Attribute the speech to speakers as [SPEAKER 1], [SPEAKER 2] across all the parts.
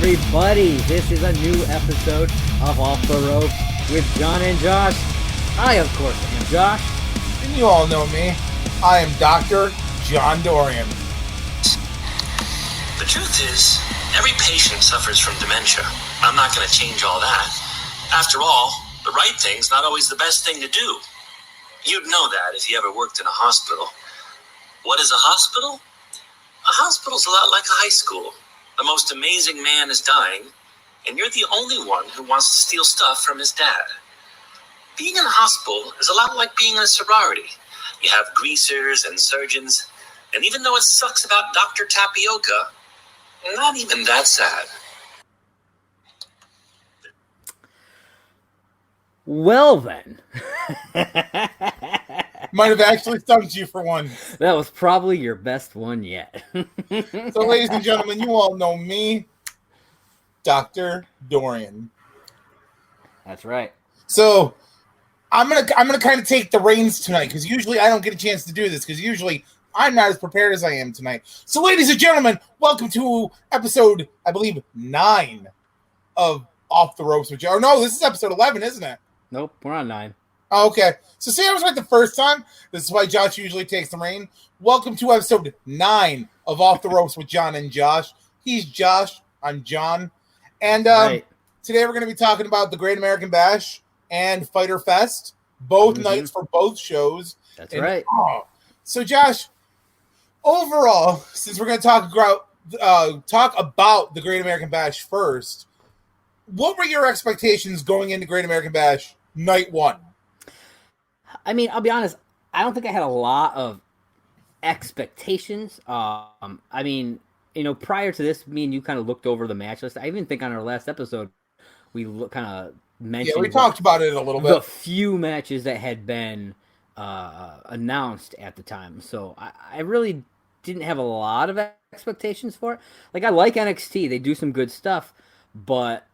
[SPEAKER 1] everybody. This is a new episode of Off the Ropes with John and Josh. I, of course, am Josh.
[SPEAKER 2] And you all know me. I am Dr. John Dorian.
[SPEAKER 3] The truth is, every patient suffers from dementia. I'm not going to change all that. After all, the right thing's not always the best thing to do. You'd know that if you ever worked in a hospital. What is a hospital? A hospital's a lot like a high school. The most amazing man is dying, and you're the only one who wants to steal stuff from his dad. Being in a hospital is a lot like being in a sorority. You have greasers and surgeons, and even though it sucks about Dr. Tapioca, not even that sad.
[SPEAKER 1] Well then.
[SPEAKER 2] Might have actually stumped you for one.
[SPEAKER 1] That was probably your best one yet.
[SPEAKER 2] So, ladies and gentlemen, you all know me, Dr. Dorian.
[SPEAKER 1] That's right.
[SPEAKER 2] So, I'm gonna kind of take the reins tonight, because usually I don't get a chance to do this, because usually I'm not as prepared as I am tonight. So, ladies and gentlemen, welcome to episode, I believe, 9 of Off the Ropes with Joe. Or no, this is episode 11, isn't it?
[SPEAKER 1] Nope, we're on 9.
[SPEAKER 2] Oh, okay. So, see, I was right the first time. This is why Josh usually takes the reign. Welcome to episode 9 of Off the Ropes with John and Josh. He's Josh. I'm John. And
[SPEAKER 1] Right.
[SPEAKER 2] Today we're going to be talking about the Great American Bash and Fyter Fest. Both nights for both shows.
[SPEAKER 1] That's right.
[SPEAKER 2] So, Josh, overall, since we're going to talk about the Great American Bash first, what were your expectations going into Great American Bash night 1?
[SPEAKER 1] I mean, I'll be honest, I don't think I had a lot of expectations. I mean, prior to this, me and you kind of looked over the match list. I even think on our last episode, we kind of mentioned...
[SPEAKER 2] Yeah, we talked about it a little bit.
[SPEAKER 1] The few matches that had been announced at the time. So I really didn't have a lot of expectations for it. Like, I like NXT. They do some good stuff, but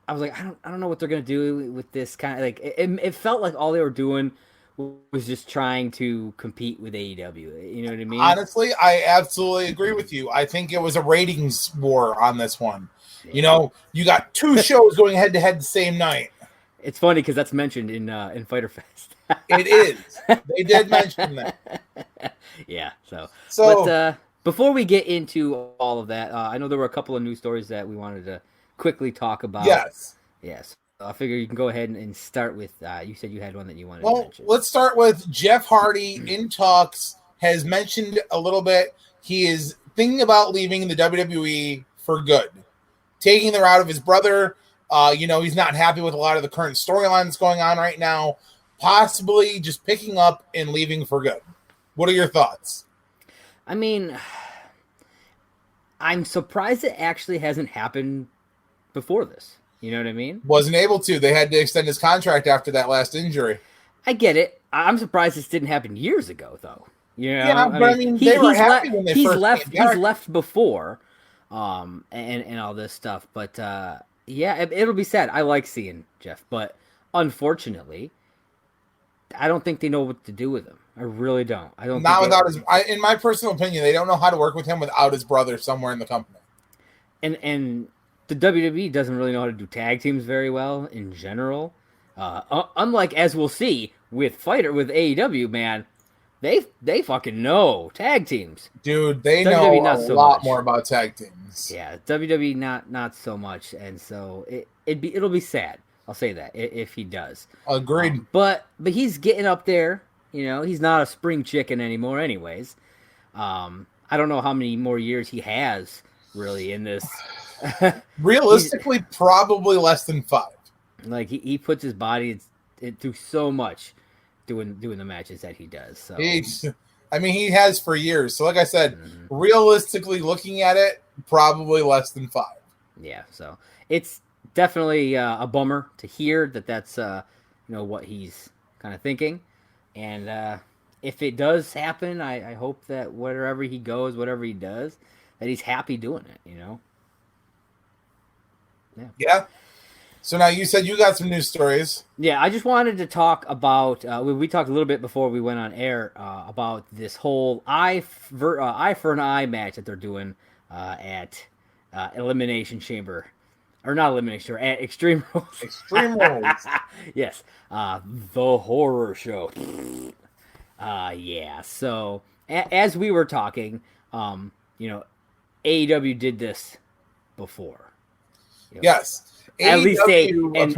[SPEAKER 1] I was like, I don't know what they're going to do with this kind of, like, it felt like all they were doing was just trying to compete with AEW. You know what I mean?
[SPEAKER 2] Honestly, I absolutely agree with you. I think it was a ratings war on this one. Yeah. You know, you got 2 shows going head to head the same night.
[SPEAKER 1] It's funny because that's mentioned in Fyter Fest.
[SPEAKER 2] It is. They did mention that.
[SPEAKER 1] Yeah. But before we get into all of that, I know there were a couple of news stories that we wanted to quickly talk about.
[SPEAKER 2] Yes.
[SPEAKER 1] I figure you can go ahead and start with, you said you had one that you wanted to mention.
[SPEAKER 2] Let's start with Jeff Hardy in talks, has mentioned a little bit. He is thinking about leaving the WWE for good, taking the route of his brother. He's not happy with a lot of the current storylines going on right now, possibly just picking up and leaving for good. What are your thoughts?
[SPEAKER 1] I mean, I'm surprised it actually hasn't happened before this. You know what I mean?
[SPEAKER 2] Wasn't able to. They had to extend his contract after that last injury.
[SPEAKER 1] I get it. I'm surprised this didn't happen years ago, though.
[SPEAKER 2] Yeah, but they were happy when they first
[SPEAKER 1] left.
[SPEAKER 2] came back.
[SPEAKER 1] He's left before, and all this stuff. But it'll be sad. I like seeing Jeff, but unfortunately, I don't think they know what to do with him. I really don't. I don't.
[SPEAKER 2] Not without his. In my personal opinion, they don't know how to work with him without his brother somewhere in the company.
[SPEAKER 1] And the WWE doesn't really know how to do tag teams very well in general. Unlike, as we'll see with Fyter with AEW, man, they fucking know tag teams.
[SPEAKER 2] Dude, they
[SPEAKER 1] WWE
[SPEAKER 2] know a lot more about tag teams.
[SPEAKER 1] Yeah, WWE not so much, and so it'll be sad. I'll say that if he does.
[SPEAKER 2] Agreed.
[SPEAKER 1] But he's getting up there. He's not a spring chicken anymore. Anyways, I don't know how many more years he has really in this.
[SPEAKER 2] Realistically, probably less than 5.
[SPEAKER 1] Like he puts his body through so much doing the matches that he does. So
[SPEAKER 2] he has for years. So like I said, realistically looking at it, probably less than 5.
[SPEAKER 1] Yeah, so it's definitely a bummer to hear that's what he's kind of thinking. And if it does happen, I hope that wherever he goes, whatever he does, that he's happy doing it,
[SPEAKER 2] Yeah. So now you said you got some news stories.
[SPEAKER 1] Yeah, I just wanted to talk about, we talked a little bit before we went on air about this whole eye for an eye match that they're doing at Elimination Chamber. Or not Elimination Chamber, at Extreme Rules.
[SPEAKER 2] Extreme Rules.
[SPEAKER 1] Yes. The Horror Show. Yeah. So, as we were talking, AEW did this before.
[SPEAKER 2] Yes.
[SPEAKER 1] At least an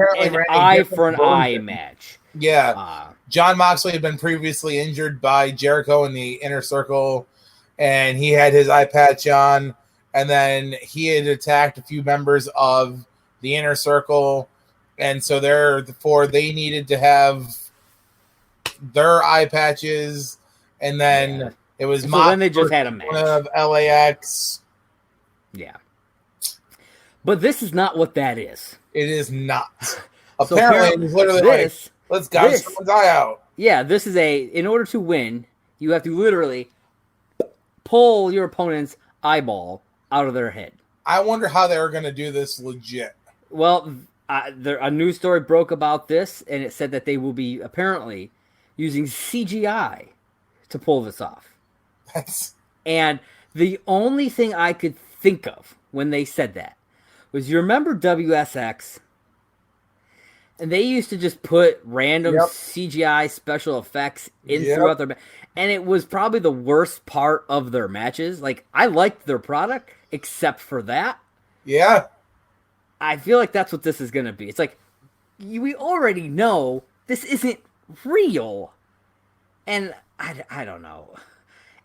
[SPEAKER 1] eye for an eye match.
[SPEAKER 2] Yeah. John Moxley had been previously injured by Jericho in the Inner Circle, and he had his eye patch on, and then he had attacked a few members of the Inner Circle, and so therefore they needed to have their eye patches, and then it was
[SPEAKER 1] so then they just had a match
[SPEAKER 2] of LAX.
[SPEAKER 1] Yeah. But this is not what that is.
[SPEAKER 2] It is not. Apparently, it was literally let's gouge someone's eye out.
[SPEAKER 1] Yeah, this is in order to win, you have to literally pull your opponent's eyeball out of their head.
[SPEAKER 2] I wonder how they're going to do this legit.
[SPEAKER 1] Well, a news story broke about this, and it said that they will be apparently using CGI to pull this off. And the only thing I could think of when they said that was, you remember WSX? And they used to just put random CGI special effects in throughout their and it was probably the worst part of their matches. Like, I liked their product, except for that.
[SPEAKER 2] Yeah.
[SPEAKER 1] I feel like that's what this is going to be. It's like, we already know this isn't real. And I don't know.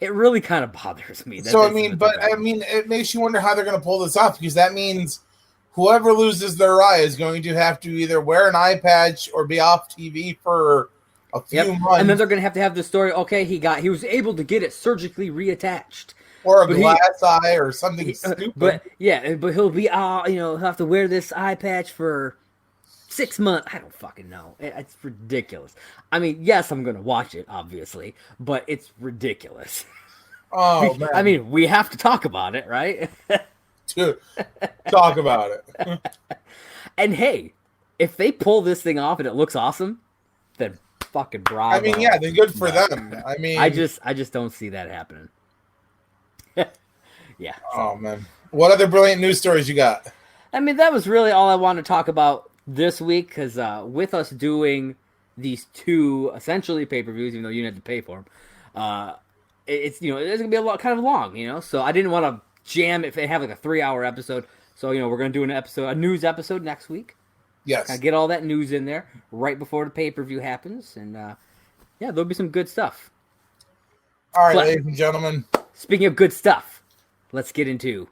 [SPEAKER 1] It really kind of bothers me.
[SPEAKER 2] So, it makes you wonder how they're going to pull this off, because that means whoever loses their eye is going to have to either wear an eye patch or be off TV for a few months.
[SPEAKER 1] And then they're going to have the story, okay, he was able to get it surgically reattached.
[SPEAKER 2] Or a glass eye or something stupid.
[SPEAKER 1] But he'll be, he'll have to wear this eye patch for 6 months. I don't fucking know. It's ridiculous. I mean, yes, I'm going to watch it, obviously, but it's ridiculous.
[SPEAKER 2] Oh, man.
[SPEAKER 1] I mean, we have to talk about it, right?
[SPEAKER 2] To talk about it.
[SPEAKER 1] And hey, if they pull this thing off and it looks awesome, then fucking bravo.
[SPEAKER 2] I mean, yeah, they're good for them. I mean,
[SPEAKER 1] I just don't see that happening. Yeah.
[SPEAKER 2] Oh man, what other brilliant news stories you got?
[SPEAKER 1] I mean, that was really all I wanted to talk about this week, because with us doing these two essentially pay-per-views, even though you didn't have to pay for them, it's it's gonna be kind of long, So I didn't want to jam it and have like a 3-hour episode. So we're gonna do a news episode next week.
[SPEAKER 2] Yes.
[SPEAKER 1] Kind of get all that news in there right before the pay-per-view happens, and there'll be some good stuff.
[SPEAKER 2] All right, ladies and gentlemen.
[SPEAKER 1] Speaking of good stuff, let's get into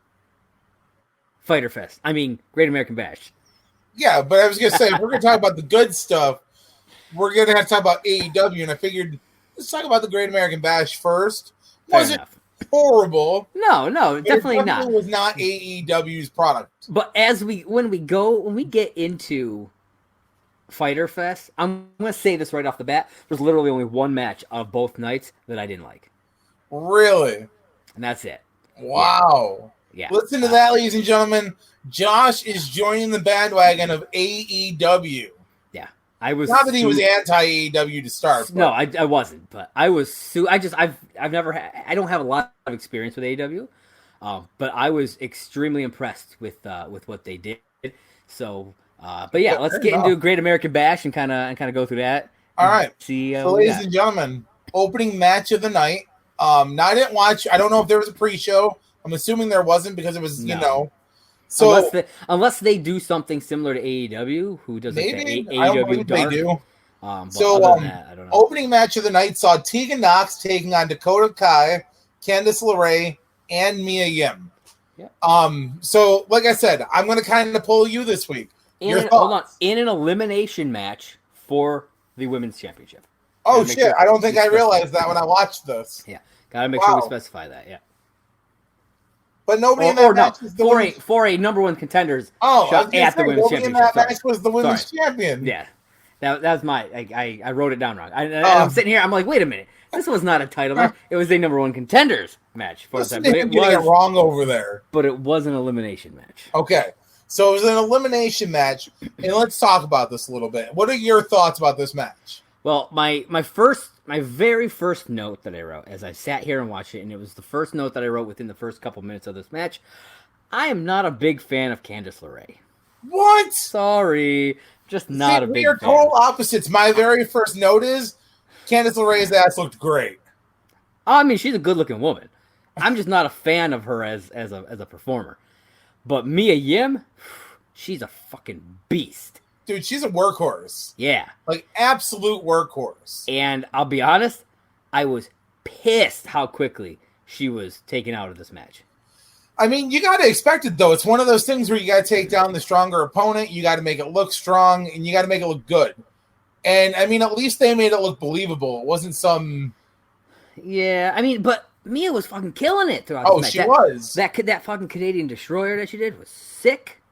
[SPEAKER 1] Fyter Fest. I mean, Great American Bash.
[SPEAKER 2] Yeah, but I was gonna say, if we're gonna talk about the good stuff, we're gonna have to talk about AEW, and I figured let's talk about the Great American Bash first. Was it horrible?
[SPEAKER 1] No, definitely not.
[SPEAKER 2] It was not AEW's product.
[SPEAKER 1] But when we get into Fyter Fest, I'm gonna say this right off the bat. There's literally only one match of both nights that I didn't like.
[SPEAKER 2] Really?
[SPEAKER 1] And that's it.
[SPEAKER 2] Wow.
[SPEAKER 1] Yeah.
[SPEAKER 2] Listen to that, ladies and gentlemen. Josh is joining the bandwagon of AEW.
[SPEAKER 1] Yeah. I was
[SPEAKER 2] not that he was anti-AEW to start.
[SPEAKER 1] No, I wasn't, but I was I've never I don't have a lot of experience with AEW. But I was extremely impressed with what they did. So but yeah, let's get into Great American Bash and kind of go through that.
[SPEAKER 2] All right.
[SPEAKER 1] See
[SPEAKER 2] so ladies and gentlemen, opening match of the night. Now I didn't watch. I don't know if there was a pre-show. I'm assuming there wasn't, because it was, So
[SPEAKER 1] unless they do something similar to AEW, who does
[SPEAKER 2] maybe
[SPEAKER 1] AEW Dark.
[SPEAKER 2] They do.
[SPEAKER 1] That, I don't know.
[SPEAKER 2] Opening match of the night saw Tegan Nox taking on Dakota Kai, Candice LeRae, and Mia Yim.
[SPEAKER 1] Yeah.
[SPEAKER 2] So like I said, I'm going to kind of pull you this week.
[SPEAKER 1] Hold on, in an elimination match for the women's championship.
[SPEAKER 2] Oh shit! I don't think I realized that when I watched this.
[SPEAKER 1] Yeah, gotta make sure we specify that. Yeah.
[SPEAKER 2] But nobody in that match was
[SPEAKER 1] for a number one contenders
[SPEAKER 2] shot
[SPEAKER 1] at the women's championship.
[SPEAKER 2] In that match was the women's champion.
[SPEAKER 1] Yeah, that was my. I wrote it down wrong. I'm sitting here. I'm like, wait a minute. This was not a title match. It was a number one contenders match for the time.
[SPEAKER 2] But it was wrong over there.
[SPEAKER 1] But it was an elimination match.
[SPEAKER 2] Okay, so it was an elimination match, and let's talk about this a little bit. What are your thoughts about this match?
[SPEAKER 1] Well, my very first note that I wrote as I sat here and watched it, and it was the first note that I wrote within the first couple minutes of this match, I am not a big fan of Candice LeRae.
[SPEAKER 2] What?
[SPEAKER 1] Sorry, just not a big
[SPEAKER 2] We are
[SPEAKER 1] fan.
[SPEAKER 2] total opposites. My very first note is Candice LeRae's ass looked great.
[SPEAKER 1] I mean, she's a good-looking woman. I'm just not a fan of her as a performer. But Mia Yim, she's a fucking beast.
[SPEAKER 2] Dude, she's a workhorse.
[SPEAKER 1] Yeah.
[SPEAKER 2] Like, absolute workhorse.
[SPEAKER 1] And I'll be honest, I was pissed how quickly she was taken out of this match.
[SPEAKER 2] I mean, you got to expect it, though. It's one of those things where you got to take down the stronger opponent. You got to make it look strong, and you got to make it look good. And, I mean, at least they made it look believable. It wasn't some...
[SPEAKER 1] Yeah, I mean, but Mia was fucking killing it throughout
[SPEAKER 2] Oh,
[SPEAKER 1] this match.
[SPEAKER 2] she was.
[SPEAKER 1] That fucking Canadian Destroyer that she did was sick.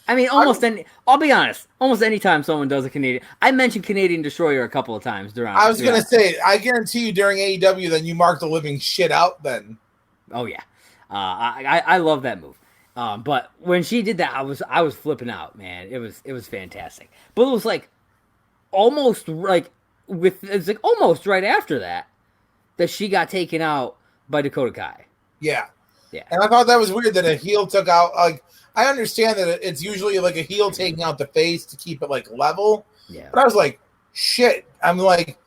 [SPEAKER 1] I mean, I'll be honest, almost any time someone does a Canadian... I mentioned Canadian Destroyer a couple of times during...
[SPEAKER 2] I was going to say, I guarantee you during AEW, then you marked the living shit out then.
[SPEAKER 1] Oh, yeah. I love that move. But when she did that, I was flipping out, man. It was fantastic. But it was like almost right after that she got taken out by Dakota Kai.
[SPEAKER 2] Yeah.
[SPEAKER 1] Yeah.
[SPEAKER 2] And I thought that was weird that a heel took out, like, I understand that it's usually like a heel taking out the face to keep it like level.
[SPEAKER 1] Yeah.
[SPEAKER 2] But I was like, shit. I'm like,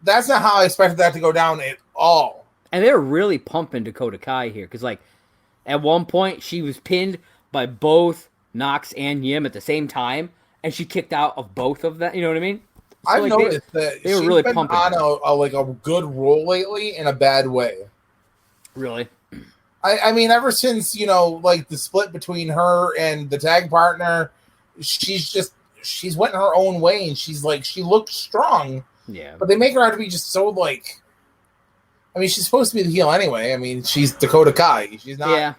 [SPEAKER 2] that's not how I expected that to go down at all.
[SPEAKER 1] And they were really pumping Dakota Kai here because, like, at one point she was pinned by both Knox and Yim at the same time, and she kicked out of both of them. You know what I mean? So,
[SPEAKER 2] I've
[SPEAKER 1] like,
[SPEAKER 2] noticed that
[SPEAKER 1] they were
[SPEAKER 2] she's
[SPEAKER 1] really
[SPEAKER 2] been
[SPEAKER 1] pumping
[SPEAKER 2] on
[SPEAKER 1] her.
[SPEAKER 2] a good roll lately in a bad way.
[SPEAKER 1] Really?
[SPEAKER 2] I mean, ever since, like the split between her and the tag partner, she's went her own way, and she looks strong.
[SPEAKER 1] Yeah.
[SPEAKER 2] But they make her out to be just so, like, I mean, she's supposed to be the heel anyway. I mean, she's Dakota Kai. She's not.
[SPEAKER 1] Yeah.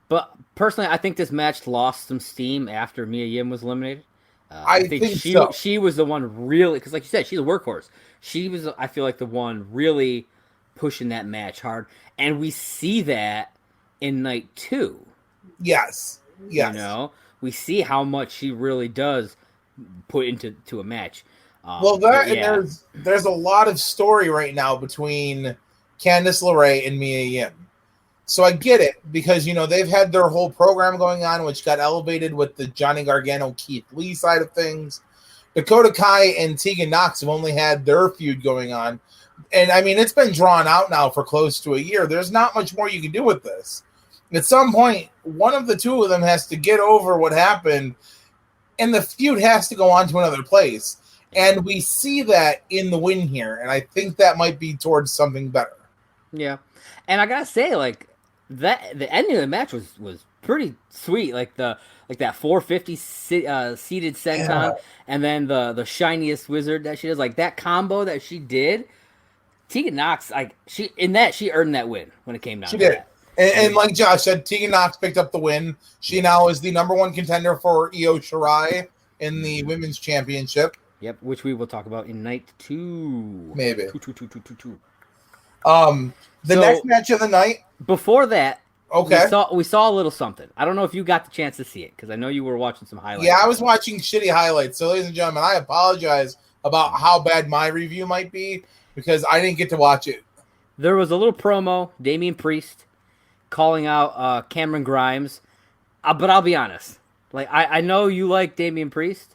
[SPEAKER 1] But personally, I think this match lost some steam after Mia Yim was eliminated.
[SPEAKER 2] I think so.
[SPEAKER 1] She was the one really, because like you said, she's a workhorse. She was, I feel like, the one really pushing that match hard. And we see that in night 2.
[SPEAKER 2] Yes.
[SPEAKER 1] We see how much she really does put into a match.
[SPEAKER 2] And there's a lot of story right now between Candice LeRae and Mia Yim. So I get it because, they've had their whole program going on, which got elevated with the Johnny Gargano, Keith Lee side of things. Dakota Kai and Tegan Knox have only had their feud going on. And, I mean, it's been drawn out now for close to a year. There's not much more you can do with this. At some point, one of the two of them has to get over what happened, and the feud has to go on to another place. And we see that in the win here, and I think that might be towards something better.
[SPEAKER 1] Yeah. And I gotta say, like, that the ending of the match was pretty sweet. Like that 450 seated senton, and then the shiniest wizard that she does, like that combo that she did. Tegan Knox, like she earned that win when it came down.
[SPEAKER 2] She
[SPEAKER 1] to
[SPEAKER 2] did.
[SPEAKER 1] That.
[SPEAKER 2] And like Josh said, Tegan Knox picked up the win. She now is the number 1 contender for Io Shirai in the women's championship.
[SPEAKER 1] Yep, which we will talk about in night 2.
[SPEAKER 2] Maybe.
[SPEAKER 1] Two.
[SPEAKER 2] The next match of the night.
[SPEAKER 1] Before that,
[SPEAKER 2] okay,
[SPEAKER 1] we saw a little something. I don't know if you got the chance to see it because I know you were watching some highlights.
[SPEAKER 2] Yeah, I was watching shitty highlights. So, ladies and gentlemen, I apologize about how bad my review might be because I didn't get to watch it.
[SPEAKER 1] There was a little promo, Damian Priest calling out Cameron Grimes, but I'll be honest. Like I know you like Damian Priest.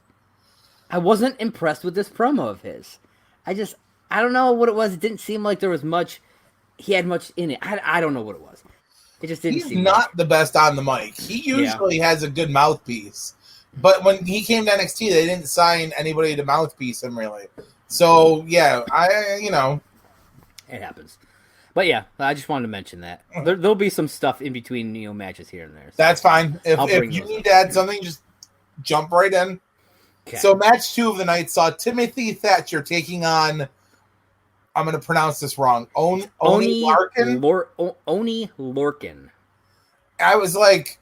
[SPEAKER 1] I wasn't impressed with this promo of his. I don't know what it was. It didn't seem like there was much. He had much in it. I don't know what it was. It just didn't seem.
[SPEAKER 2] He's not the best on the mic. He usually has a good mouthpiece, but when he came to NXT, they didn't sign anybody to mouthpiece him really. So yeah,
[SPEAKER 1] it happens. But yeah, I just wanted to mention that there'll be some stuff in between matches here and there. So
[SPEAKER 2] that's fine. If you need to add something, just jump right in. Okay. So match 2 of the night saw Timothy Thatcher taking on, I'm going to pronounce this wrong, Oni Larkin?
[SPEAKER 1] Oni Lorcan.
[SPEAKER 2] I was like,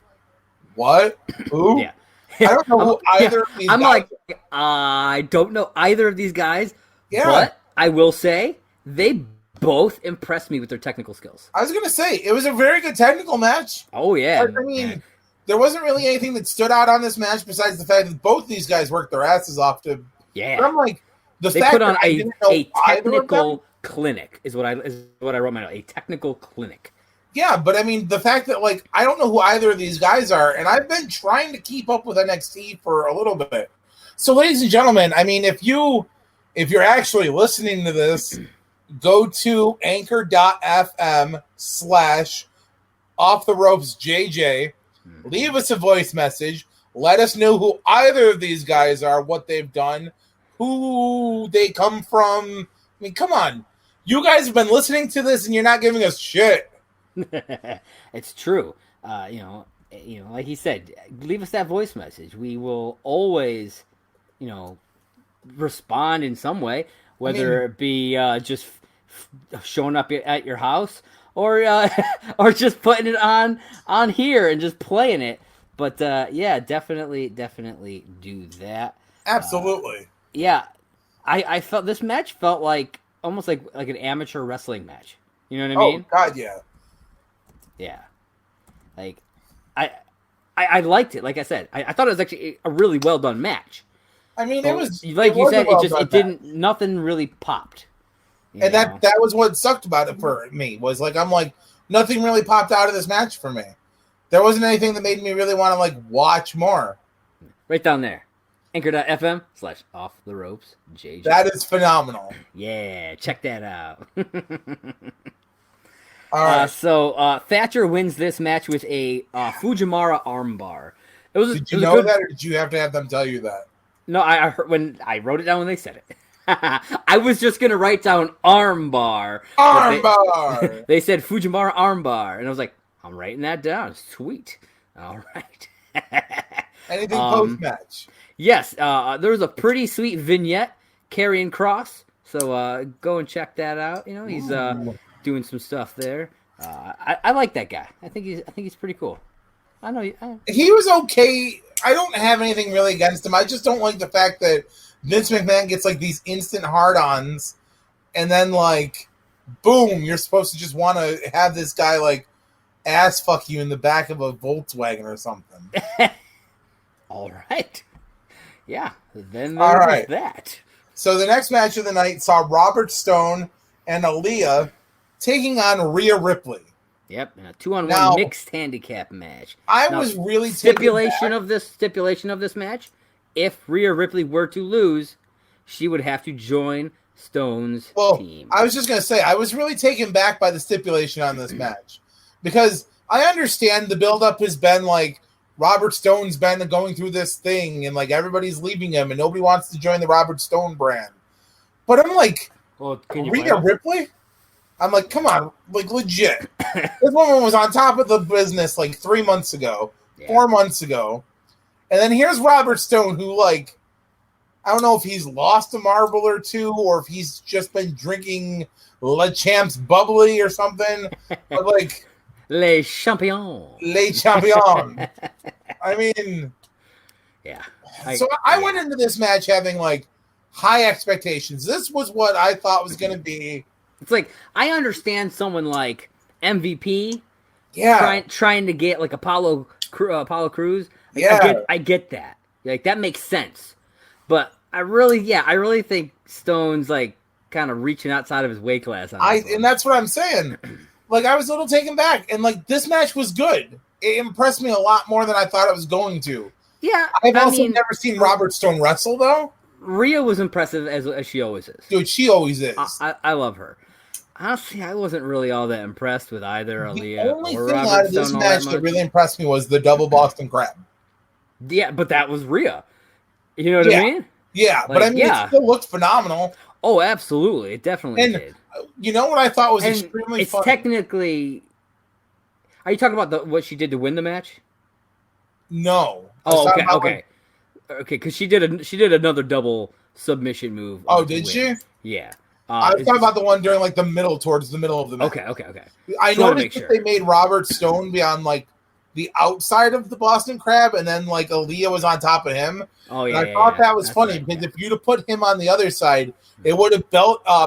[SPEAKER 2] what? Who?
[SPEAKER 1] Yeah.
[SPEAKER 2] I don't know who either of these guys
[SPEAKER 1] like, I don't know either of these guys, but I will say they both impressed me with their technical skills.
[SPEAKER 2] I was going to say, it was a very good technical match.
[SPEAKER 1] Oh, yeah.
[SPEAKER 2] I mean, there wasn't really anything that stood out on this match besides the fact that both these guys worked their asses off to.
[SPEAKER 1] Yeah.
[SPEAKER 2] But I'm like,
[SPEAKER 1] they put on a technical clinic is what I wrote my note. A technical clinic.
[SPEAKER 2] Yeah, but I mean, the fact that, like, I don't know who either of these guys are, and I've been trying to keep up with NXT for a little bit. So, ladies and gentlemen, I mean, if you're actually listening to this, go to anchor.fm/offtheropesjj, leave us a voice message, let us know who either of these guys are, what they've done, who they come from. I mean, come on. You guys have been listening to this and you're not giving us shit.
[SPEAKER 1] It's true. Like he said, leave us that voice message. We will always, respond in some way, whether it be just showing up at your house or or just putting it on here and just playing it. But definitely do that.
[SPEAKER 2] Absolutely.
[SPEAKER 1] I felt this match felt like almost like an amateur wrestling match. You know what I mean?
[SPEAKER 2] Oh God, yeah.
[SPEAKER 1] Yeah, like I liked it. Like I said, I thought it was actually a really well done match.
[SPEAKER 2] I mean,
[SPEAKER 1] but
[SPEAKER 2] it was
[SPEAKER 1] like you said, it didn't. Nothing really popped.
[SPEAKER 2] And that was what sucked about it for me. Was like I'm like nothing really popped out of this match for me. There wasn't anything that made me really want to like watch more.
[SPEAKER 1] Right down there, anchor.fm/offtheropesjj.
[SPEAKER 2] That is phenomenal.
[SPEAKER 1] Yeah, check that out.
[SPEAKER 2] All right.
[SPEAKER 1] So Thatcher wins this match with a Fujimara armbar.
[SPEAKER 2] Did you know that, or did you have to have them tell you that?
[SPEAKER 1] No, I heard when I wrote it down when they said it. I was just gonna write down armbar.
[SPEAKER 2] Armbar.
[SPEAKER 1] They said Fujimara armbar, and I was like, I'm writing that down. Sweet. All right.
[SPEAKER 2] Anything post match?
[SPEAKER 1] Yes. There was a pretty sweet vignette carrying Cross. So go and check that out. He's doing some stuff there. I like that guy. I think he's pretty cool. I know
[SPEAKER 2] he was okay. I don't have anything really against him. I just don't like the fact that Vince McMahon gets like these instant hard-ons, and then like, boom, you're supposed to just want to have this guy like ass fuck you in the back of a Volkswagen or something.
[SPEAKER 1] All right. Yeah. Then
[SPEAKER 2] all right.
[SPEAKER 1] That.
[SPEAKER 2] So the next match of the night saw Robert Stone and Aaliyah taking on Rhea Ripley.
[SPEAKER 1] Yep, a 2-on-1 mixed handicap match.
[SPEAKER 2] I was really
[SPEAKER 1] stipulation of this match. If Rhea Ripley were to lose, she would have to join Stone's team.
[SPEAKER 2] I was just gonna say I was really taken back by the stipulation on this match because I understand the build-up has been like Robert Stone's been going through this thing and like everybody's leaving him and nobody wants to join the Robert Stone brand. But I'm like, Rhea Ripley? I'm like, come on, like legit. This woman was on top of the business like 3 months ago, 4 months ago. And then here's Robert Stone who like, I don't know if he's lost a marble or two or if he's just been drinking Le Champ's bubbly or something. But like,
[SPEAKER 1] Les Champions.
[SPEAKER 2] I mean,
[SPEAKER 1] yeah.
[SPEAKER 2] I went into this match having like high expectations. This was what I thought was going to be.
[SPEAKER 1] It's like I understand someone like MVP, trying to get like Apollo Crews. Like, I get that. Like that makes sense. But I really think Stone's like kind of reaching outside of his weight class.
[SPEAKER 2] And that's what I'm saying. Like I was a little taken back, and like this match was good. It impressed me a lot more than I thought it was going to.
[SPEAKER 1] Yeah,
[SPEAKER 2] I've also never seen Robert Stone wrestle though.
[SPEAKER 1] Rhea was impressive as she always is.
[SPEAKER 2] Dude, she always is.
[SPEAKER 1] I love her. Honestly, I wasn't really all that impressed with either Aaliyah
[SPEAKER 2] or Robert Stone. The only thing
[SPEAKER 1] Robert
[SPEAKER 2] out of this match that really impressed me was the double Boston Crab.
[SPEAKER 1] Yeah, but that was Rhea. You know what I mean?
[SPEAKER 2] Yeah, but I mean, it still looked phenomenal.
[SPEAKER 1] Oh, absolutely. It definitely did.
[SPEAKER 2] You know what I thought was extremely funny?
[SPEAKER 1] Technically... Are you talking about what she did to win the match?
[SPEAKER 2] No.
[SPEAKER 1] Oh, okay. Okay, because she did another double submission move.
[SPEAKER 2] Oh, did she?
[SPEAKER 1] Yeah.
[SPEAKER 2] I was talking about the one during like towards the middle of the match.
[SPEAKER 1] Okay.
[SPEAKER 2] I noticed that they made Robert Stone be on like the outside of the Boston Crab, and then like Aaliyah was on top of him.
[SPEAKER 1] Oh yeah.
[SPEAKER 2] And I thought that was funny because if you'd have put him on the other side, it would have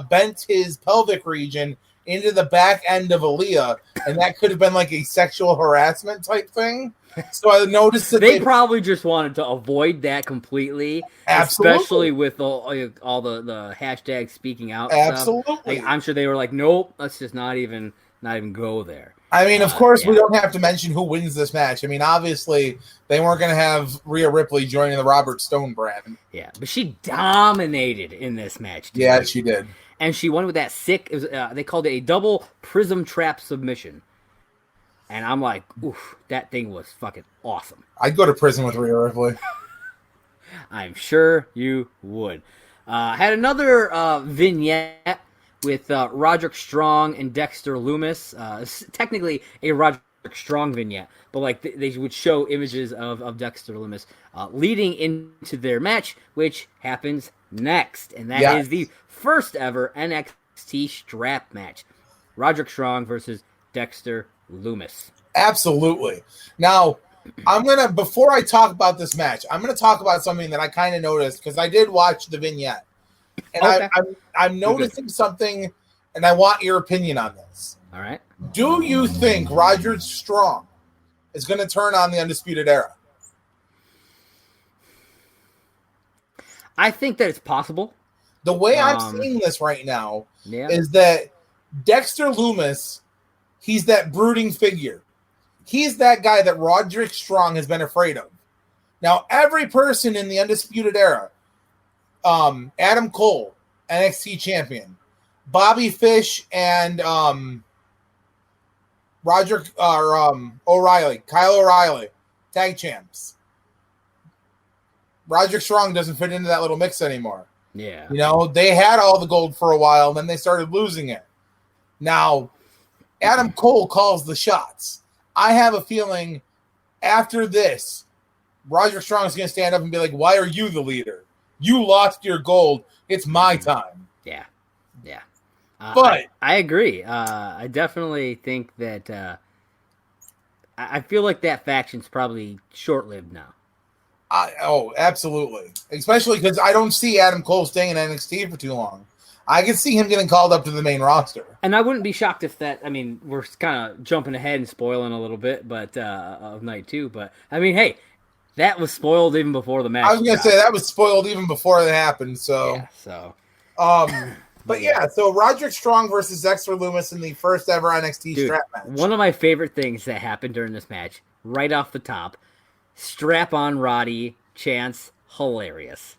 [SPEAKER 2] bent his pelvic region into the back end of Aaliyah, and that could have been like a sexual harassment type thing. So I noticed that
[SPEAKER 1] they probably just wanted to avoid that completely, especially with all the hashtag speaking out.
[SPEAKER 2] Absolutely,
[SPEAKER 1] stuff. Like, I'm sure they were like, nope, let's just not even go there.
[SPEAKER 2] I mean, of course, we don't have to mention who wins this match. I mean, obviously, they weren't going to have Rhea Ripley joining the Robert Stone brand.
[SPEAKER 1] Yeah, but she dominated in this match.
[SPEAKER 2] Yeah, she did.
[SPEAKER 1] And she won with that sick, it was, they called it a double prism trap submission. And I'm like, oof, that thing was fucking awesome.
[SPEAKER 2] I'd go to prison with Rhea Ripley.
[SPEAKER 1] I'm sure you would. Had another vignette with Roderick Strong and Dexter Lumis. Technically a Roderick Strong vignette, but like they would show images of Dexter Lumis leading into their match, which happens next. And that is the first ever NXT strap match. Roderick Strong versus Dexter Lumis. Absolutely.
[SPEAKER 2] Now, before I talk about this match, I'm going to talk about something that I kind of noticed because I did watch the vignette. And I'm noticing something, and I want your opinion on this.
[SPEAKER 1] All right.
[SPEAKER 2] Do you think Roderick Strong is going to turn on the Undisputed Era?
[SPEAKER 1] I think that it's possible.
[SPEAKER 2] The way I'm seeing this right now is that Dexter Lumis, he's that brooding figure. He's that guy that Roderick Strong has been afraid of. Now, every person in the Undisputed Era, Adam Cole, NXT champion, Bobby Fish, and O'Reilly, Kyle O'Reilly, tag champs. Roderick Strong doesn't fit into that little mix anymore.
[SPEAKER 1] Yeah.
[SPEAKER 2] You know, they had all the gold for a while, and then they started losing it. Now, Adam Cole calls the shots. I have a feeling after this, Roderick Strong is going to stand up and be like, why are you the leader? You lost your gold. It's my time.
[SPEAKER 1] Yeah. Yeah.
[SPEAKER 2] But
[SPEAKER 1] I agree. I definitely think that I feel like that faction's probably short-lived now.
[SPEAKER 2] Absolutely. Especially because I don't see Adam Cole staying in NXT for too long. I can see him getting called up to the main roster.
[SPEAKER 1] And I wouldn't be shocked if that, I mean, we're kind of jumping ahead and spoiling a little bit, but of night 2. But, I mean, hey, that was spoiled even before the match.
[SPEAKER 2] I was going to say that was spoiled even before it happened. So,
[SPEAKER 1] yeah, so.
[SPEAKER 2] But yeah, so Roderick Strong versus Dexter Lumis in the first ever NXT strap match.
[SPEAKER 1] One of my favorite things that happened during this match, right off the top, strap on Roddy chants, hilarious.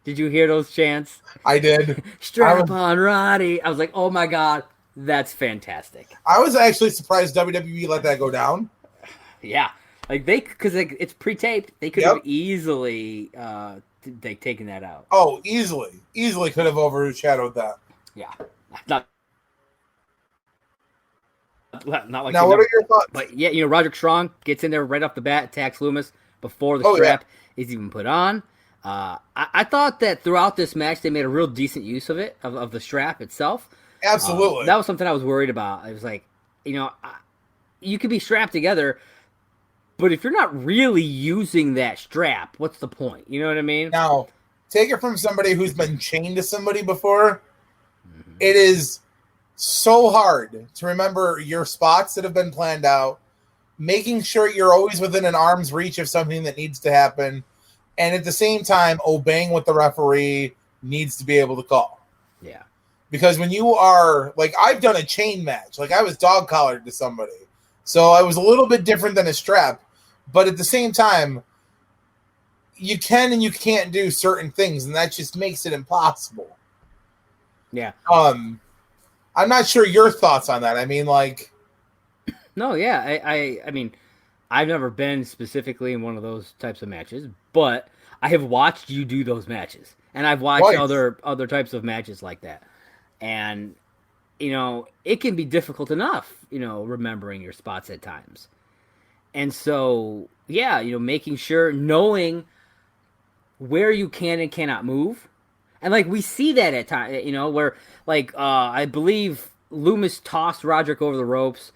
[SPEAKER 1] Did you hear those chants?
[SPEAKER 2] I did.
[SPEAKER 1] Strap on Roddy. I was like, oh my God, that's fantastic.
[SPEAKER 2] I was actually surprised WWE let that go down.
[SPEAKER 1] Yeah. Like because it's pre-taped. They could have easily taken that out.
[SPEAKER 2] Oh, easily. Easily could have overshadowed that.
[SPEAKER 1] Yeah. Not like
[SPEAKER 2] now, what are your thoughts?
[SPEAKER 1] But yeah, you know, Roderick Strong gets in there right off the bat, attacks Lumis before the strap is even put on. I thought that throughout this match they made a real decent use of it, of the strap itself.
[SPEAKER 2] Absolutely.
[SPEAKER 1] That was something I was worried about. I was like, you know, you could be strapped together, but if you're not really using that strap, what's the point? You know what I mean?
[SPEAKER 2] Now, take it from somebody who's been chained to somebody before. Mm-hmm. It is so hard to remember your spots that have been planned out, making sure you're always within an arm's reach of something that needs to happen, and at the same time, obeying what the referee needs to be able to call.
[SPEAKER 1] Yeah.
[SPEAKER 2] Because when you are, like, I've done a chain match. Like, I was dog collared to somebody. So I was a little bit different than a strap. But at the same time, you can and you can't do certain things, and that just makes it impossible.
[SPEAKER 1] Yeah.
[SPEAKER 2] I'm not sure your thoughts on that. I mean, like...
[SPEAKER 1] No, yeah. I mean, I've never been specifically in one of those types of matches, but I have watched you do those matches. And I've watched other types of matches like that. And, you know, it can be difficult enough, you know, remembering your spots at times. And so, yeah, you know, making sure, knowing where you can and cannot move. And, like, we see that at times, you know, where, like, I believe Lumis tossed Roderick over the ropes,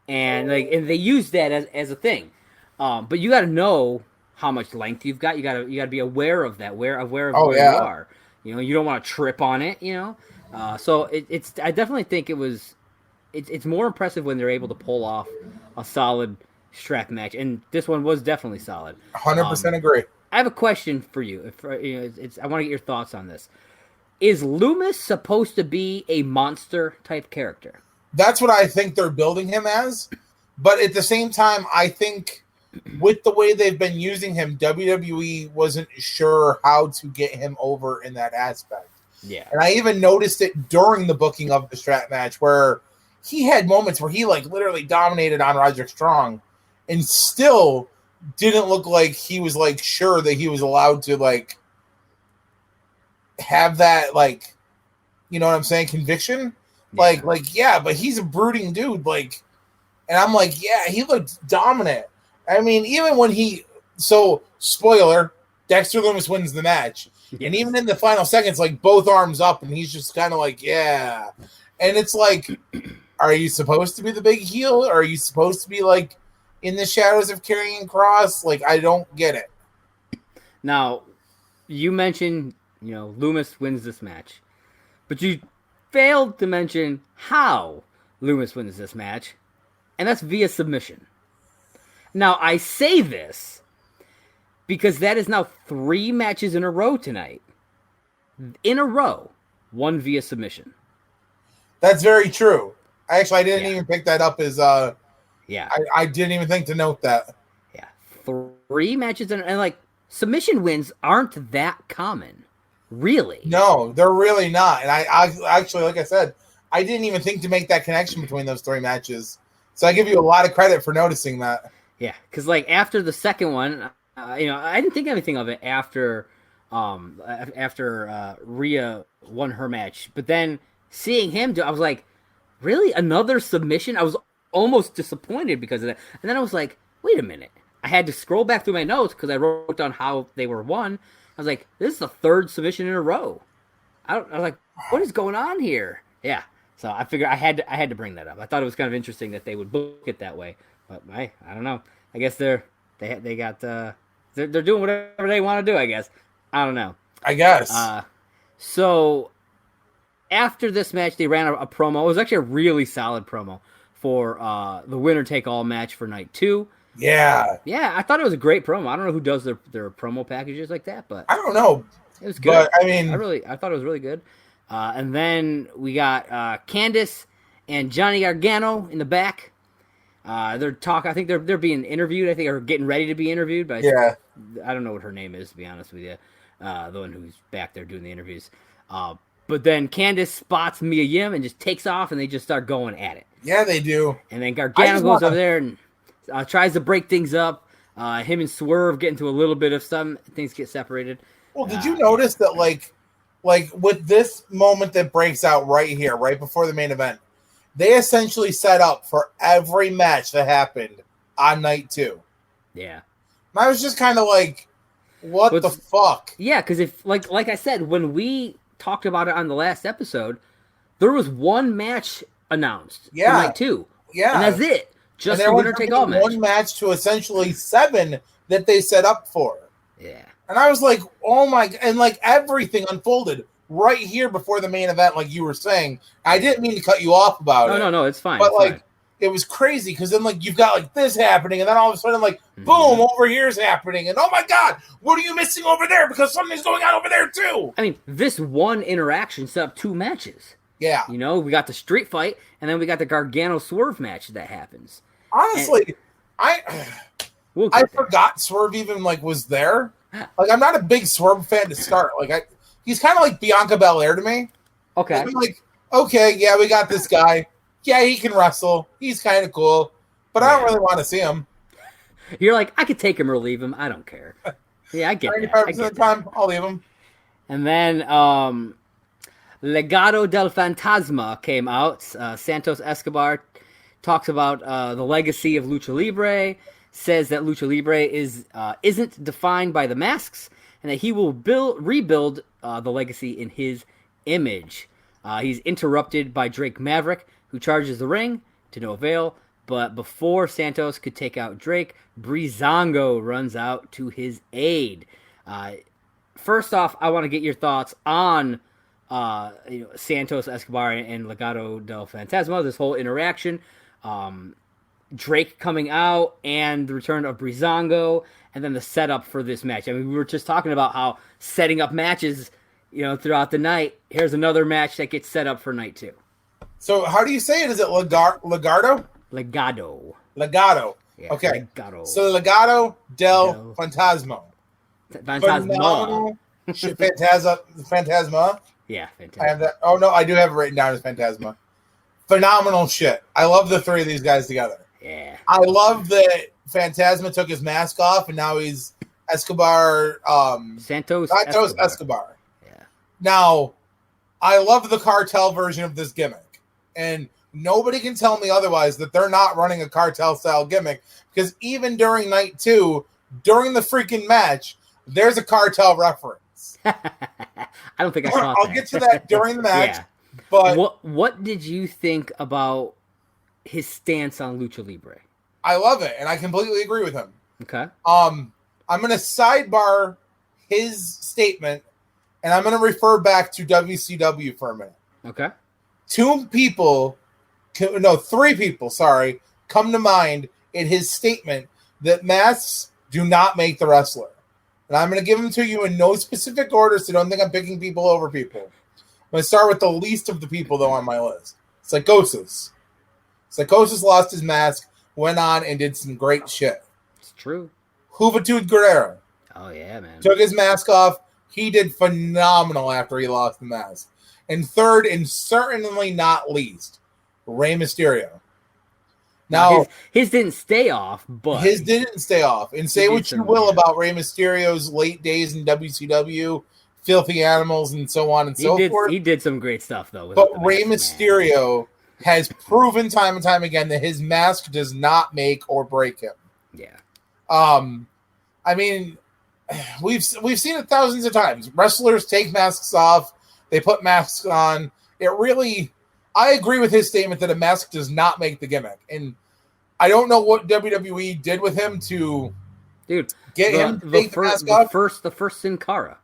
[SPEAKER 1] and they use that as a thing. But you got to know how much length you've got. You got to be aware of that, aware of where you are. You know, you don't want to trip on it, you know. So it's I definitely think it's more impressive when they're able to pull off a solid strap match, and this one was definitely solid.
[SPEAKER 2] 100% agree.
[SPEAKER 1] I have a question for you. I want to get your thoughts on this. Is Lumis supposed to be a monster type character?
[SPEAKER 2] That's what I think they're building him as, But at the same time, I think with the way they've been using him, WWE wasn't sure how to get him over in that aspect.
[SPEAKER 1] Yeah.
[SPEAKER 2] And I even noticed it during the booking of the strap match where he had moments where he like literally dominated on Roderick Strong and still didn't look like he was like sure that he was allowed to like have that, like, you know what I'm saying, conviction.
[SPEAKER 1] Yeah.
[SPEAKER 2] Like, yeah, but he's a brooding dude. Like, and I'm like, yeah, he looked dominant. I mean, even when so spoiler, Dexter Lumis wins the match.
[SPEAKER 1] Yes.
[SPEAKER 2] And even in the final seconds, like both arms up, and he's just kind of like, yeah. And it's like, are you supposed to be the big heel? Or are you supposed to be like in the shadows of Karrion Kross? Like, I don't get it.
[SPEAKER 1] Now, you mentioned, Lumis wins this match, but you failed to mention how Lumis wins this match, and that's via submission. Now, I say this because that is now 3 matches in a row tonight. In a row, one via submission.
[SPEAKER 2] That's very true. Actually, I didn't even pick that up as
[SPEAKER 1] yeah.
[SPEAKER 2] I didn't even think to note that.
[SPEAKER 1] Yeah. 3 matches and like submission wins aren't that common. Really?
[SPEAKER 2] No, they're really not. And I actually, like I said, I didn't even think to make that connection between those 3 matches. So I give you a lot of credit for noticing that.
[SPEAKER 1] Yeah, because like after the second one, I didn't think anything of it after Rhea won her match. But then seeing him I was like, really? Another submission? I was almost disappointed because of that. And then I was like, wait a minute. I had to scroll back through my notes because I wrote down how they were won. I was like, this is the 3rd submission in a row. I was like, what is going on here? Yeah. So I figured I had to bring that up. I thought it was kind of interesting that they would book it that way. But I don't know. I guess they're doing whatever they want to do, I guess. I don't know.
[SPEAKER 2] I guess.
[SPEAKER 1] So after this match, they ran a promo. It was actually a really solid promo for the winner take all match for night 2.
[SPEAKER 2] Yeah.
[SPEAKER 1] Yeah, I thought it was a great promo. I don't know who does their promo packages like that, but
[SPEAKER 2] I don't know.
[SPEAKER 1] It was good.
[SPEAKER 2] But I mean,
[SPEAKER 1] I thought it was really good. And then we got Candice and Johnny Gargano in the back. I think they're being interviewed. I think they're getting ready to be interviewed. But I don't know what her name is, to be honest with you. The one who's back there doing the interviews. But then Candice spots Mia Yim and just takes off, and they just start going at it.
[SPEAKER 2] Yeah, they do.
[SPEAKER 1] And then Gargano goes over there and tries to break things up. Him and Swerve get into a little bit of some things get separated.
[SPEAKER 2] Well, did you notice that, like with this moment that breaks out right here, right before the main event, they essentially set up for every match that happened on night 2.
[SPEAKER 1] Yeah.
[SPEAKER 2] And I was just kind of like, what the fuck?
[SPEAKER 1] Yeah, because if like I said, when we talked about it on the last episode, there was one match announced for night 2. Yeah. And that's it. Just the winner take all match.
[SPEAKER 2] One match to essentially 7 that they set up for.
[SPEAKER 1] Yeah.
[SPEAKER 2] And I was like, oh my, and like everything unfolded right here before the main event, like you were saying. I didn't mean to cut you off about it.
[SPEAKER 1] No, it's fine.
[SPEAKER 2] But like, it was crazy because then like you've got like this happening, and then all of a sudden like boom, over here's happening, and oh my god, what are you missing over there? Because something's going on over there too.
[SPEAKER 1] I mean, this one interaction set up 2 matches.
[SPEAKER 2] Yeah.
[SPEAKER 1] We got the street fight, and then we got the Gargano Swerve match that happens.
[SPEAKER 2] Honestly, I forgot Swerve even like was there. Like, I'm not a big Swerve fan to start. Like, he's kind of like Bianca Belair to me.
[SPEAKER 1] Okay.
[SPEAKER 2] I'm like, okay, yeah, we got this guy. Yeah, he can wrestle. He's kind of cool, but I don't really want to see him.
[SPEAKER 1] You're like, I could take him or leave him. I don't care. Yeah, I get that.
[SPEAKER 2] 95% of the time, I'll leave him.
[SPEAKER 1] And then Legado del Fantasma came out. Santos Escobar talks about the legacy of Lucha Libre, says that Lucha Libre isn't defined by the masks, and that he will rebuild the legacy in his image. He's interrupted by Drake Maverick, who charges the ring to no avail, but before Santos could take out Drake, Breezango runs out to his aid. First off, I want to get your thoughts on Santos Escobar and Legado del Fantasma, this whole interaction. Drake coming out and the return of Breezango, and then the setup for this match. I mean, we were just talking about how setting up matches, throughout the night. Here's another match that gets set up for night 2.
[SPEAKER 2] So how do you say it? Is it Legado?
[SPEAKER 1] Legado.
[SPEAKER 2] Legado.
[SPEAKER 1] Yeah,
[SPEAKER 2] Okay.
[SPEAKER 1] Legado.
[SPEAKER 2] So Legado del
[SPEAKER 1] Del-
[SPEAKER 2] Fantasma.
[SPEAKER 1] Phantasma.
[SPEAKER 2] Phenomenal. Phantasma.
[SPEAKER 1] Yeah,
[SPEAKER 2] I have
[SPEAKER 1] Phantasma.
[SPEAKER 2] that. Oh no, I do have it written down as Phantasma. Phenomenal shit. I love the three of these guys together.
[SPEAKER 1] Yeah.
[SPEAKER 2] I love that Phantasma took his mask off and now he's Escobar.
[SPEAKER 1] Santos
[SPEAKER 2] Escobar.
[SPEAKER 1] Yeah.
[SPEAKER 2] Now, I love the cartel version of this gimmick, and nobody can tell me otherwise that they're not running a cartel style gimmick, because even during night 2, during the freaking match, there's a cartel reference.
[SPEAKER 1] I don't think I saw
[SPEAKER 2] I'll get to that during the match.
[SPEAKER 1] Yeah.
[SPEAKER 2] But
[SPEAKER 1] what did you think about his stance on Lucha Libre?
[SPEAKER 2] I love it, and I completely agree with him.
[SPEAKER 1] Okay.
[SPEAKER 2] I'm going to sidebar his statement, and I'm going to refer back to WCW for a minute.
[SPEAKER 1] Okay.
[SPEAKER 2] 3 people, come to mind in his statement that masks do not make the wrestler. And I'm going to give them to you in no specific order, so don't think I'm picking people over people. I'm going to start with the least of the people, though, on my list. Psychosis. Psychosis lost his mask, went on, and did some great shit.
[SPEAKER 1] It's true.
[SPEAKER 2] Juventud Guerrero.
[SPEAKER 1] Oh, yeah, man.
[SPEAKER 2] Took his mask off. He did phenomenal after he lost the mask. And third, and certainly not least, Rey Mysterio. Now,
[SPEAKER 1] his didn't stay off, but
[SPEAKER 2] his didn't stay off. And say what you will about Rey Mysterio's late days in WCW, Filthy Animals, and so on and so forth.
[SPEAKER 1] He did some great stuff, though.
[SPEAKER 2] But Rey Mysterio has proven time and time again that his mask does not make or break him.
[SPEAKER 1] Yeah.
[SPEAKER 2] I mean, we've seen it thousands of times. Wrestlers take masks off. They put masks on. I agree with his statement that a mask does not make the gimmick. And I don't know what WWE did with him to get him to take the mask off.
[SPEAKER 1] The first Sin Cara,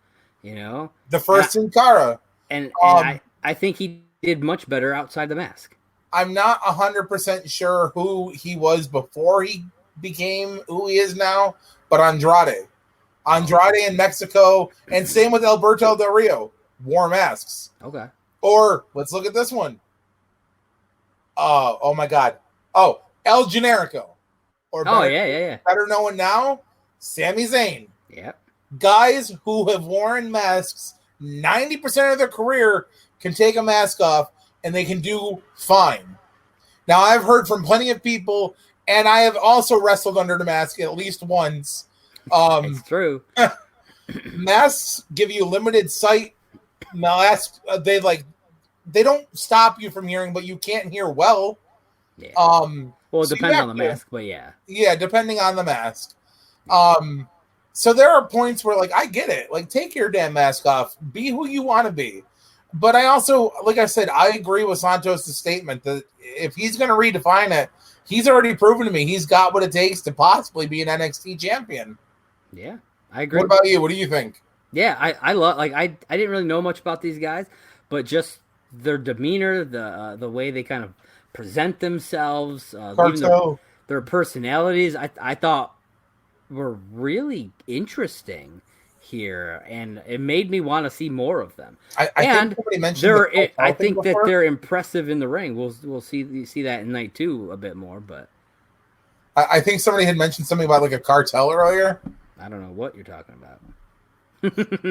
[SPEAKER 2] The first Sin Cara.
[SPEAKER 1] And I think he did much better outside the mask.
[SPEAKER 2] I'm not 100% sure who he was before he became who he is now, but Andrade in Mexico, and same with Alberto Del Rio, wore masks.
[SPEAKER 1] Okay.
[SPEAKER 2] Or let's look at this one. Oh my God. Oh, El Generico.
[SPEAKER 1] Yeah.
[SPEAKER 2] Better known now, Sami Zayn.
[SPEAKER 1] Yeah.
[SPEAKER 2] Guys who have worn masks 90% of their career can take a mask off and they can do fine. Now, I've heard from plenty of people, and I have also wrestled under the mask at least once.
[SPEAKER 1] It's true.
[SPEAKER 2] Masks give you limited sight. Masks, they don't stop you from hearing, but you can't hear well.
[SPEAKER 1] Yeah. Well, it depends on the mask, but yeah.
[SPEAKER 2] Yeah, depending on the mask. So there are points where, I get it. Take your damn mask off. Be who you want to be. But I also, like I said, I agree with Santos' statement that if he's going to redefine it, he's already proven to me he's got what it takes to possibly be an NXT champion.
[SPEAKER 1] Yeah, I agree.
[SPEAKER 2] What about you? What do you think?
[SPEAKER 1] Yeah, I love, I didn't really know much about these guys, but just their demeanor, the way they kind of present themselves, even their personalities, I thought were think interesting here, and it made me want to see more of them.
[SPEAKER 2] I think
[SPEAKER 1] that they're impressive in the ring. We'll see that in night 2 a bit more, but
[SPEAKER 2] I think somebody had mentioned something about a cartel earlier.
[SPEAKER 1] I don't know what you're talking about.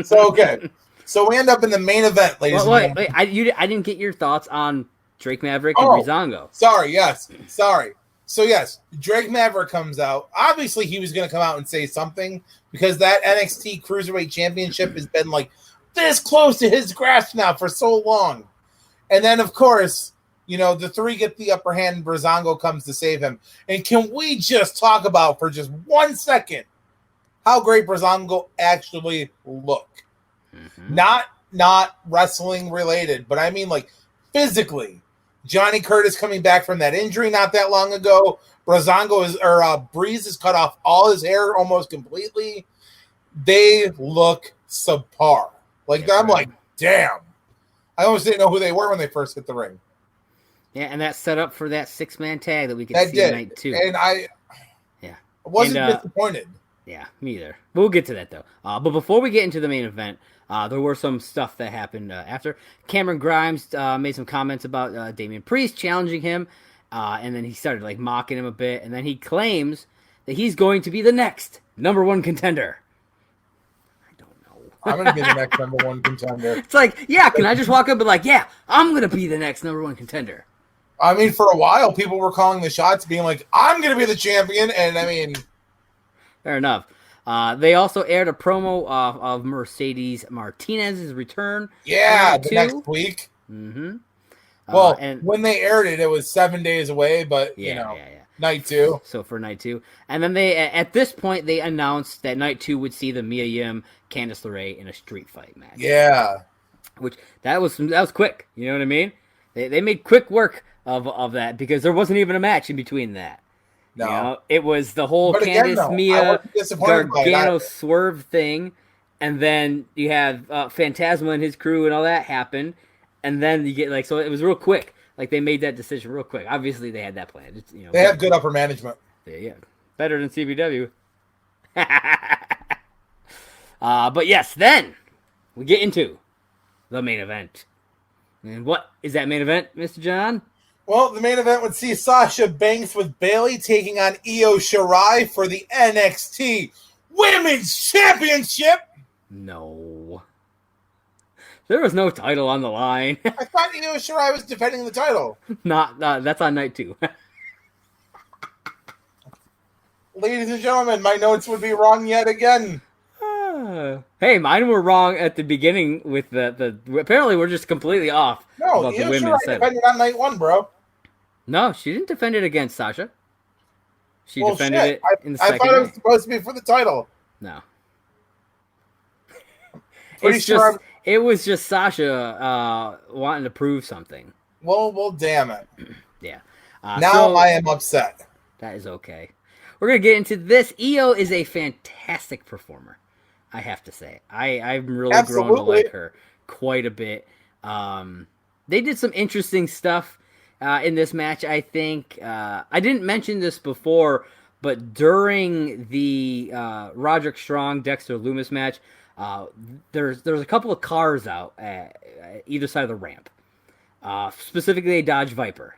[SPEAKER 2] So okay, so we end up in the main event, ladies.
[SPEAKER 1] Wait, I didn't get your thoughts on Drake Maverick and Breezango.
[SPEAKER 2] Sorry. So yes, Drake Maverick comes out. Obviously, he was going to come out and say something because that NXT Cruiserweight Championship has been this close to his grasp now for so long. And then, of course, the 3 get the upper hand and Breezango comes to save him. And can we just talk about for just 1 second how great Breezango actually look? Mm-hmm. Not wrestling related, but I mean physically. Johnny Curtis coming back from that injury not that long ago. Breeze has cut off all his hair almost completely. They look subpar. I'm right. Damn. I almost didn't know who they were when they first hit the ring.
[SPEAKER 1] Yeah, and that set up for that 6-man tag that we could see tonight too.
[SPEAKER 2] And I wasn't disappointed.
[SPEAKER 1] Yeah, me either. We'll get to that though. But before we get into the main event, there were some stuff that happened after. Cameron Grimes made some comments about Damian Priest challenging him And then he started like mocking him a bit, and then he claims that he's going to be the next #1 contender. I don't know.
[SPEAKER 2] I'm going to be the next #1 contender.
[SPEAKER 1] It's like, yeah, can I just walk up and like, yeah, I'm going to be the next #1 contender?
[SPEAKER 2] I mean, for a while, people were calling the shots, being like, I'm going to be the champion, and I mean...
[SPEAKER 1] Fair enough. They also aired a promo of Mercedes Martinez's return.
[SPEAKER 2] Yeah, the next week.
[SPEAKER 1] Mm-hmm.
[SPEAKER 2] Well,
[SPEAKER 1] and
[SPEAKER 2] when they aired it, it was 7 days away, but, night 2.
[SPEAKER 1] So for night 2. And then at this point, they announced that night 2 would see the Mia Yim, Candice LeRae in a street fight match.
[SPEAKER 2] Yeah.
[SPEAKER 1] Which, that was quick. You know what I mean? They made quick work of that because there wasn't even a match in between that.
[SPEAKER 2] No.
[SPEAKER 1] You know, it was the whole Candice Mia Gargano swerve thing, and then you have Phantasma and his crew and all that happen, and then you get so it was real quick. Like they made that decision real quick. Obviously, they had that plan. It's,
[SPEAKER 2] they have good upper management.
[SPEAKER 1] Yeah, better than CBW. But yes, then we get into the main event. And what is that main event, Mr. John?
[SPEAKER 2] Well, the main event would see Sasha Banks with Bayley taking on Io Shirai for the NXT Women's Championship.
[SPEAKER 1] No. There was no title on the line.
[SPEAKER 2] I thought Io Shirai was defending the title.
[SPEAKER 1] Not that's on night 2.
[SPEAKER 2] Ladies and gentlemen, my notes would be wrong yet again.
[SPEAKER 1] Hey, mine were wrong at the beginning with the apparently we're just completely off about the women's title.
[SPEAKER 2] Defended on night 1, bro.
[SPEAKER 1] No, she didn't defend it against Sasha. She defended it in the second.
[SPEAKER 2] I thought it was supposed to be for the title.
[SPEAKER 1] No. It was just Sasha wanting to prove something.
[SPEAKER 2] Well, damn it.
[SPEAKER 1] Yeah.
[SPEAKER 2] Now I am upset.
[SPEAKER 1] That is okay. We're going to get into this. Io is a fantastic performer, I have to say. I'm really grown to like her quite a bit. They did some interesting stuff in this match, I think. I didn't mention this before, but during the Roderick Strong, Dexter Lumis match, there's a couple of cars out at either side of the ramp, specifically a Dodge Viper.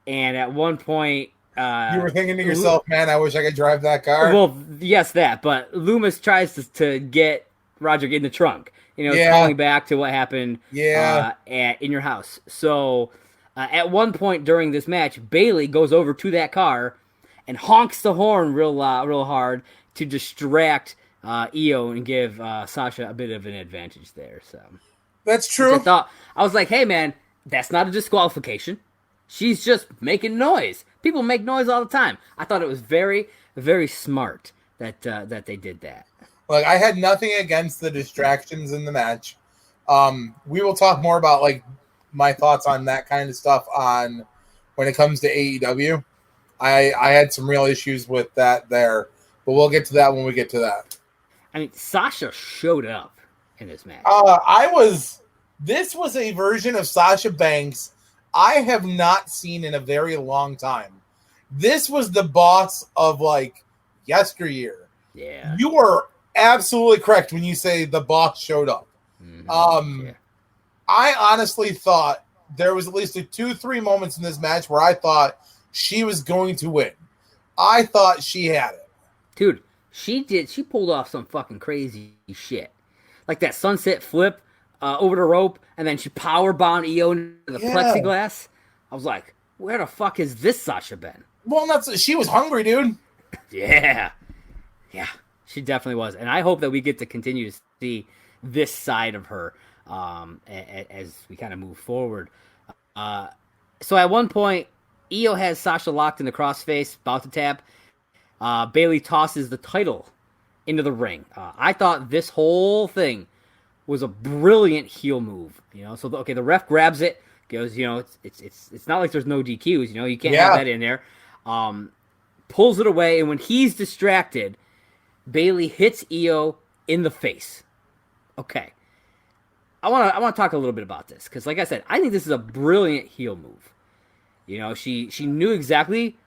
[SPEAKER 1] And at one point...
[SPEAKER 2] you were thinking to yourself, man, I wish I could drive that car.
[SPEAKER 1] Well, yes, that. But Loomis tries to get Roderick in the trunk. Calling back to what happened in your house. So at one point during this match, Bayley goes over to that car and honks the horn real hard to distract Io and give Sasha a bit of an advantage there. So
[SPEAKER 2] that's true.
[SPEAKER 1] I was like, hey, man, that's not a disqualification. She's just making noise. People make noise all the time. I thought it was very, very smart that they did that.
[SPEAKER 2] Look, I had nothing against the distractions in the match. We will talk more about my thoughts on that kind of stuff on when it comes to AEW. I had some real issues with that there, but we'll get to that when we get to that.
[SPEAKER 1] I mean, Sasha showed up in this match.
[SPEAKER 2] This was a version of Sasha Banks I have not seen in a very long time. This was the boss of yesteryear.
[SPEAKER 1] Yeah.
[SPEAKER 2] You were absolutely correct when you say the boss showed up.
[SPEAKER 1] Mm-hmm.
[SPEAKER 2] I honestly thought there was at least 2-3 moments in this match where I thought she was going to win. I thought she had it.
[SPEAKER 1] Dude, she pulled off some fucking crazy shit. Like that sunset flip over the rope, and then she powerbombed Io into the plexiglass. I was like, where the fuck has this Sasha been?
[SPEAKER 2] Well, she was hungry, dude.
[SPEAKER 1] Yeah, she definitely was. And I hope that we get to continue to see this side of her as we kind of move forward. So at one point, Io has Sasha locked in the crossface, about to tap. Bayley tosses the title into the ring. I thought this whole thing was a brilliant heel move. So the ref grabs it, goes, it's not like there's no DQs. You can't have that in there. Pulls it away, and when he's distracted, Bayley hits Io in the face. Okay, I want to talk a little bit about this because, like I said, I think this is a brilliant heel move. She knew exactly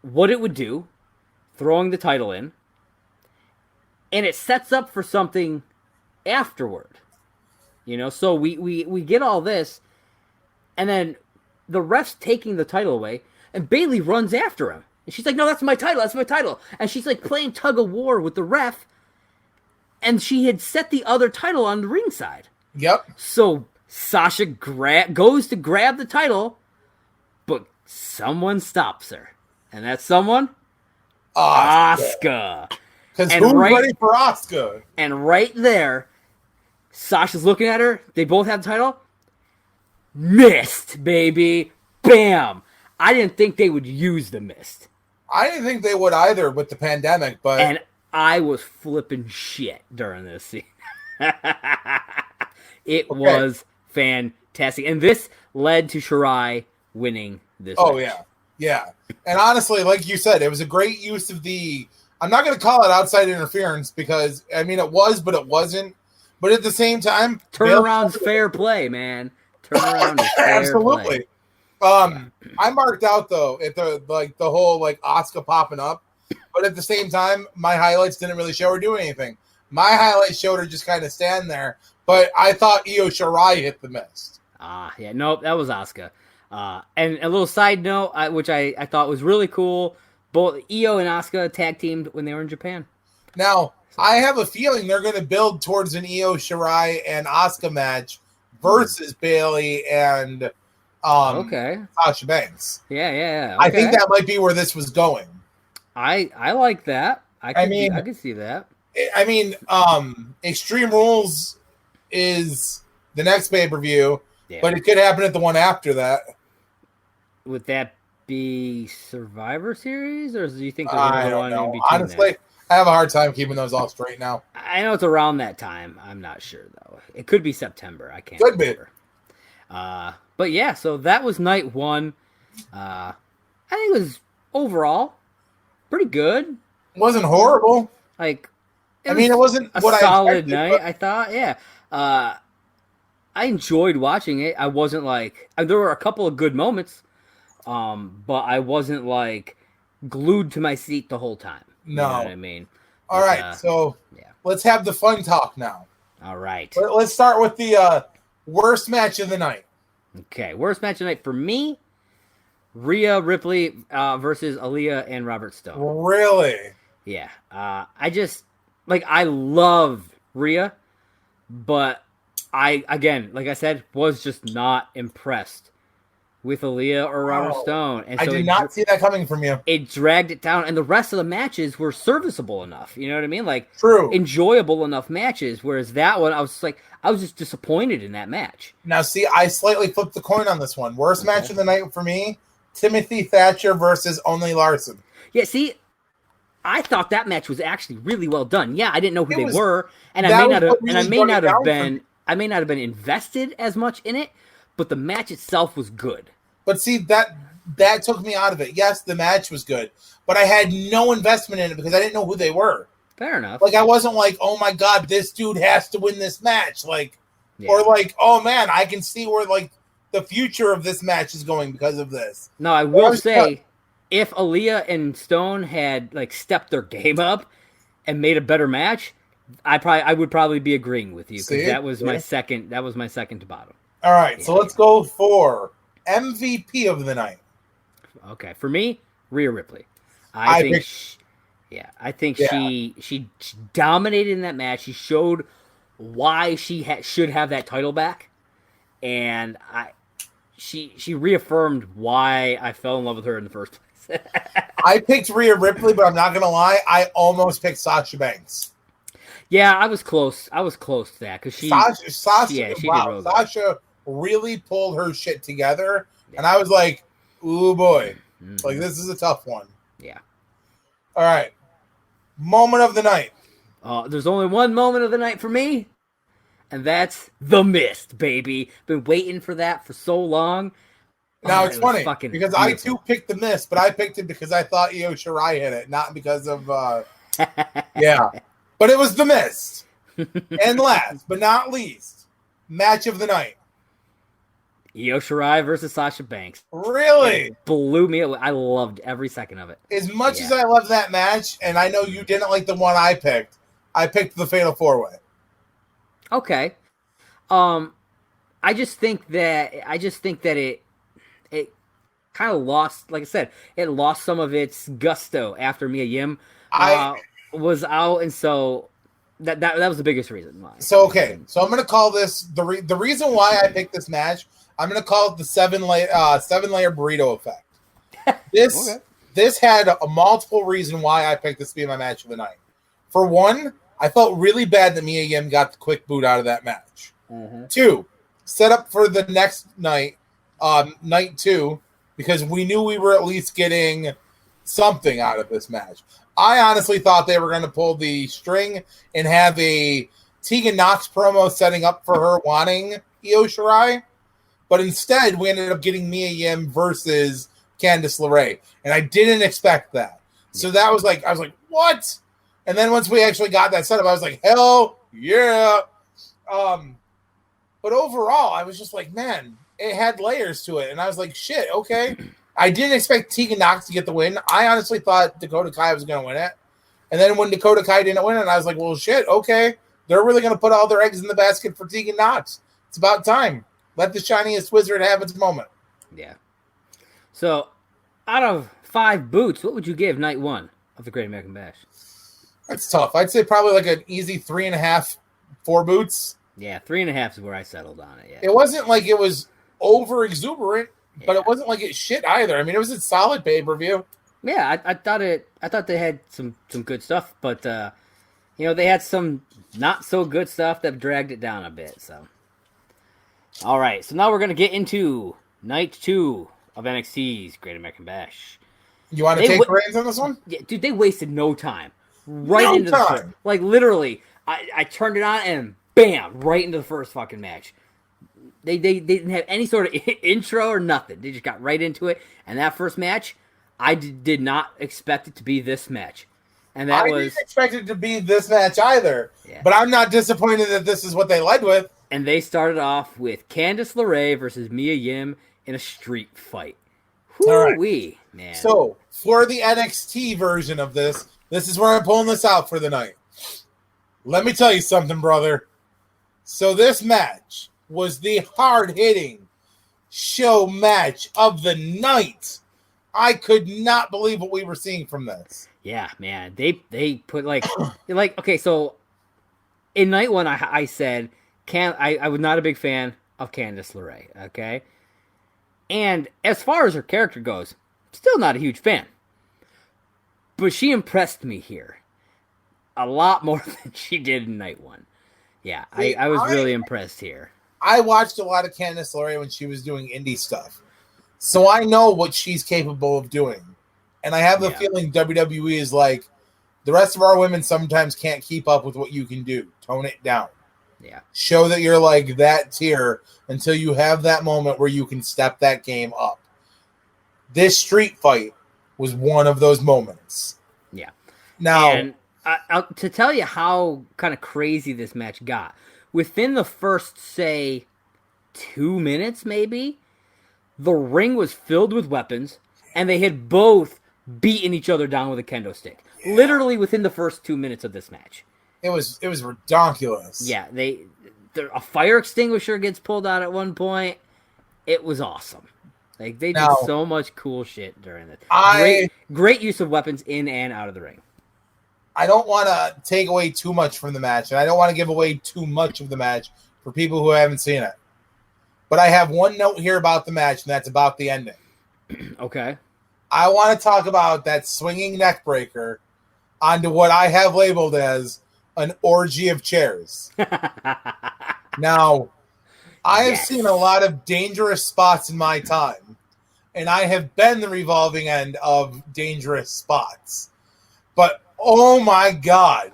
[SPEAKER 1] what it would do, throwing the title in, and it sets up for something afterward. So we get all this, and then the ref's taking the title away, And Bailey runs after him. And she's like, no, that's my title. That's my title. And she's like playing tug of war with the ref. And she had set the other title on the ringside.
[SPEAKER 2] Yep.
[SPEAKER 1] So Sasha goes to grab the title, but someone stops her. And that someone? Asuka.
[SPEAKER 2] Because who's ready for Asuka?
[SPEAKER 1] And right there, Sasha's looking at her. They both have the title. Mist, baby. Bam. I didn't think they would use the mist.
[SPEAKER 2] I didn't think they would either with the pandemic, but...
[SPEAKER 1] And I was flipping shit during this scene. It was fantastic. And this led to Shirai winning this match.
[SPEAKER 2] Yeah. Yeah. And honestly, like you said, it was a great use of the... I'm not going to call it outside interference because, I mean, it was, but it wasn't. But at the same time...
[SPEAKER 1] Turnaround's fair play, man. Turnaround is fair
[SPEAKER 2] Absolutely.
[SPEAKER 1] play.
[SPEAKER 2] I marked out, though, at the whole, Asuka popping up. But at the same time, my highlights didn't really show her doing anything. My highlights showed her just kind of stand there. But I thought Io Shirai hit the mist.
[SPEAKER 1] Yeah, nope, that was Asuka. And a little side note, which I thought was really cool, both Io and Asuka tag teamed when they were in Japan.
[SPEAKER 2] Now, I have a feeling they're going to build towards an Io Shirai and Asuka match versus Bailey and Sasha Banks.
[SPEAKER 1] Yeah. Okay.
[SPEAKER 2] I think that might be where this was going.
[SPEAKER 1] I like that. I can see that.
[SPEAKER 2] I mean, Extreme Rules is the next pay-per-view, but it could happen at the one after that.
[SPEAKER 1] Would that be Survivor Series, or do you think there's
[SPEAKER 2] another one in between? Honestly, I have a hard time keeping those all straight now.
[SPEAKER 1] I know it's around that time. I'm not sure, though. It could be September. I can't remember. But yeah, so that was night one. I think it was overall pretty good.
[SPEAKER 2] It wasn't horrible.
[SPEAKER 1] It
[SPEAKER 2] wasn't
[SPEAKER 1] a
[SPEAKER 2] what
[SPEAKER 1] solid
[SPEAKER 2] I
[SPEAKER 1] night.
[SPEAKER 2] But...
[SPEAKER 1] I thought, yeah. I enjoyed watching it. I wasn't there were a couple of good moments, but I wasn't glued to my seat the whole time.
[SPEAKER 2] No,
[SPEAKER 1] you know what I mean.
[SPEAKER 2] All right, so let's have the fun talk now.
[SPEAKER 1] All right,
[SPEAKER 2] let's start with the worst match of the night.
[SPEAKER 1] Okay, worst match of the night for me. Rhea Ripley versus Aaliyah and Robert Stone.
[SPEAKER 2] Really?
[SPEAKER 1] Yeah. I just I love Rhea, but again, like I said, was just not impressed with Aaliyah or Robert Stone. And so
[SPEAKER 2] I did not see that coming from you.
[SPEAKER 1] It dragged it down, and the rest of the matches were serviceable enough. You know what I mean?
[SPEAKER 2] True.
[SPEAKER 1] Enjoyable enough matches. Whereas that one, I was just disappointed in that match.
[SPEAKER 2] Now, see, I slightly flipped the coin on this one. Worst match of the night for me, Timothy Thatcher versus Only Larson.
[SPEAKER 1] Yeah, see, I thought that match was actually really well done. Yeah, I didn't know who they were, and I may not have been invested as much in it, but the match itself was good.
[SPEAKER 2] But see, that took me out of it. Yes, the match was good, but I had no investment in it because I didn't know who they were.
[SPEAKER 1] Fair enough.
[SPEAKER 2] I wasn't oh my God, this dude has to win this match. Or oh man, I can see where the future of this match is going because of this.
[SPEAKER 1] No, I will say, if Aaliyah and Stone had stepped their game up and made a better match, I would probably be agreeing with you because that was my second. That was my second to bottom.
[SPEAKER 2] All right, so let's go for MVP of the night.
[SPEAKER 1] Okay, for me, Rhea Ripley. I think she dominated in that match. She showed why she should have that title back, and she reaffirmed why I fell in love with her in the first place.
[SPEAKER 2] I picked Rhea Ripley, but I'm not gonna lie, I almost picked Sasha Banks.
[SPEAKER 1] Yeah, I was close. I was close to that because
[SPEAKER 2] Sasha really pulled her shit together, and I was like, "Ooh boy, this is a tough one."
[SPEAKER 1] Yeah.
[SPEAKER 2] All right, moment of the night.
[SPEAKER 1] There's only one moment of the night for me, and that's the Mist, baby. Been waiting for that for so long.
[SPEAKER 2] Now it's funny because beautiful. I too picked the Mist, but I picked it because I thought Io Shirai hit it, not because of yeah. But it was the Mist. And last but not least, match of the night.
[SPEAKER 1] Io Shirai versus Sasha Banks.
[SPEAKER 2] Really?
[SPEAKER 1] It blew me away. I loved every second of it.
[SPEAKER 2] As much as I loved that match, and I know you didn't like the one I picked the Fatal 4-Way.
[SPEAKER 1] Okay. I just think that it kind of lost, like I said, it lost some of its gusto after Mia Yim was out, and so that was the biggest reason why.
[SPEAKER 2] So okay, so I'm gonna call this the reason why I picked this match. I'm gonna call it the seven layer burrito effect. This had a multiple reason why I picked this to be my match of the night. For one, I felt really bad that Mia Yim got the quick boot out of that match. Mm-hmm. 2, set up for the next night, night 2, because we knew we were at least getting something out of this match. I honestly thought they were going to pull the string and have a Tegan Nox promo setting up for her wanting Io Shirai, but instead we ended up getting Mia Yim versus Candice LeRae, and I didn't expect that. So that was like, I was like, what? And then once we actually got that set up, I was like, hell yeah. But overall, I was just like, man, it had layers to it. And I was like, shit, okay. I didn't expect Tegan Nox to get the win. I honestly thought Dakota Kai was going to win it. And then when Dakota Kai didn't win it, I was like, well, shit, okay. They're really going to put all their eggs in the basket for Tegan Nox. It's about time. Let the shiniest wizard have its moment.
[SPEAKER 1] Yeah. So, out of 5 boots, what would you give night 1 of the Great American Bash?
[SPEAKER 2] That's tough. I'd say probably like an easy 3.5, 4 boots.
[SPEAKER 1] Yeah, 3.5 is where I settled on it. Yeah.
[SPEAKER 2] It wasn't like it was over exuberant, but it wasn't like it shit either. I mean, it was a solid pay-per-view.
[SPEAKER 1] Yeah, I thought they had some good stuff, but they had some not so good stuff that dragged it down a bit. So, all right, so now we're gonna get into night 2 of NXT's Great American Bash.
[SPEAKER 2] You want to take the reins on this one?
[SPEAKER 1] Yeah, dude, they wasted no time. The first, like literally, I turned it on and bam, right into the first fucking match. They didn't have any sort of intro or nothing. They just got right into it. And that first match, I did not expect it to be this match. And I didn't
[SPEAKER 2] expect it to be this match either. Yeah. But I'm not disappointed that this is what they led with.
[SPEAKER 1] And they started off with Candice LeRae versus Mia Yim in a street fight. Whoo-wee, man.
[SPEAKER 2] So, for the NXT version of this is where I'm pulling this out for the night. Let me tell you something, brother. So this match was the hard-hitting show match of the night. I could not believe what we were seeing from this.
[SPEAKER 1] Yeah, man. They put okay, so in night 1 I said I was not a big fan of Candice LeRae, okay? And as far as her character goes, still not a huge fan. But she impressed me here a lot more than she did in night 1. Yeah, I was really impressed here.
[SPEAKER 2] I watched a lot of Candice LeRae when she was doing indie stuff. So I know what she's capable of doing. And I have the feeling WWE is like, the rest of our women sometimes can't keep up with what you can do. Tone it down.
[SPEAKER 1] Yeah.
[SPEAKER 2] Show that you're like that tier until you have that moment where you can step that game up. This street fight was one of those moments.
[SPEAKER 1] Yeah.
[SPEAKER 2] Now,
[SPEAKER 1] and to tell you how kind of crazy this match got, within the first, say, 2 minutes maybe, the ring was filled with weapons, and they had both beaten each other down with a kendo stick. Yeah. Literally within the first 2 minutes of this match.
[SPEAKER 2] It was ridiculous.
[SPEAKER 1] Yeah, a fire extinguisher gets pulled out at one point. It was awesome. Like they did so much cool shit during this. Great use of weapons in and out of the ring.
[SPEAKER 2] I don't want to take away too much from the match, and I don't want to give away too much of the match for people who haven't seen it. But I have one note here about the match, and that's about the ending.
[SPEAKER 1] Okay.
[SPEAKER 2] I want to talk about that swinging neck breaker onto what I have labeled as an orgy of chairs. Now, I have seen a lot of dangerous spots in my time, and I have been the revolving end of dangerous spots. But, oh my God,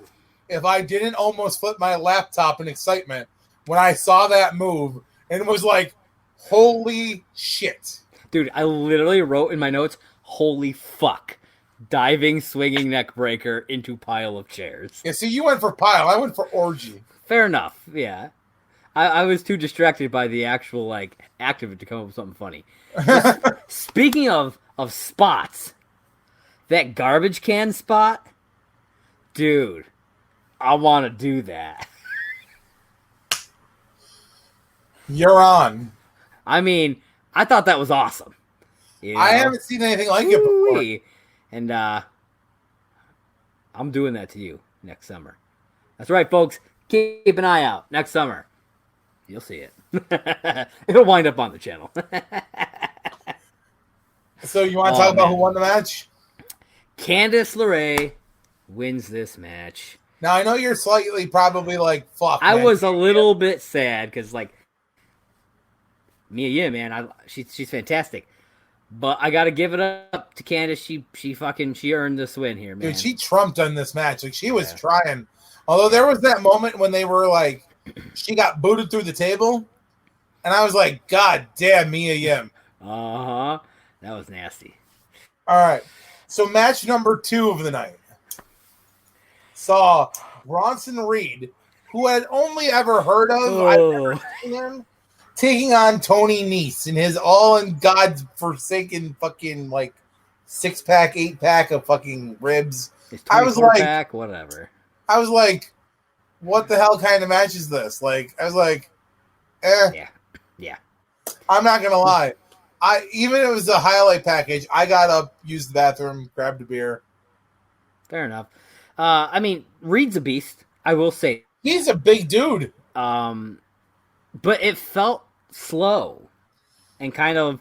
[SPEAKER 2] if I didn't almost flip my laptop in excitement when I saw that move and was like, holy shit.
[SPEAKER 1] Dude, I literally wrote in my notes, holy fuck. Diving, swinging neck breaker into pile of chairs.
[SPEAKER 2] Yeah, see, you went for pile. I went for orgy.
[SPEAKER 1] Fair enough, yeah. I was too distracted by the actual, act of it to come up with something funny. Speaking of spots, that garbage can spot, dude, I want to do that.
[SPEAKER 2] You're on.
[SPEAKER 1] I mean, I thought that was awesome. You know?
[SPEAKER 2] I haven't seen anything like it before.
[SPEAKER 1] Woo-wee. And I'm doing that to you next summer. That's right, folks. Keep an eye out next summer. You'll see it. It'll wind up on the channel.
[SPEAKER 2] So you want to talk about who won the match?
[SPEAKER 1] Candice LeRae wins this match.
[SPEAKER 2] Now, I know you're slightly probably like, fuck.
[SPEAKER 1] I was a little bit sad because, like, Mia Yim, man, she's fantastic. But I got to give it up to Candice. She earned this win here, man.
[SPEAKER 2] Dude, she trumped on this match. Like, she was trying. Although there was that moment when they were like, she got booted through the table. And I was like, God damn, Mia Yim.
[SPEAKER 1] Uh-huh. That was nasty.
[SPEAKER 2] All right. So match number 2 of the night saw Bronson Reed, who I had only ever heard of. I've never seen him, taking on Tony Nese in his all-in-God's forsaken fucking, like, 6-pack, 8-pack of fucking ribs. I was like,
[SPEAKER 1] pack, whatever.
[SPEAKER 2] I was like, what the hell kind of match is this? Like, I was like, eh.
[SPEAKER 1] Yeah.
[SPEAKER 2] I'm not going to lie. Even if it was a highlight package, I got up, used the bathroom, grabbed a beer.
[SPEAKER 1] Fair enough. I mean, Reed's a beast, I will say.
[SPEAKER 2] He's a big dude.
[SPEAKER 1] But it felt slow and kind of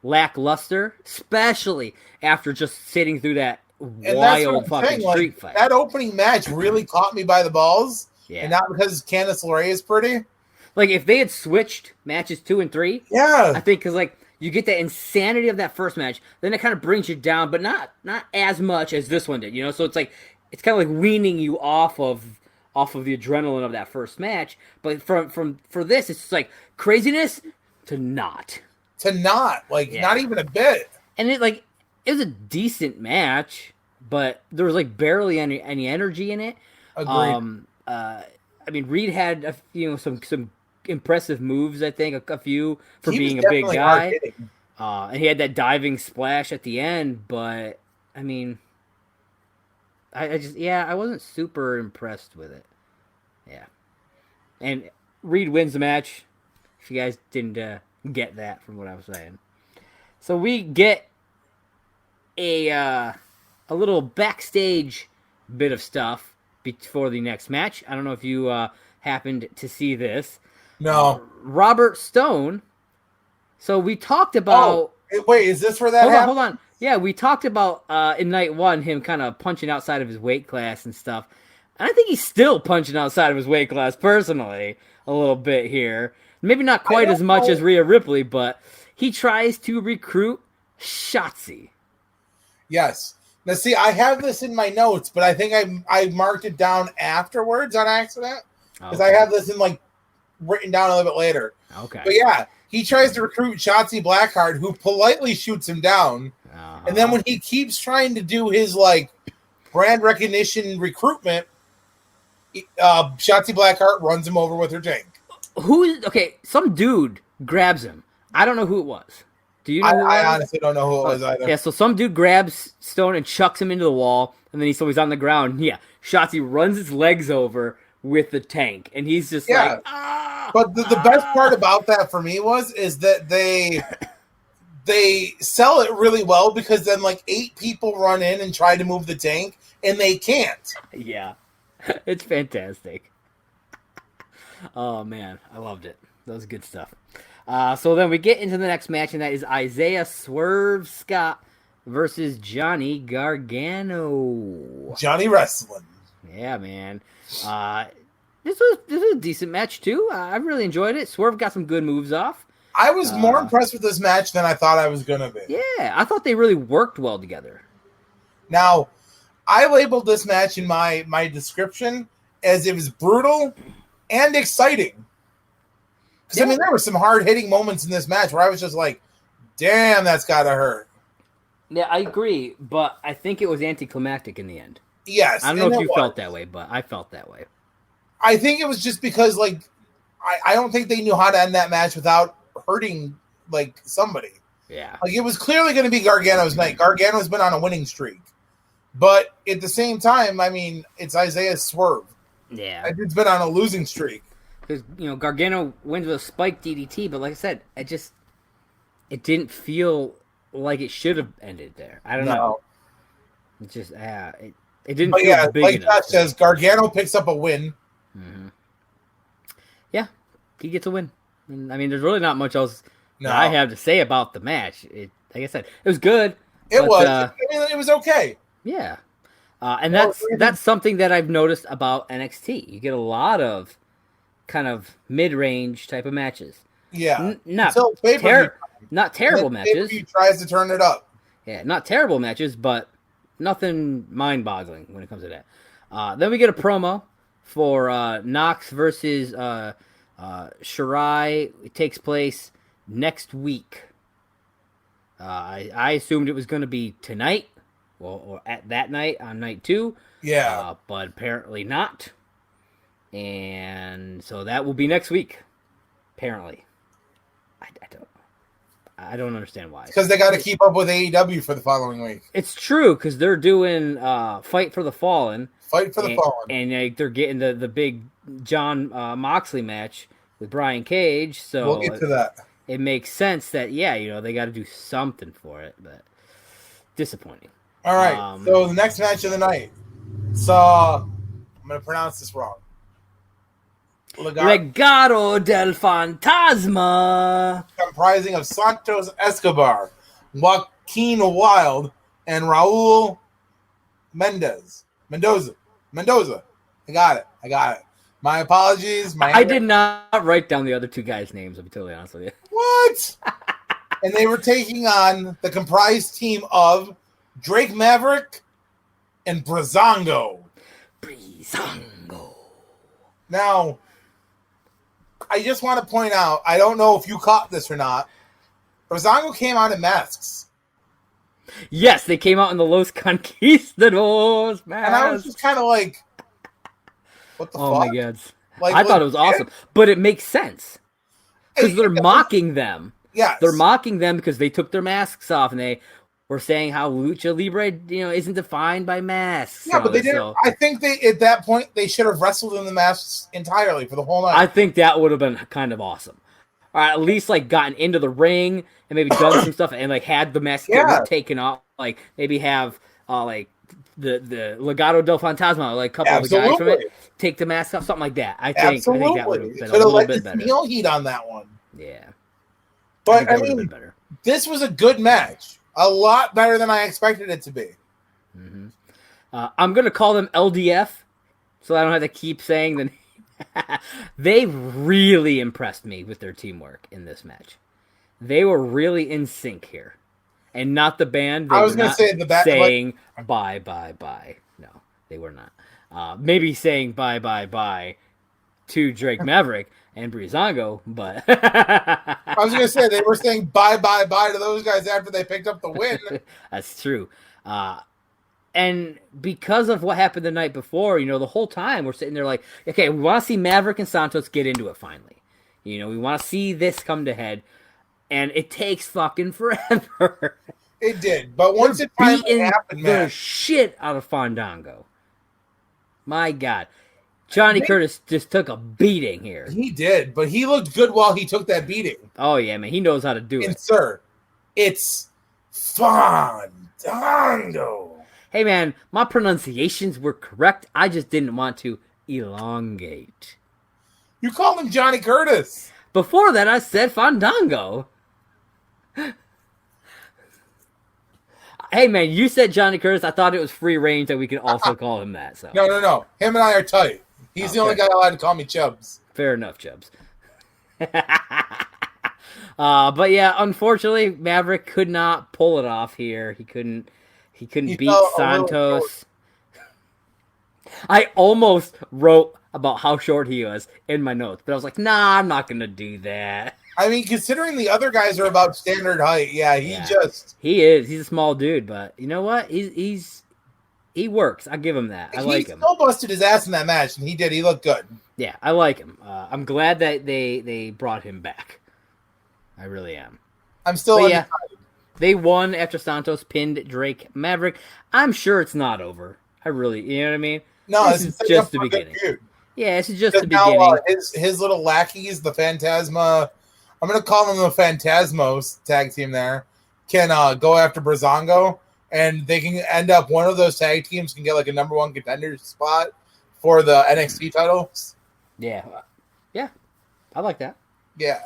[SPEAKER 1] lackluster, especially after just sitting through that wild fucking street fight.
[SPEAKER 2] That opening match really caught me by the balls.
[SPEAKER 1] Yeah.
[SPEAKER 2] And not because Candice LeRae is pretty.
[SPEAKER 1] Like, if they had switched matches 2 and 3,
[SPEAKER 2] yeah,
[SPEAKER 1] I think, because, like, you get that insanity of that first match, then it kind of brings you down, but not as much as this one did, you know? So it's like, it's kind of like weaning you off of the adrenaline of that first match. But for this, it's just like craziness to not.
[SPEAKER 2] Like, not even a bit.
[SPEAKER 1] And it was a decent match, but there was like barely any energy in it.
[SPEAKER 2] Agreed.
[SPEAKER 1] I mean, Reed had some impressive moves, I think, a few for being a big guy. And he had that diving splash at the end, but I mean, I wasn't super impressed with it. Yeah. And Reed wins the match, if you guys didn't get that from what I was saying. So we get a little backstage bit of stuff before the next match. I don't know if you happened to see this.
[SPEAKER 2] No.
[SPEAKER 1] Robert Stone. So we talked about...
[SPEAKER 2] Oh, wait, is this where that happened?
[SPEAKER 1] Hold on. Yeah, we talked about in night 1 him kind of punching outside of his weight class and stuff. And I think he's still punching outside of his weight class personally a little bit here. Maybe not quite as much as Rhea Ripley, but he tries to recruit Shotzi.
[SPEAKER 2] Yes. Now, see, I have this in my notes, but I think I marked it down afterwards on accident. Because I have this in, like, written down a little bit later.
[SPEAKER 1] Okay.
[SPEAKER 2] But yeah, he tries to recruit Shotzi Blackheart, who politely shoots him down. Uh-huh. And then when he keeps trying to do his, like, brand recognition recruitment, Shotzi Blackheart runs him over with her tank.
[SPEAKER 1] Some dude grabs him. I don't know who it was. Do you know who it was?
[SPEAKER 2] I honestly don't know who it was either.
[SPEAKER 1] Yeah, so some dude grabs Stone and chucks him into the wall, and then he's on the ground. Yeah, Shotzi runs his legs over with the tank, and he's just like, ah!
[SPEAKER 2] But the best part about that for me is that they sell it really well, because then like 8 people run in and try to move the tank, and they can't.
[SPEAKER 1] Yeah, it's fantastic. Oh, man, I loved it. That was good stuff. So then we get into the next match, and that is Isaiah Swerve Scott versus Johnny Gargano.
[SPEAKER 2] Johnny Wrestling.
[SPEAKER 1] Yeah, man. This was a decent match, too. I really enjoyed it. Swerve got some good moves off.
[SPEAKER 2] I was more impressed with this match than I thought I was going to be.
[SPEAKER 1] Yeah, I thought they really worked well together.
[SPEAKER 2] Now, I labeled this match in my description as it was brutal and exciting. Because, I mean, there were some hard-hitting moments in this match where I was just like, damn, that's got to hurt.
[SPEAKER 1] Yeah, I agree, but I think it was anticlimactic in the end.
[SPEAKER 2] Yes.
[SPEAKER 1] I don't know if you felt that way, but I felt that way.
[SPEAKER 2] I think it was just because, like, I don't think they knew how to end that match without hurting, like, somebody.
[SPEAKER 1] Yeah.
[SPEAKER 2] Like, it was clearly going to be Gargano's night. Gargano's been on a winning streak. But at the same time, I mean, it's Isaiah Swerve.
[SPEAKER 1] Yeah.
[SPEAKER 2] It's been on a losing streak.
[SPEAKER 1] Because, Gargano wins with a spike DDT, but like I said, it didn't feel like it should have ended there. I don't
[SPEAKER 2] No.
[SPEAKER 1] know. It just it didn't
[SPEAKER 2] But
[SPEAKER 1] feel
[SPEAKER 2] yeah,
[SPEAKER 1] big
[SPEAKER 2] like
[SPEAKER 1] enough.
[SPEAKER 2] Josh says, Gargano picks up a win.
[SPEAKER 1] Mm-hmm. Yeah, he gets a win. I mean, there's really not much else
[SPEAKER 2] No.
[SPEAKER 1] that I have to say about the match. Like I said, it was good.
[SPEAKER 2] It
[SPEAKER 1] but,
[SPEAKER 2] was. I mean, it was okay.
[SPEAKER 1] Yeah. And that's something that I've noticed about NXT. You get a lot of kind of mid-range type of matches.
[SPEAKER 2] Yeah.
[SPEAKER 1] Not
[SPEAKER 2] Not
[SPEAKER 1] terrible matches.
[SPEAKER 2] He tries to turn it up.
[SPEAKER 1] Yeah, not terrible matches, but nothing mind-boggling when it comes to that. Then we get a promo for Knox versus Shirai. It takes place next week. I assumed it was going to be tonight, or at that night on night 2.
[SPEAKER 2] Yeah.
[SPEAKER 1] But apparently not. And so that will be next week. Apparently. I don't understand why.
[SPEAKER 2] Because they got to keep up with AEW for the following week.
[SPEAKER 1] It's true, because they're doing Fight for the Fallen.
[SPEAKER 2] Fight for the Fallen.
[SPEAKER 1] And they're getting the big John Moxley match with Brian Cage. So
[SPEAKER 2] we'll get to that.
[SPEAKER 1] It makes sense that, they got to do something for it. But disappointing.
[SPEAKER 2] All right. So the next match of the night. So I'm going to pronounce this wrong.
[SPEAKER 1] Legado del Fantasma,
[SPEAKER 2] comprising of Santos Escobar, Joaquin Wilde, and Raul Mendoza. I got it. My apologies.
[SPEAKER 1] I did not write down the other two guys' names, I'll be totally honest with you.
[SPEAKER 2] What? And they were taking on the comprised team of Drake Maverick and Breezango. Now, I just want to point out, I don't know if you caught this or not, Breezango came out in masks.
[SPEAKER 1] Yes, they came out in the Los Conquistadors masks.
[SPEAKER 2] And I was just kind of like, what the fuck?
[SPEAKER 1] Oh my god.
[SPEAKER 2] Like,
[SPEAKER 1] I thought it was awesome. But it makes sense. Because they're mocking them.
[SPEAKER 2] Yes.
[SPEAKER 1] They're mocking them because they took their masks off and they were saying how Lucha Libre, isn't defined by masks.
[SPEAKER 2] Yeah, but they didn't. So, I think at that point, they should have wrestled in the masks entirely for the whole night.
[SPEAKER 1] I think that would have been kind of awesome. Or at least, gotten into the ring and maybe done some stuff and, had the mask taken off. Maybe have, the Legado del Fantasma, a couple of the guys from it, take the mask off, something like that. I think that would have been a little bit better.
[SPEAKER 2] Heel heat on that one.
[SPEAKER 1] Yeah.
[SPEAKER 2] But, I mean, this was a good match. A lot better than I expected it to be.
[SPEAKER 1] Mm-hmm. I'm going to call them LDF, so I don't have to keep saying the name. They really impressed me with their teamwork in this match. They were really in sync here. And not the band. I was going to say the band. Saying bye, bye, bye. No, they were not. Maybe saying bye, bye, bye to Drake Maverick and Breezango, but
[SPEAKER 2] I was going to say they were saying bye, bye, bye to those guys after they picked up the win.
[SPEAKER 1] That's true. And because of what happened the night before, the whole time we're sitting there like, okay, we want to see Maverick and Santos get into it finally. We want to see this come to head, and it takes fucking forever.
[SPEAKER 2] It did, but once it finally happened, man,
[SPEAKER 1] the shit out of Fandango. My God. Johnny Curtis just took a beating here.
[SPEAKER 2] He did, but he looked good while he took that beating.
[SPEAKER 1] Oh, yeah, man. He knows how to do it.
[SPEAKER 2] And, sir, it's Fandango.
[SPEAKER 1] Hey, man, my pronunciations were correct. I just didn't want to elongate.
[SPEAKER 2] You called him Johnny Curtis.
[SPEAKER 1] Before that, I said Fandango. Hey, man, you said Johnny Curtis. I thought it was free range that we could also call him that. So
[SPEAKER 2] No. Him and I are tight. He's the only guy allowed to call me Chubbs.
[SPEAKER 1] Fair enough, Chubbs. But yeah, unfortunately, Maverick could not pull it off here. He couldn't beat Santos. I almost wrote about how short he was in my notes, but I was like, nah, I'm not gonna do that.
[SPEAKER 2] I mean, considering the other guys are about standard height, he is. He's
[SPEAKER 1] a small dude, but you know what? He works. I give him that. I like him.
[SPEAKER 2] He still busted his ass in that match, and he did. He looked good.
[SPEAKER 1] Yeah, I like him. I'm glad that they brought him back. I really am.
[SPEAKER 2] I'm still
[SPEAKER 1] undecided. They won after Santos pinned Drake Maverick. I'm sure it's not over. You know what I mean?
[SPEAKER 2] No,
[SPEAKER 1] this is just the beginning. Yeah, this is just the beginning.
[SPEAKER 2] Now, his little lackeys, the Phantasma, I'm going to call them the Phantasmos tag team there, can go after Breezango, and they can end up one of those tag teams can get like a number one contender spot for the NXT titles.
[SPEAKER 1] Yeah, I like that.
[SPEAKER 2] Yeah.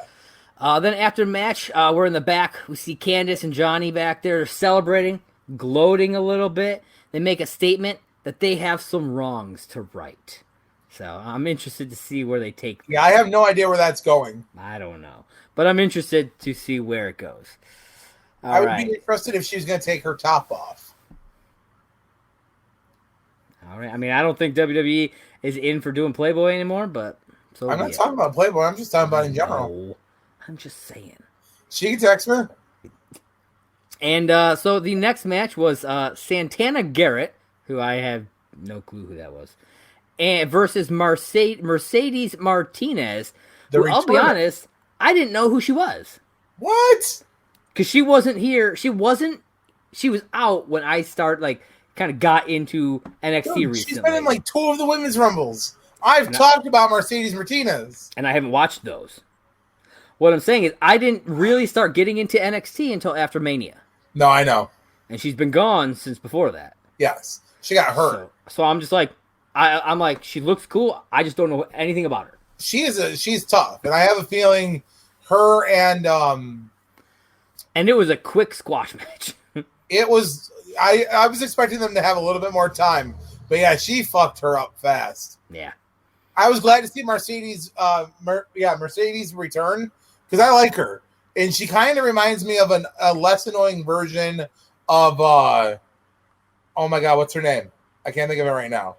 [SPEAKER 1] Then after the match, we're in the back. We see Candice and Johnny back there celebrating, gloating a little bit. They make a statement that they have some wrongs to right. So I'm interested to see where they take
[SPEAKER 2] Yeah, I have no idea where that's going.
[SPEAKER 1] I don't know. But I'm interested to see where it goes.
[SPEAKER 2] I would be interested if she was going to take her top off.
[SPEAKER 1] All right. I mean, I don't think WWE is in for doing Playboy anymore, but so
[SPEAKER 2] I'm not talking about Playboy. I'm just talking about in general.
[SPEAKER 1] No, I'm just saying.
[SPEAKER 2] She can text me.
[SPEAKER 1] And so the next match was Santana Garrett, who I have no clue who that was, and versus Mercedes Martinez. Who, I'll be honest, I didn't know who she was.
[SPEAKER 2] What?
[SPEAKER 1] Because she wasn't here. She was out when I kind of got into NXT recently.
[SPEAKER 2] She's been in like 2 of the women's rumbles. I've talked about Mercedes Martinez.
[SPEAKER 1] And I haven't watched those. What I'm saying is I didn't really start getting into NXT until after Mania.
[SPEAKER 2] No, I know.
[SPEAKER 1] And she's been gone since before that.
[SPEAKER 2] Yes. She got hurt.
[SPEAKER 1] So I'm just like, I'm like, she looks cool. I just don't know anything about her.
[SPEAKER 2] She's tough. And I have a feeling her and
[SPEAKER 1] it was a quick squash match.
[SPEAKER 2] It was. I was expecting them to have a little bit more time, but yeah, she fucked her up fast.
[SPEAKER 1] Yeah,
[SPEAKER 2] I was glad to see Mercedes. Mercedes return because I like her, and she kind of reminds me of a less annoying version of. Oh my god, what's her name? I can't think of it right now.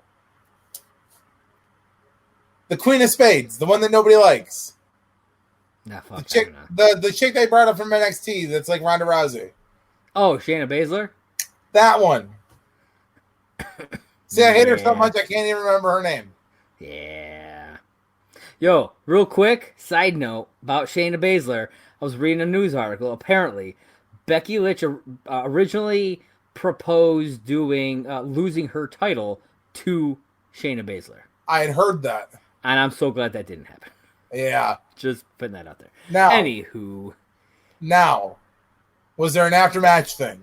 [SPEAKER 2] The Queen of Spades, the one that nobody likes.
[SPEAKER 1] Nah, fuck
[SPEAKER 2] the chick they brought up from NXT that's like Ronda Rousey.
[SPEAKER 1] Oh, Shayna Baszler?
[SPEAKER 2] That one. See, I hate her so much I can't even remember her name.
[SPEAKER 1] Yeah. Yo, real quick, side note about Shayna Baszler. I was reading a news article. Apparently, Becky Lynch originally proposed losing her title to Shayna Baszler.
[SPEAKER 2] I had heard that.
[SPEAKER 1] And I'm so glad that didn't happen.
[SPEAKER 2] Yeah.
[SPEAKER 1] Just putting that out there.
[SPEAKER 2] Now,
[SPEAKER 1] anywho.
[SPEAKER 2] Now, was there an after-match thing?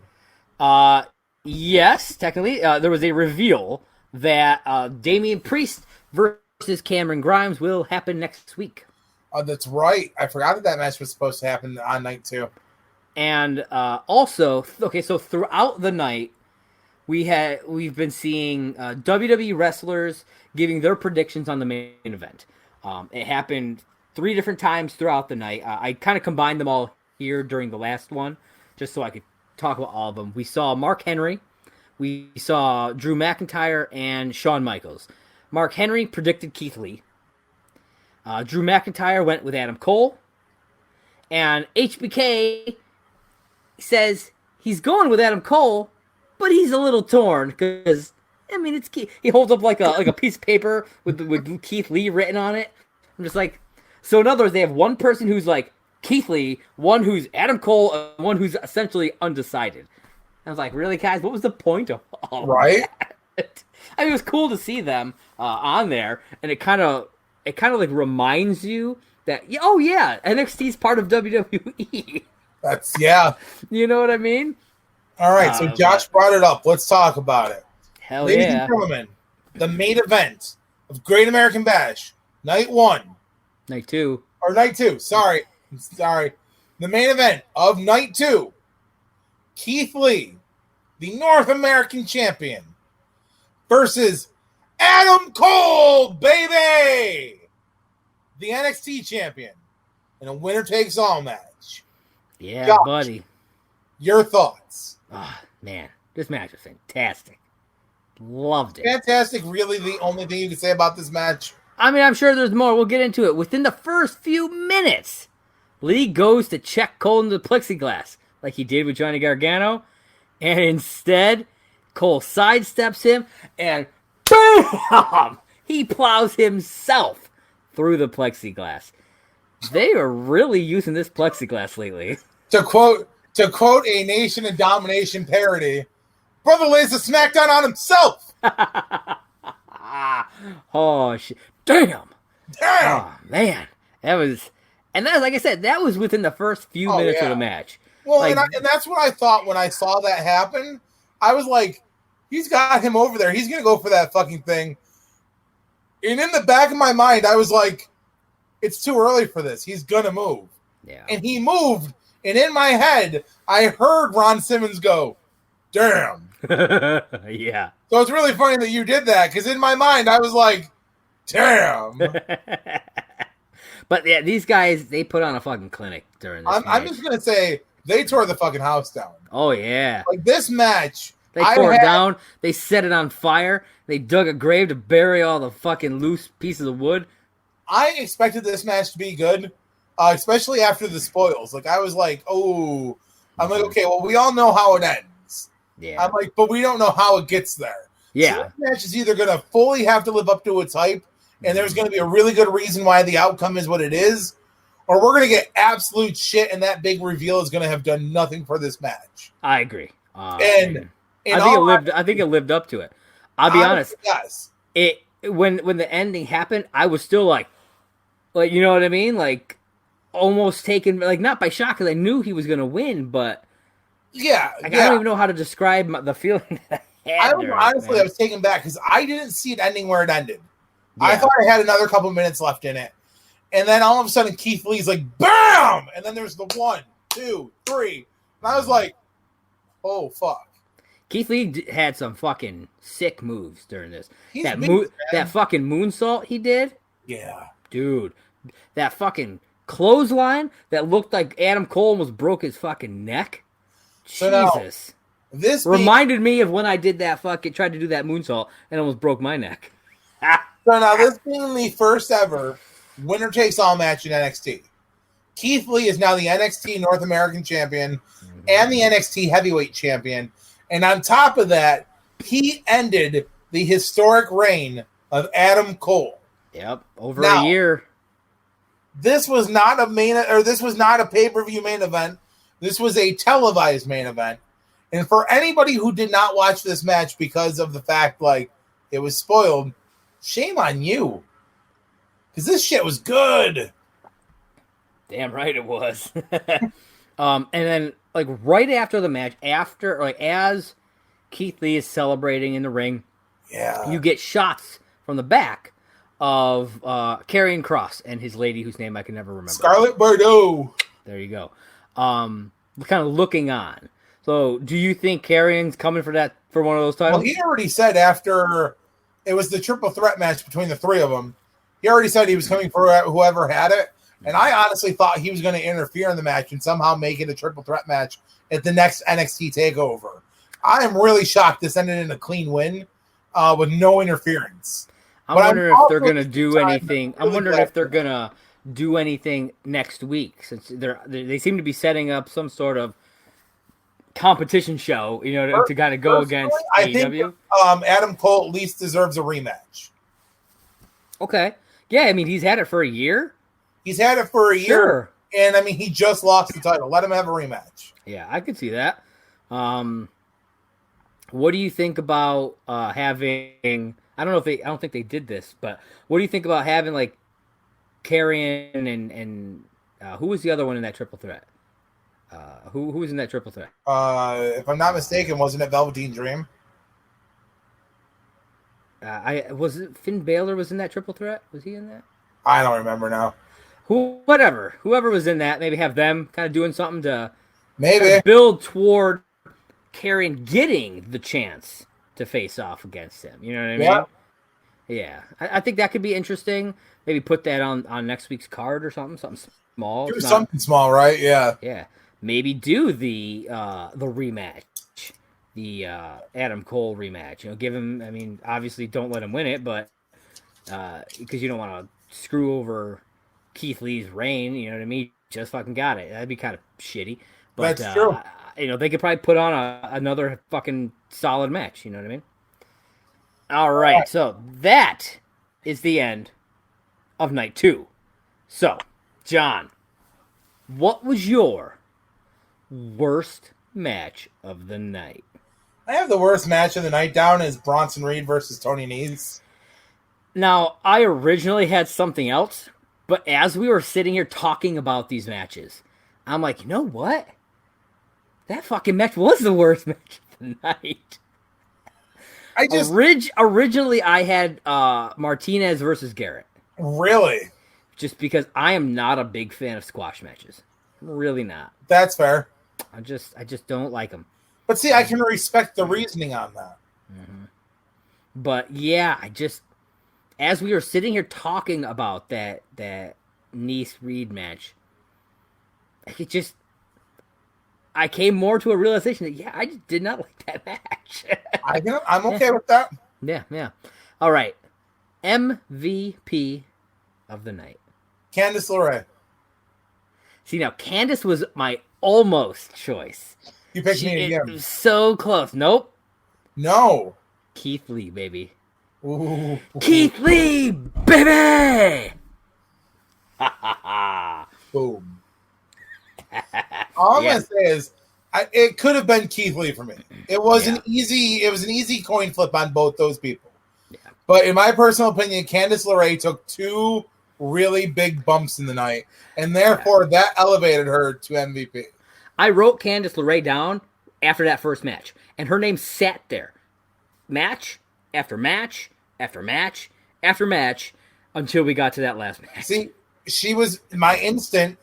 [SPEAKER 1] Yes, technically. There was a reveal that Damian Priest versus Cameron Grimes will happen next week.
[SPEAKER 2] Oh, that's right. I forgot that match was supposed to happen on night 2.
[SPEAKER 1] And also, okay, so throughout the night, we've been seeing WWE wrestlers giving their predictions on the main event. It happened 3 different times throughout the night. I kind of combined them all here during the last one, just so I could talk about all of them. We saw Mark Henry, we saw Drew McIntyre, and Shawn Michaels. Mark Henry predicted Keith Lee. Drew McIntyre went with Adam Cole. And HBK says he's going with Adam Cole, but he's a little torn because, I mean, it's Keith. He holds up like a piece of paper with Keith Lee written on it. I'm just like, so in other words, they have one person who's like Keith Lee, one who's Adam Cole, and one who's essentially undecided. I was like, really, guys? What was the point of all
[SPEAKER 2] right?
[SPEAKER 1] That? I mean, it was cool to see them on there, and it kind of like reminds you that, oh yeah, NXT's part of WWE.
[SPEAKER 2] That's, yeah.
[SPEAKER 1] You know what I mean?
[SPEAKER 2] All right, so Josh brought it up. Let's talk about it.
[SPEAKER 1] Hell
[SPEAKER 2] Ladies
[SPEAKER 1] yeah.
[SPEAKER 2] and gentlemen, the main event of Great American Bash, night 1.
[SPEAKER 1] Night 2.
[SPEAKER 2] Or night 2, sorry. The main event of night 2, Keith Lee, the North American champion, versus Adam Cole, baby! The NXT champion. In a winner-takes-all match.
[SPEAKER 1] Yeah,
[SPEAKER 2] Josh,
[SPEAKER 1] buddy.
[SPEAKER 2] Your thoughts?
[SPEAKER 1] Oh, man. This match was fantastic. Loved it.
[SPEAKER 2] Fantastic, really the only thing you can say about this match?
[SPEAKER 1] I mean, I'm sure there's more. We'll get into it. Within the first few minutes, Lee goes to check Cole into the plexiglass like he did with Johnny Gargano. And instead, Cole sidesteps him and BAM! He plows himself through the plexiglass. They are really using this plexiglass lately.
[SPEAKER 2] To quote a Nation of Domination parody, Brother lays the smackdown on himself.
[SPEAKER 1] Oh shit! Damn!
[SPEAKER 2] Damn!
[SPEAKER 1] Oh man, that was like I said, that was within the first few minutes of the match.
[SPEAKER 2] Well,
[SPEAKER 1] Like,
[SPEAKER 2] and that's what I thought when I saw that happen. I was like, he's got him over there. He's gonna go for that fucking thing. And in the back of my mind, I was like, it's too early for this. He's gonna move.
[SPEAKER 1] yeah.
[SPEAKER 2] And he moved. And in my head, I heard Ron Simmons go, damn.
[SPEAKER 1] Yeah.
[SPEAKER 2] So it's really funny that you did that, because in my mind, I was like, damn.
[SPEAKER 1] But yeah, these guys, they put on a fucking clinic during this match.
[SPEAKER 2] I'm just going to say, they tore the fucking house down.
[SPEAKER 1] Oh, yeah.
[SPEAKER 2] Like, this match.
[SPEAKER 1] They tore it down. They set it on fire. They dug a grave to bury all the fucking loose pieces of wood.
[SPEAKER 2] I expected this match to be good, especially after the spoils. Like, I was like, oh. I'm like, okay, well, we all know how it ends.
[SPEAKER 1] Yeah.
[SPEAKER 2] I'm like, but we don't know how it gets there.
[SPEAKER 1] Yeah.
[SPEAKER 2] So this match is either going to fully have to live up to its hype, and there's going to be a really good reason why the outcome is what it is, or we're going to get absolute shit, and that big reveal is going to have done nothing for this match.
[SPEAKER 1] I agree.
[SPEAKER 2] I
[SPEAKER 1] think it lived up to it. I'll be honest.
[SPEAKER 2] Yes.
[SPEAKER 1] When the ending happened, I was still like, you know what I mean? Like, almost taken, like, not by shock, because I knew he was going to win, but
[SPEAKER 2] yeah,
[SPEAKER 1] I don't even know how to describe the feeling that I had.
[SPEAKER 2] I was taken back because I didn't see it ending where it ended. Yeah. I thought I had another couple minutes left in it. And then all of a sudden, Keith Lee's like, BAM! And then there's the 1, 2, 3. And I was like, oh, fuck.
[SPEAKER 1] Keith Lee had some fucking sick moves during this.
[SPEAKER 2] That
[SPEAKER 1] fucking moonsault he did?
[SPEAKER 2] Yeah.
[SPEAKER 1] Dude. That fucking clothesline that looked like Adam Cole almost broke his fucking neck.
[SPEAKER 2] So
[SPEAKER 1] Jesus. This reminded me of when I did that tried to do that moonsault and almost broke my neck.
[SPEAKER 2] So now this being the first ever winner takes all match in NXT. Keith Lee is now the NXT North American champion and the NXT heavyweight champion. And on top of that, he ended the historic reign of Adam Cole.
[SPEAKER 1] Yep, over a year.
[SPEAKER 2] This was not a pay-per-view main event. This was a televised main event. And for anybody who did not watch this match because of the fact, like, it was spoiled, shame on you. Because this shit was good.
[SPEAKER 1] Damn right it was. And then, like, right after the match, as Keith Lee is celebrating in the ring, you get shots from the back of Karrion Kross and his lady whose name I can never remember.
[SPEAKER 2] Scarlett Bordeaux.
[SPEAKER 1] There you go. Kind of looking on. So, do you think Karrion's coming for one of those titles?
[SPEAKER 2] Well, he already said after it was the triple threat match between the three of them, he already said he was coming for whoever had it. And I honestly thought he was going to interfere in the match and somehow make it a triple threat match at the next NXT TakeOver. I am really shocked this ended in a clean win with no interference.
[SPEAKER 1] I'm wondering if they're going to do anything. I'm wondering if they're going to do anything next week, since they seem to be setting up some sort of competition show, to kind of go against AEW.
[SPEAKER 2] I think Adam Cole at least deserves a rematch.
[SPEAKER 1] Okay. Yeah, I mean, he's had it for a year.
[SPEAKER 2] He's had it for a year. Sure. And, I mean, he just lost the title. Let him have a rematch.
[SPEAKER 1] Yeah, I could see that. What do you think about having... I don't think they did this, but what do you think about having, like, Karrion and who was the other one in that triple threat? Who was in that triple threat?
[SPEAKER 2] If I'm not mistaken, wasn't it Velveteen Dream?
[SPEAKER 1] Was it Finn Balor was in that triple threat? Was he in that?
[SPEAKER 2] I don't remember now.
[SPEAKER 1] Whoever was in that, maybe have them kind of doing something to
[SPEAKER 2] maybe
[SPEAKER 1] build toward Karrion getting the chance to face off against him. You know what I mean? Yeah. I think that could be interesting. Maybe put that on next week's card or something small.
[SPEAKER 2] Do something small, right? Yeah.
[SPEAKER 1] Yeah. Maybe do the rematch, the Adam Cole rematch. Give him. I mean, obviously, don't let him win it, but because you don't want to screw over Keith Lee's reign. You know what I mean? Just fucking got it. That'd be kind of shitty. But
[SPEAKER 2] that's true.
[SPEAKER 1] They could probably put on another fucking solid match. You know what I mean? All right. So that is the end of night 2. So, John, what was your worst match of the night?
[SPEAKER 2] I have the worst match of the night down as Bronson Reed versus Tony Nese.
[SPEAKER 1] Now, I originally had something else, but as we were sitting here talking about these matches, I'm like, you know what? That fucking match was the worst match of the night. Originally, I had Martinez versus Garrett.
[SPEAKER 2] Really?
[SPEAKER 1] Just because I am not a big fan of squash matches. I'm really not.
[SPEAKER 2] That's fair.
[SPEAKER 1] I just don't like them.
[SPEAKER 2] But see, I can respect the reasoning on that.
[SPEAKER 1] Mm-hmm. But yeah, as we were sitting here talking about that Nice Reed match, I came more to a realization that I just did not like that match.
[SPEAKER 2] I'm okay with that.
[SPEAKER 1] Yeah. All right, MVP of the night,
[SPEAKER 2] Candice LeRae.
[SPEAKER 1] See, now Candice was my almost choice.
[SPEAKER 2] You picked me again.
[SPEAKER 1] It was so close. Nope.
[SPEAKER 2] No.
[SPEAKER 1] Keith Lee, baby.
[SPEAKER 2] Ooh.
[SPEAKER 1] Keith Lee, baby.
[SPEAKER 2] Boom. All I'm gonna say is, it could have been Keith Lee for me. It was an easy coin flip on both those people. Yeah. But in my personal opinion, Candice LeRae took 2 really big bumps in the night, and therefore that elevated her to MVP.
[SPEAKER 1] I wrote Candice LeRae down after that first match, and her name sat there, match after match after match after match, until we got to that last match.
[SPEAKER 2] See, she was my instant.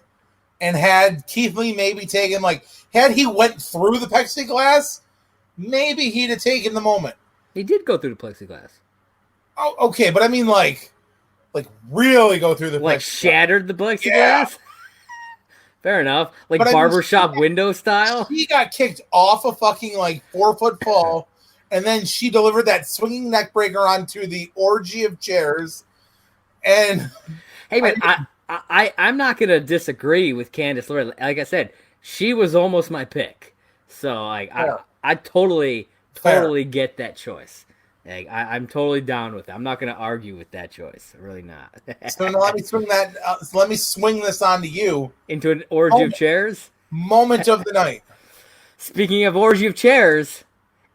[SPEAKER 2] And had Keith Lee maybe taken, had he went through the plexiglass, maybe he'd have taken the moment.
[SPEAKER 1] He did go through the plexiglass.
[SPEAKER 2] Oh, okay, but I mean, really go through the plexiglass.
[SPEAKER 1] Shattered the plexiglass? Yeah. Fair enough. Barbershop window style?
[SPEAKER 2] She got kicked off a fucking, 4-foot fall, and then she delivered that swinging neck breaker onto the orgy of chairs. And...
[SPEAKER 1] Hey, man, I'm not going to disagree with Candice LeRae. Like I said, she was almost my pick. So, I totally get that choice. I'm totally down with it. I'm not going to argue with that choice. Really not.
[SPEAKER 2] So now let me swing this onto you.
[SPEAKER 1] Into an orgy of chairs?
[SPEAKER 2] Moment of the night.
[SPEAKER 1] Speaking of orgy of chairs,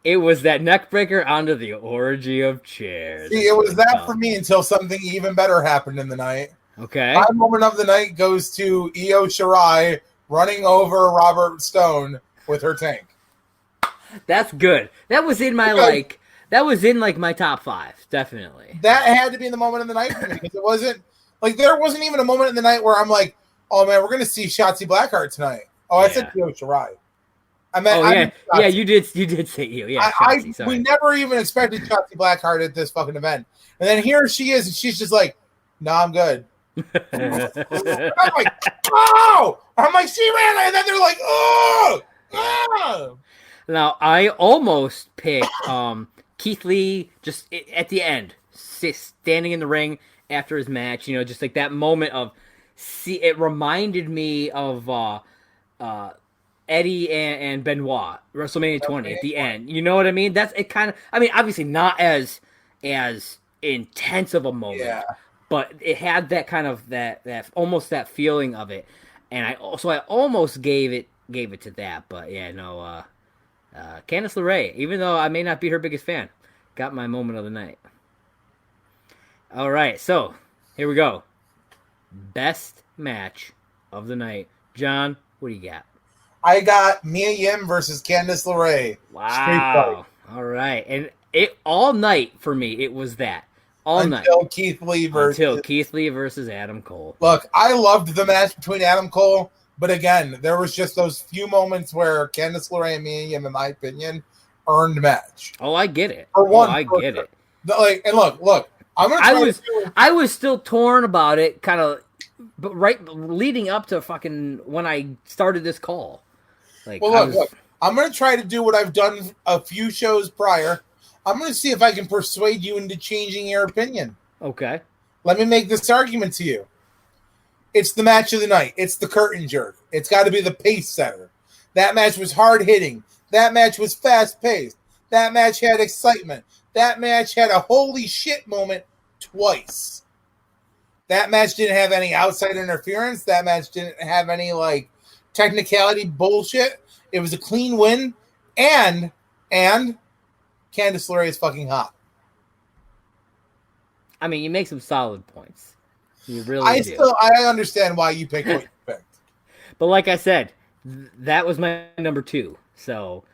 [SPEAKER 1] it was that neck breaker onto the orgy of chairs.
[SPEAKER 2] See, it was that for me until something even better happened in the night.
[SPEAKER 1] Okay.
[SPEAKER 2] My moment of the night goes to Io Shirai running over Robert Stone with her tank.
[SPEAKER 1] That's good. That was in my my top 5, definitely.
[SPEAKER 2] That had to be the moment of the night for me, because it wasn't there wasn't even a moment in the night where I'm like, oh man, we're gonna see Shotzi Blackheart tonight. Oh, I said Io Shirai.
[SPEAKER 1] You did say Io. Yeah, Shotzi,
[SPEAKER 2] we never even expected Shotzi Blackheart at this fucking event, and then here she is, and she's just like, no, I'm good. I'm like, oh! I'm like, she ran, and then they're like, oh! Oh!
[SPEAKER 1] Now, I almost picked Keith Lee just at the end, standing in the ring after his match. Just that moment of, it reminded me of Eddie and Benoit, WrestleMania 20 at the end. You know what I mean? That's it. Kind of. I mean, obviously not as intense of a moment. Yeah. But it had that kind of that almost that feeling of it, and I almost gave it to that. But yeah, no, Candice LeRae, even though I may not be her biggest fan, got my moment of the night. All right, so here we go. Best match of the night, John. What do you got?
[SPEAKER 2] I got Mia Yim versus Candice LeRae.
[SPEAKER 1] Wow. All right, and it all night for me. It was that.
[SPEAKER 2] Until Keith Lee
[SPEAKER 1] versus Adam Cole.
[SPEAKER 2] Look, I loved the match between Adam Cole, but again, there was just those few moments where Candice LeRae and Mia Yim, in my opinion, earned match.
[SPEAKER 1] Oh, I get it.
[SPEAKER 2] I
[SPEAKER 1] get it.
[SPEAKER 2] And look,
[SPEAKER 1] I was still torn about it, kind of, but right leading up to fucking when I started this call.
[SPEAKER 2] Look, I'm going to try to do what I've done a few shows prior. I'm going to see if I can persuade you into changing your opinion.
[SPEAKER 1] Okay.
[SPEAKER 2] Let me make this argument to you. It's the match of the night. It's the curtain jerk. It's got to be the pace setter. That match was hard-hitting. That match was fast-paced. That match had excitement. That match had a holy shit moment twice. That match didn't have any outside interference. That match didn't have any, technicality bullshit. It was a clean win. And Candice LeRae is fucking hot.
[SPEAKER 1] I mean, you make some solid points. You really do.
[SPEAKER 2] I understand why you picked what you picked.
[SPEAKER 1] But like I said, that was my number 2. So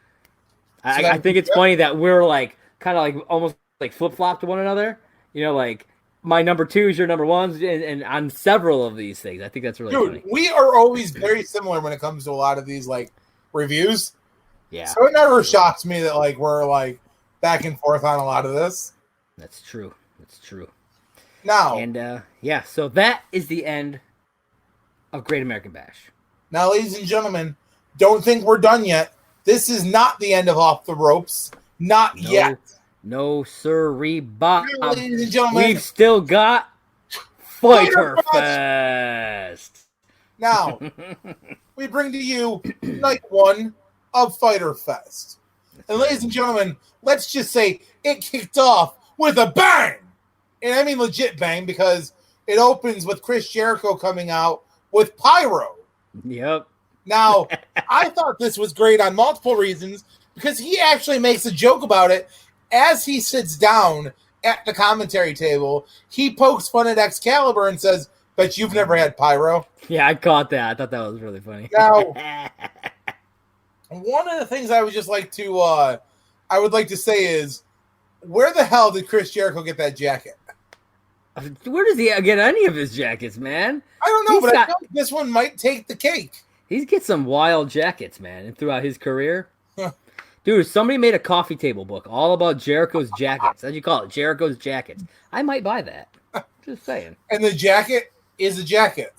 [SPEAKER 1] I think it's funny that we're like kind of like almost like flip flop to one another. You know, like my number 2 is your number 1, and on several of these things, I think that's really funny.
[SPEAKER 2] We are always very similar when it comes to a lot of these like reviews.
[SPEAKER 1] Yeah.
[SPEAKER 2] So it never shocks me that like we're like back and forth on a lot of this.
[SPEAKER 1] That's true. That's true.
[SPEAKER 2] Now,
[SPEAKER 1] and yeah, so that is the end of Great American Bash.
[SPEAKER 2] Now, ladies and gentlemen, don't think we're done yet. This is not the end of Off the Ropes. Not yet.
[SPEAKER 1] No, sirree, Bob.
[SPEAKER 2] Now, ladies and gentlemen,
[SPEAKER 1] we've still got Fyter Fest.
[SPEAKER 2] Now, we bring to you night 1 of Fyter Fest. And ladies and gentlemen, let's just say it kicked off with a bang. And I mean legit bang, because it opens with Chris Jericho coming out with pyro.
[SPEAKER 1] Yep.
[SPEAKER 2] Now, I thought this was great on multiple reasons, because he actually makes a joke about it as he sits down at the commentary table. He pokes fun at Excalibur and says, "Bet you've never had pyro."
[SPEAKER 1] Yeah, I caught that. I thought that was really funny.
[SPEAKER 2] Now, one of the things I would just like to, I would like to say is, where the hell did Chris Jericho get that jacket?
[SPEAKER 1] Where does he get any of his jackets, man?
[SPEAKER 2] I don't know, but I feel like this one might take the cake.
[SPEAKER 1] He's get some wild jackets, man, throughout his career. Dude, somebody made a coffee table book all about Jericho's jackets. How'd you call it? Jericho's jackets. I might buy that. Just saying.
[SPEAKER 2] And the jacket is a jacket.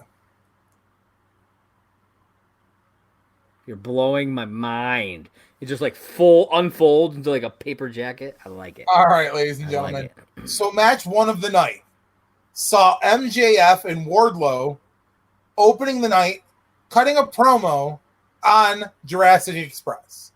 [SPEAKER 1] You're blowing my mind. It just like full unfolds into like a paper jacket. I like it.
[SPEAKER 2] All right, ladies and gentlemen. So match 1 of the night saw MJF and Wardlow opening the night, cutting a promo on Jurassic Express.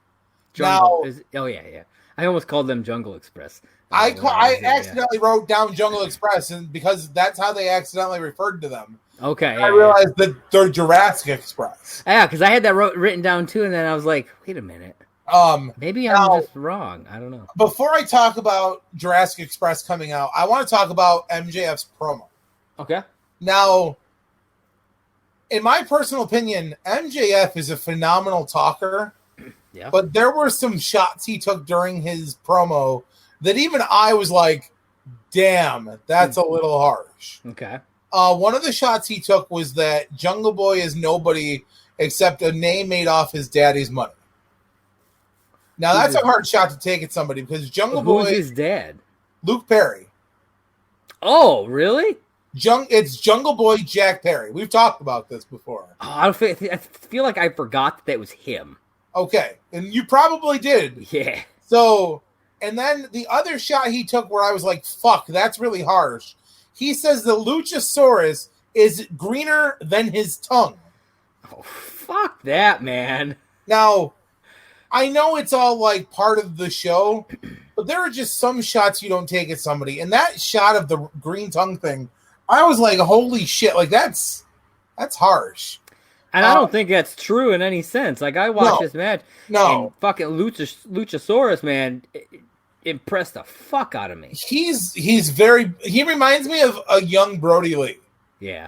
[SPEAKER 1] Yeah. I almost called them Jungle Express.
[SPEAKER 2] I accidentally wrote down Jungle Express, and because that's how they accidentally referred to them.
[SPEAKER 1] Okay.
[SPEAKER 2] I realized that they're Jurassic Express.
[SPEAKER 1] Yeah, because I had that written down too, and then I was like, wait a minute. Maybe I'm just wrong. I don't know.
[SPEAKER 2] Before I talk about Jurassic Express coming out, I want to talk about MJF's promo.
[SPEAKER 1] Okay.
[SPEAKER 2] Now, in my personal opinion, MJF is a phenomenal talker.
[SPEAKER 1] Yeah.
[SPEAKER 2] But there were some shots he took during his promo that even I was like, damn, that's a little harsh.
[SPEAKER 1] Okay.
[SPEAKER 2] One of the shots he took was that Jungle Boy is nobody except a name made off his daddy's money. Now, that's a hard shot to take at somebody, because Jungle Boy...
[SPEAKER 1] Who's his dad?
[SPEAKER 2] Luke Perry.
[SPEAKER 1] Oh, really?
[SPEAKER 2] It's Jungle Boy Jack Perry. We've talked about this before.
[SPEAKER 1] I feel like I forgot that was him.
[SPEAKER 2] Okay, and you probably did.
[SPEAKER 1] Yeah.
[SPEAKER 2] So, and then the other shot he took where I was like, fuck, that's really harsh. He says the Luchasaurus is greener than his tongue.
[SPEAKER 1] Oh, fuck that, man.
[SPEAKER 2] Now, I know it's all like part of the show, but there are just some shots you don't take at somebody. And that shot of the green tongue thing, I was like, holy shit, like that's harsh.
[SPEAKER 1] And I don't think that's true in any sense. Like, I watched this match.
[SPEAKER 2] No.
[SPEAKER 1] And fucking Luchasaurus, man, impressed the fuck out of me.
[SPEAKER 2] He reminds me of a young Brody Lee.
[SPEAKER 1] Yeah.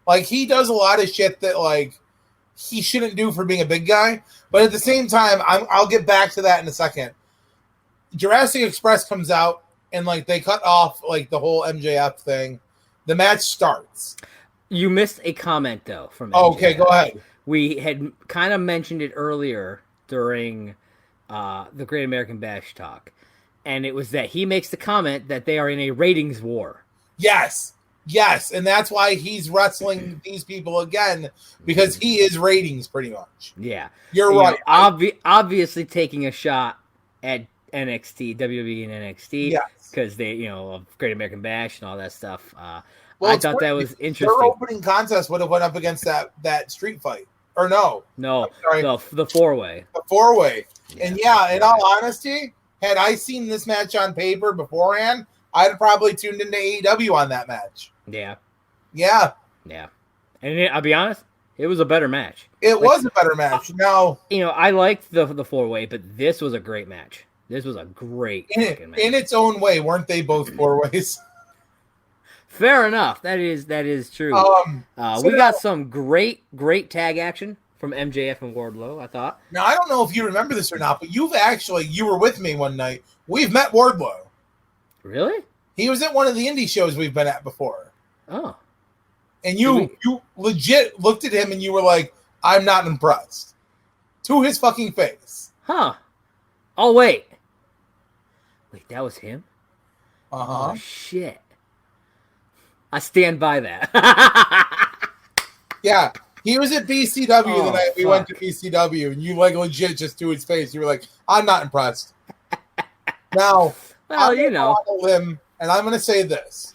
[SPEAKER 2] Like, he does a lot of shit that, like, he shouldn't do for being a big guy. But at the same time, I'll get back to that in a second. Jurassic Express comes out, and, like, they cut off, like, the whole MJF thing. The match starts.
[SPEAKER 1] You missed a comment, though, from MJF.
[SPEAKER 2] Okay, go ahead.
[SPEAKER 1] We had kind of mentioned it earlier during the Great American Bash talk. And it was that he makes the comment that they are in a ratings war.
[SPEAKER 2] Yes. And that's why he's wrestling these people again, because he is ratings pretty much.
[SPEAKER 1] Yeah.
[SPEAKER 2] You're right.
[SPEAKER 1] Obviously taking a shot at NXT, WWE and NXT.
[SPEAKER 2] Yes.
[SPEAKER 1] Because they, Great American Bash and all that stuff. I thought that was interesting.
[SPEAKER 2] Their opening contest would have went up against that street fight. Or no.
[SPEAKER 1] No, the four-way.
[SPEAKER 2] The four-way.
[SPEAKER 1] Yeah,
[SPEAKER 2] and in all honesty, had I seen this match on paper beforehand, I'd have probably tuned into AEW on that match.
[SPEAKER 1] Yeah.
[SPEAKER 2] Yeah.
[SPEAKER 1] Yeah. And I'll be honest, it was a better match.
[SPEAKER 2] It was a better match. Now,
[SPEAKER 1] I liked the four-way, but this was a great match. This was a great fucking match.
[SPEAKER 2] In its own way, weren't they both four-ways?
[SPEAKER 1] Fair enough. That is true. We got some great tag action from MJF and Wardlow, I thought.
[SPEAKER 2] Now, I don't know if you remember this or not, but you were with me one night. We've met Wardlow.
[SPEAKER 1] Really?
[SPEAKER 2] He was at one of the indie shows we've been at before.
[SPEAKER 1] Oh.
[SPEAKER 2] And you legit looked at him and you were like, I'm not impressed. To his fucking face.
[SPEAKER 1] Huh. Oh, wait. Wait, that was him?
[SPEAKER 2] Uh-huh.
[SPEAKER 1] Oh, shit. I stand by that.
[SPEAKER 2] Yeah. He was at BCW the night we went to BCW, and you like legit just to his face. You were like, I'm not impressed. Now,
[SPEAKER 1] well,
[SPEAKER 2] I'm and I'm going to say this.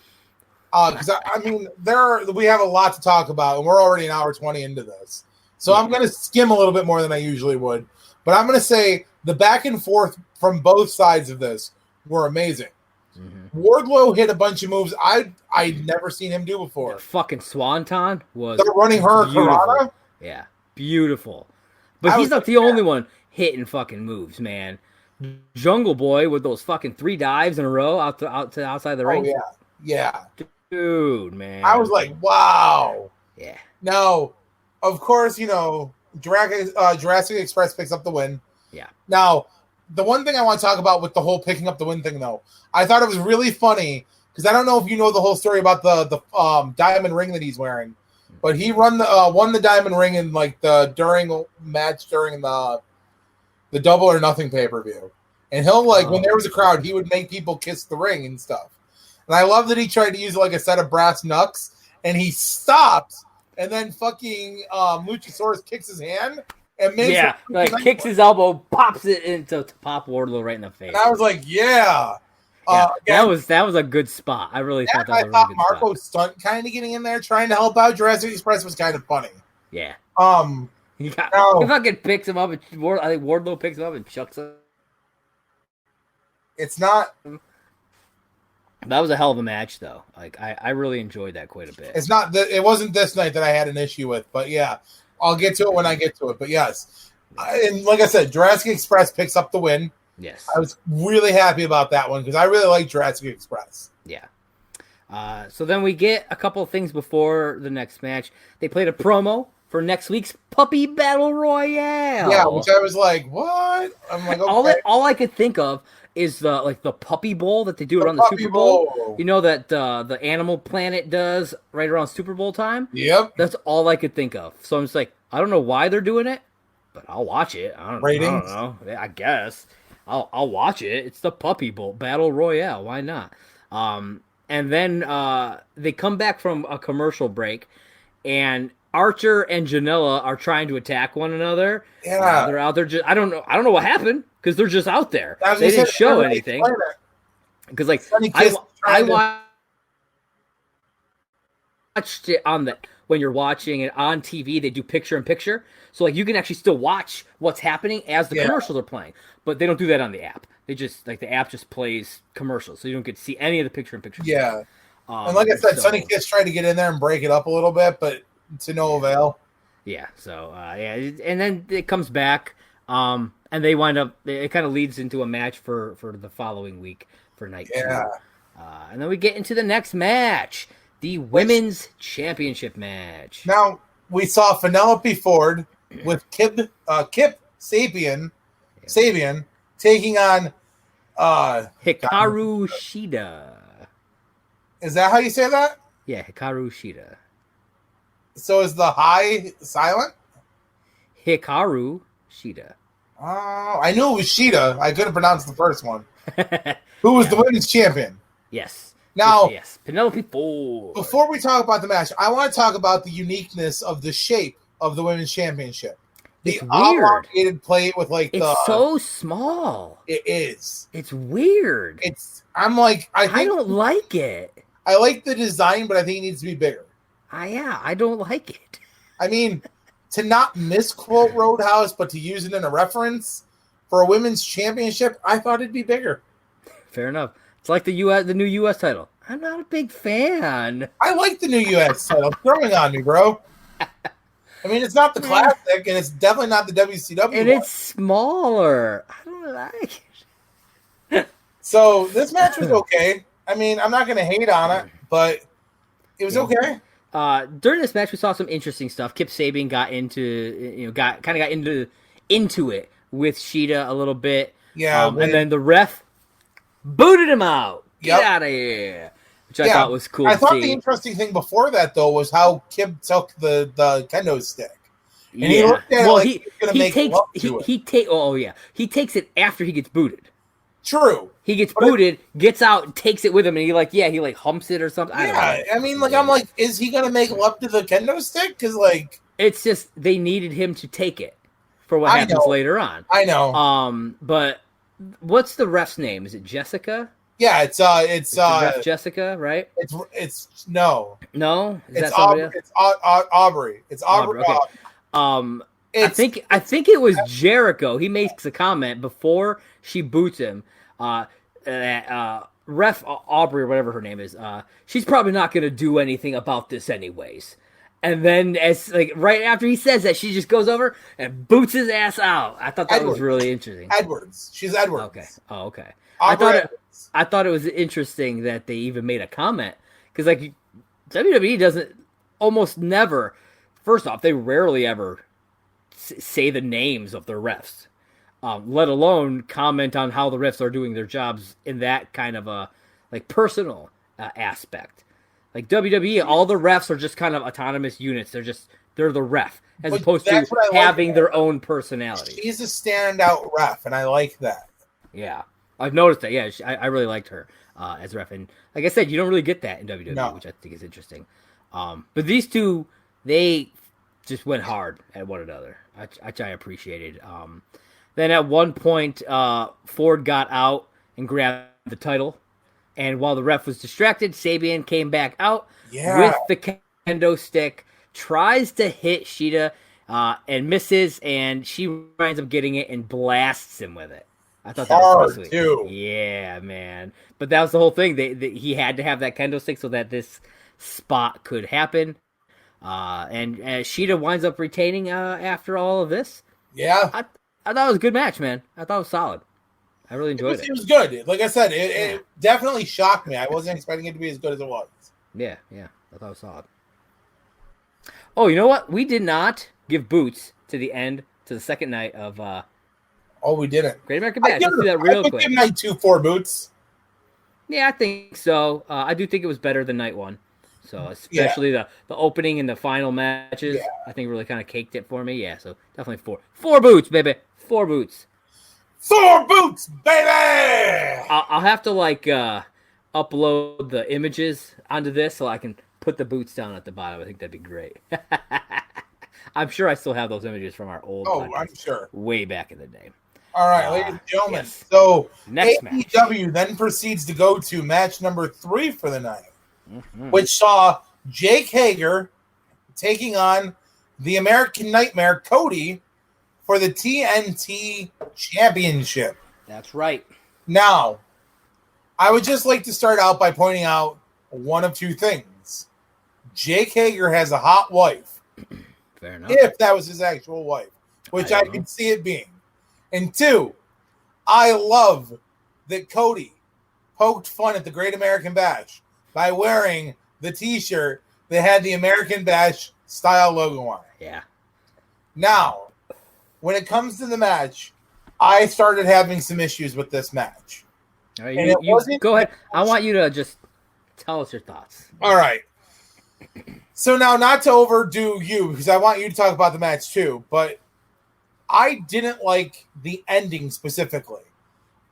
[SPEAKER 2] Because, we have a lot to talk about, and we're already an hour 20 into this. So I'm going to skim a little bit more than I usually would. But I'm going to say the back and forth from both sides of this were amazing. Mm-hmm. Wardlow hit a bunch of moves I'd never seen him do before.
[SPEAKER 1] That fucking Swanton was
[SPEAKER 2] the running Hurricanrana?
[SPEAKER 1] Yeah, beautiful. But he's not the only one hitting fucking moves, man. Jungle Boy with those fucking 3 dives in a row out to outside the ring.
[SPEAKER 2] Oh, yeah.
[SPEAKER 1] Dude, man.
[SPEAKER 2] I was like, wow.
[SPEAKER 1] Yeah.
[SPEAKER 2] Now, of course, Jurassic Express picks up the win.
[SPEAKER 1] Yeah.
[SPEAKER 2] Now, the one thing I want to talk about with the whole picking up the win thing, though, I thought it was really funny because I don't know if you know the whole story about the diamond ring that he's wearing, but he won the diamond ring in during the Double or Nothing pay-per-view, and he'll when there was a crowd, he would make people kiss the ring and stuff. And I love that he tried to use like a set of brass knucks, and he stopped, and then fucking Luchasaurus kicks his hand. And
[SPEAKER 1] kicks his elbow, pops it into to pop Wardlow right in the face.
[SPEAKER 2] And I was like, yeah.
[SPEAKER 1] That was a good spot. I really thought that was a really good
[SPEAKER 2] Marco's stunt kind of getting in there, trying to help out Jurassic Express was kind of funny.
[SPEAKER 1] Yeah. He fucking picks him up, and I think Wardlow picks him up and chucks him.
[SPEAKER 2] It's not.
[SPEAKER 1] That was a hell of a match, though. Like I really enjoyed that quite a bit.
[SPEAKER 2] It's not. It wasn't this night that I had an issue with, but yeah. I'll get to it when I get to it, but yes. And like I said, Jurassic Express picks up the win.
[SPEAKER 1] Yes.
[SPEAKER 2] I was really happy about that one because I really like Jurassic Express.
[SPEAKER 1] Yeah. So then we get a couple of things before the next match. They played a promo for next week's Puppy Battle Royale.
[SPEAKER 2] Yeah, which I was like, what? I'm like, okay.
[SPEAKER 1] All I could think of is the Puppy Bowl that they do around the Super Bowl. You know that the Animal Planet does right around Super Bowl time?
[SPEAKER 2] Yep.
[SPEAKER 1] That's all I could think of. So I'm just like, I don't know why they're doing it, but I'll watch it. I don't know. I guess. I'll watch it. It's the Puppy Bowl Battle Royale. Why not? And then they come back from a commercial break, and Archer and Janela are trying to attack one another.
[SPEAKER 2] Yeah.
[SPEAKER 1] They're out there just I don't know what happened because they're just out there. They didn't show anything. Because I watched it when you're watching it on TV, they do picture in picture. So you can actually still watch what's happening as the commercials are playing. But they don't do that on the app. They just the app just plays commercials. So you don't get to see any of the picture in picture.
[SPEAKER 2] Yeah. And like I said, Sonny Kiss tried to get in there and break it up a little bit, but to no avail.
[SPEAKER 1] Yeah. So and then it comes back, and they wind up. It kind of leads into a match for the following week for night 2. And then we get into the next match, the Women's Championship match.
[SPEAKER 2] Now we saw Penelope Ford with Kip Sabian taking on
[SPEAKER 1] Hikaru Shida.
[SPEAKER 2] Is that how you say that?
[SPEAKER 1] Yeah, Hikaru Shida.
[SPEAKER 2] So is the high silent?
[SPEAKER 1] Hikaru Shida.
[SPEAKER 2] Oh, I knew it was Shida. I couldn't pronounce the first one. Who was the women's champion?
[SPEAKER 1] Yes.
[SPEAKER 2] Now,
[SPEAKER 1] yes. Penelope Ford.
[SPEAKER 2] Before we talk about the match, I want to talk about the uniqueness of the shape of the women's championship.
[SPEAKER 1] It's
[SPEAKER 2] the
[SPEAKER 1] weird.
[SPEAKER 2] elongated plate with
[SPEAKER 1] it's so small.
[SPEAKER 2] It is.
[SPEAKER 1] It's weird.
[SPEAKER 2] I
[SPEAKER 1] don't like it.
[SPEAKER 2] I like the design, but I think it needs to be bigger.
[SPEAKER 1] I don't like it.
[SPEAKER 2] I mean, to not misquote Roadhouse, but to use it in a reference for a women's championship, I thought it'd be bigger.
[SPEAKER 1] Fair enough. It's like the new U.S. title. I'm not a big fan.
[SPEAKER 2] I like the new U.S. title. It's growing on me, bro. I mean, it's not the classic, and it's definitely not the WCW.
[SPEAKER 1] And it's smaller. I don't like it.
[SPEAKER 2] So this match was okay. I mean, I'm not going to hate on it, but it was okay.
[SPEAKER 1] during this match, we saw some interesting stuff. Kip Sabian got into it with Shida a little bit.
[SPEAKER 2] Yeah,
[SPEAKER 1] and then the ref booted him out. Get
[SPEAKER 2] Yep.
[SPEAKER 1] out of here. Which I thought was cool.
[SPEAKER 2] I
[SPEAKER 1] to
[SPEAKER 2] thought
[SPEAKER 1] see.
[SPEAKER 2] the interesting thing before that though was how Kip took the kendo stick. And he
[SPEAKER 1] Yeah.
[SPEAKER 2] looked at it
[SPEAKER 1] Well,
[SPEAKER 2] like he was gonna make love to it.
[SPEAKER 1] He takes it after he gets booted.
[SPEAKER 2] True.
[SPEAKER 1] He gets booted, gets out, and takes it with him, and he humps it or something. I don't know.
[SPEAKER 2] I mean, like, I'm like, is he gonna make love to the kendo stick? Because like,
[SPEAKER 1] it's just they needed him to take it for what happens later on.
[SPEAKER 2] I know.
[SPEAKER 1] But what's the ref's name? Is it Jessica?
[SPEAKER 2] Yeah, it's
[SPEAKER 1] ref Jessica, right?
[SPEAKER 2] It's no.
[SPEAKER 1] It's
[SPEAKER 2] Aubrey. It's Aubrey. It's Aubrey.
[SPEAKER 1] Okay. I think it was Jericho. He makes a comment before she boots him. Ref Aubrey or whatever her name is. She's probably not going to do anything about this anyways. And then right after he says that, she just goes over and boots his ass out. I thought that was really interesting.
[SPEAKER 2] Edwards. She's Edwards.
[SPEAKER 1] Okay. Oh, okay.
[SPEAKER 2] I
[SPEAKER 1] thought it was interesting that they even made a comment because WWE doesn't almost never. First off, they rarely ever say the names of their refs, let alone comment on how the refs are doing their jobs in that kind of a personal aspect. Like WWE, all the refs are just kind of autonomous units. They're the ref as opposed to having their own personality.
[SPEAKER 2] She's a standout ref, and I like that.
[SPEAKER 1] Yeah. I've noticed that. Yeah, I really liked her as ref, and like I said, you don't really get that in WWE, which I think is interesting. But these two, they just went hard at one another, which I appreciated. Then at one point, Ford got out and grabbed the title, and while the ref was distracted, Sabian came back out with the kendo stick, tries to hit Shida, and misses, and she winds up getting it and blasts him with it. I thought that was sweet.
[SPEAKER 2] Too.
[SPEAKER 1] Yeah, man. But that was the whole thing. He had to have that kendo stick so that this spot could happen. And Shida winds up retaining after all of this.
[SPEAKER 2] Yeah.
[SPEAKER 1] I thought it was a good match, man. I thought it was solid. I really enjoyed it.
[SPEAKER 2] It was good. Like I said, it definitely shocked me. I wasn't expecting it to be as good as it was.
[SPEAKER 1] Yeah. I thought it was solid. Oh, you know what? We did not give boots to the second night of...
[SPEAKER 2] we didn't.
[SPEAKER 1] Great American Bash. Let's do that real quick.
[SPEAKER 2] Give night 2 4 boots.
[SPEAKER 1] Yeah, I think so. I do think it was better than night 1. So especially the opening and the final matches, I think really kind of caked it for me. Yeah, so definitely 4. 4 boots, baby. 4 boots.
[SPEAKER 2] 4 boots, baby.
[SPEAKER 1] I'll have to upload the images onto this so I can put the boots down at the bottom. I think that'd be great. I'm sure I still have those images from our old podcast,
[SPEAKER 2] I'm sure.
[SPEAKER 1] way back in the day.
[SPEAKER 2] All right, ladies and gentlemen.
[SPEAKER 1] Yes.
[SPEAKER 2] So
[SPEAKER 1] Next
[SPEAKER 2] AEW then proceeds to go to match number 3 for the night, which saw Jake Hager taking on the American Nightmare Cody for the TNT Championship.
[SPEAKER 1] That's right.
[SPEAKER 2] Now, I would just like to start out by pointing out one of 2 things. Jake Hager has a hot wife.
[SPEAKER 1] Fair enough.
[SPEAKER 2] If that was his actual wife, which I could see it being. And 2, I love that Cody poked fun at the Great American Bash by wearing the T-shirt that had the American Bash style logo on it.
[SPEAKER 1] Yeah.
[SPEAKER 2] Now, when it comes to the match, I started having some issues with this match.
[SPEAKER 1] All right, you go ahead. I want you to just tell us your thoughts.
[SPEAKER 2] All right. So now, not to overdo you, because I want you to talk about the match too, but I didn't like the ending specifically.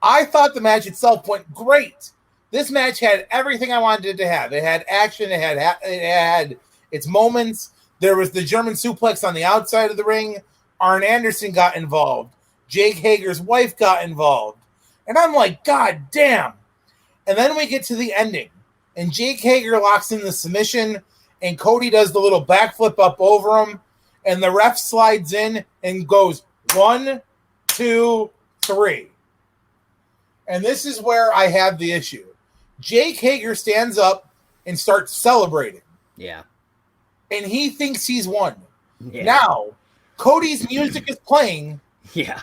[SPEAKER 2] I thought the match itself went great. This match had everything I wanted it to have. It had action. It had its moments. There was the German suplex on the outside of the ring. Arn Anderson got involved. Jake Hager's wife got involved. And I'm like, God damn. And then we get to the ending. And Jake Hager locks in the submission. And Cody does the little backflip up over him. And the ref slides in and goes 1, 2, 3. And this is where I have the issue. Jake Hager stands up and starts celebrating.
[SPEAKER 1] Yeah.
[SPEAKER 2] And he thinks he's won.
[SPEAKER 1] Yeah.
[SPEAKER 2] Now, Cody's music is playing.
[SPEAKER 1] Yeah.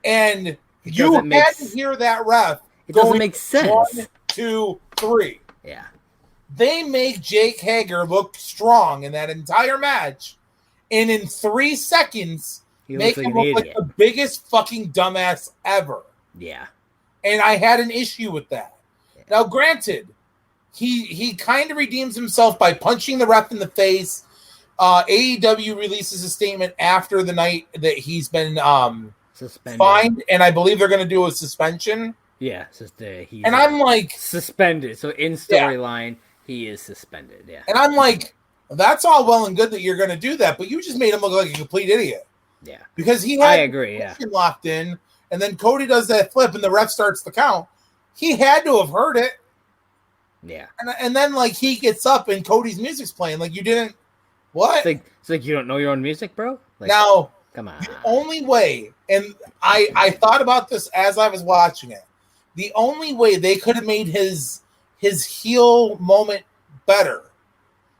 [SPEAKER 2] And you had to hear that ref.
[SPEAKER 1] It doesn't make sense.
[SPEAKER 2] 1, 2, 3.
[SPEAKER 1] Yeah.
[SPEAKER 2] They make Jake Hager look strong in that entire match, and in 3 seconds, make him look like the biggest fucking dumbass ever.
[SPEAKER 1] Yeah.
[SPEAKER 2] And I had an issue with that.
[SPEAKER 1] Yeah.
[SPEAKER 2] Now, granted, he kind of redeems himself by punching the ref in the face. AEW releases a statement after the night that he's been
[SPEAKER 1] suspended,
[SPEAKER 2] fined, and I believe they're going to do a suspension.
[SPEAKER 1] Yeah,
[SPEAKER 2] and I'm like
[SPEAKER 1] suspended. So in storyline, he is suspended. Yeah,
[SPEAKER 2] and I'm like, that's all well and good that you're going to do that, but you just made him look like a complete idiot.
[SPEAKER 1] Yeah,
[SPEAKER 2] because he had
[SPEAKER 1] I agree. Yeah,
[SPEAKER 2] locked in, and then Cody does that flip, and the ref starts the count. He had to have heard it.
[SPEAKER 1] Yeah,
[SPEAKER 2] and then like he gets up and Cody's music's playing. Like you didn't. What?
[SPEAKER 1] It's like you don't know your own music, bro? Like,
[SPEAKER 2] now,
[SPEAKER 1] come on.
[SPEAKER 2] The only way, and I thought about this as I was watching it, the only way they could have made his heel moment better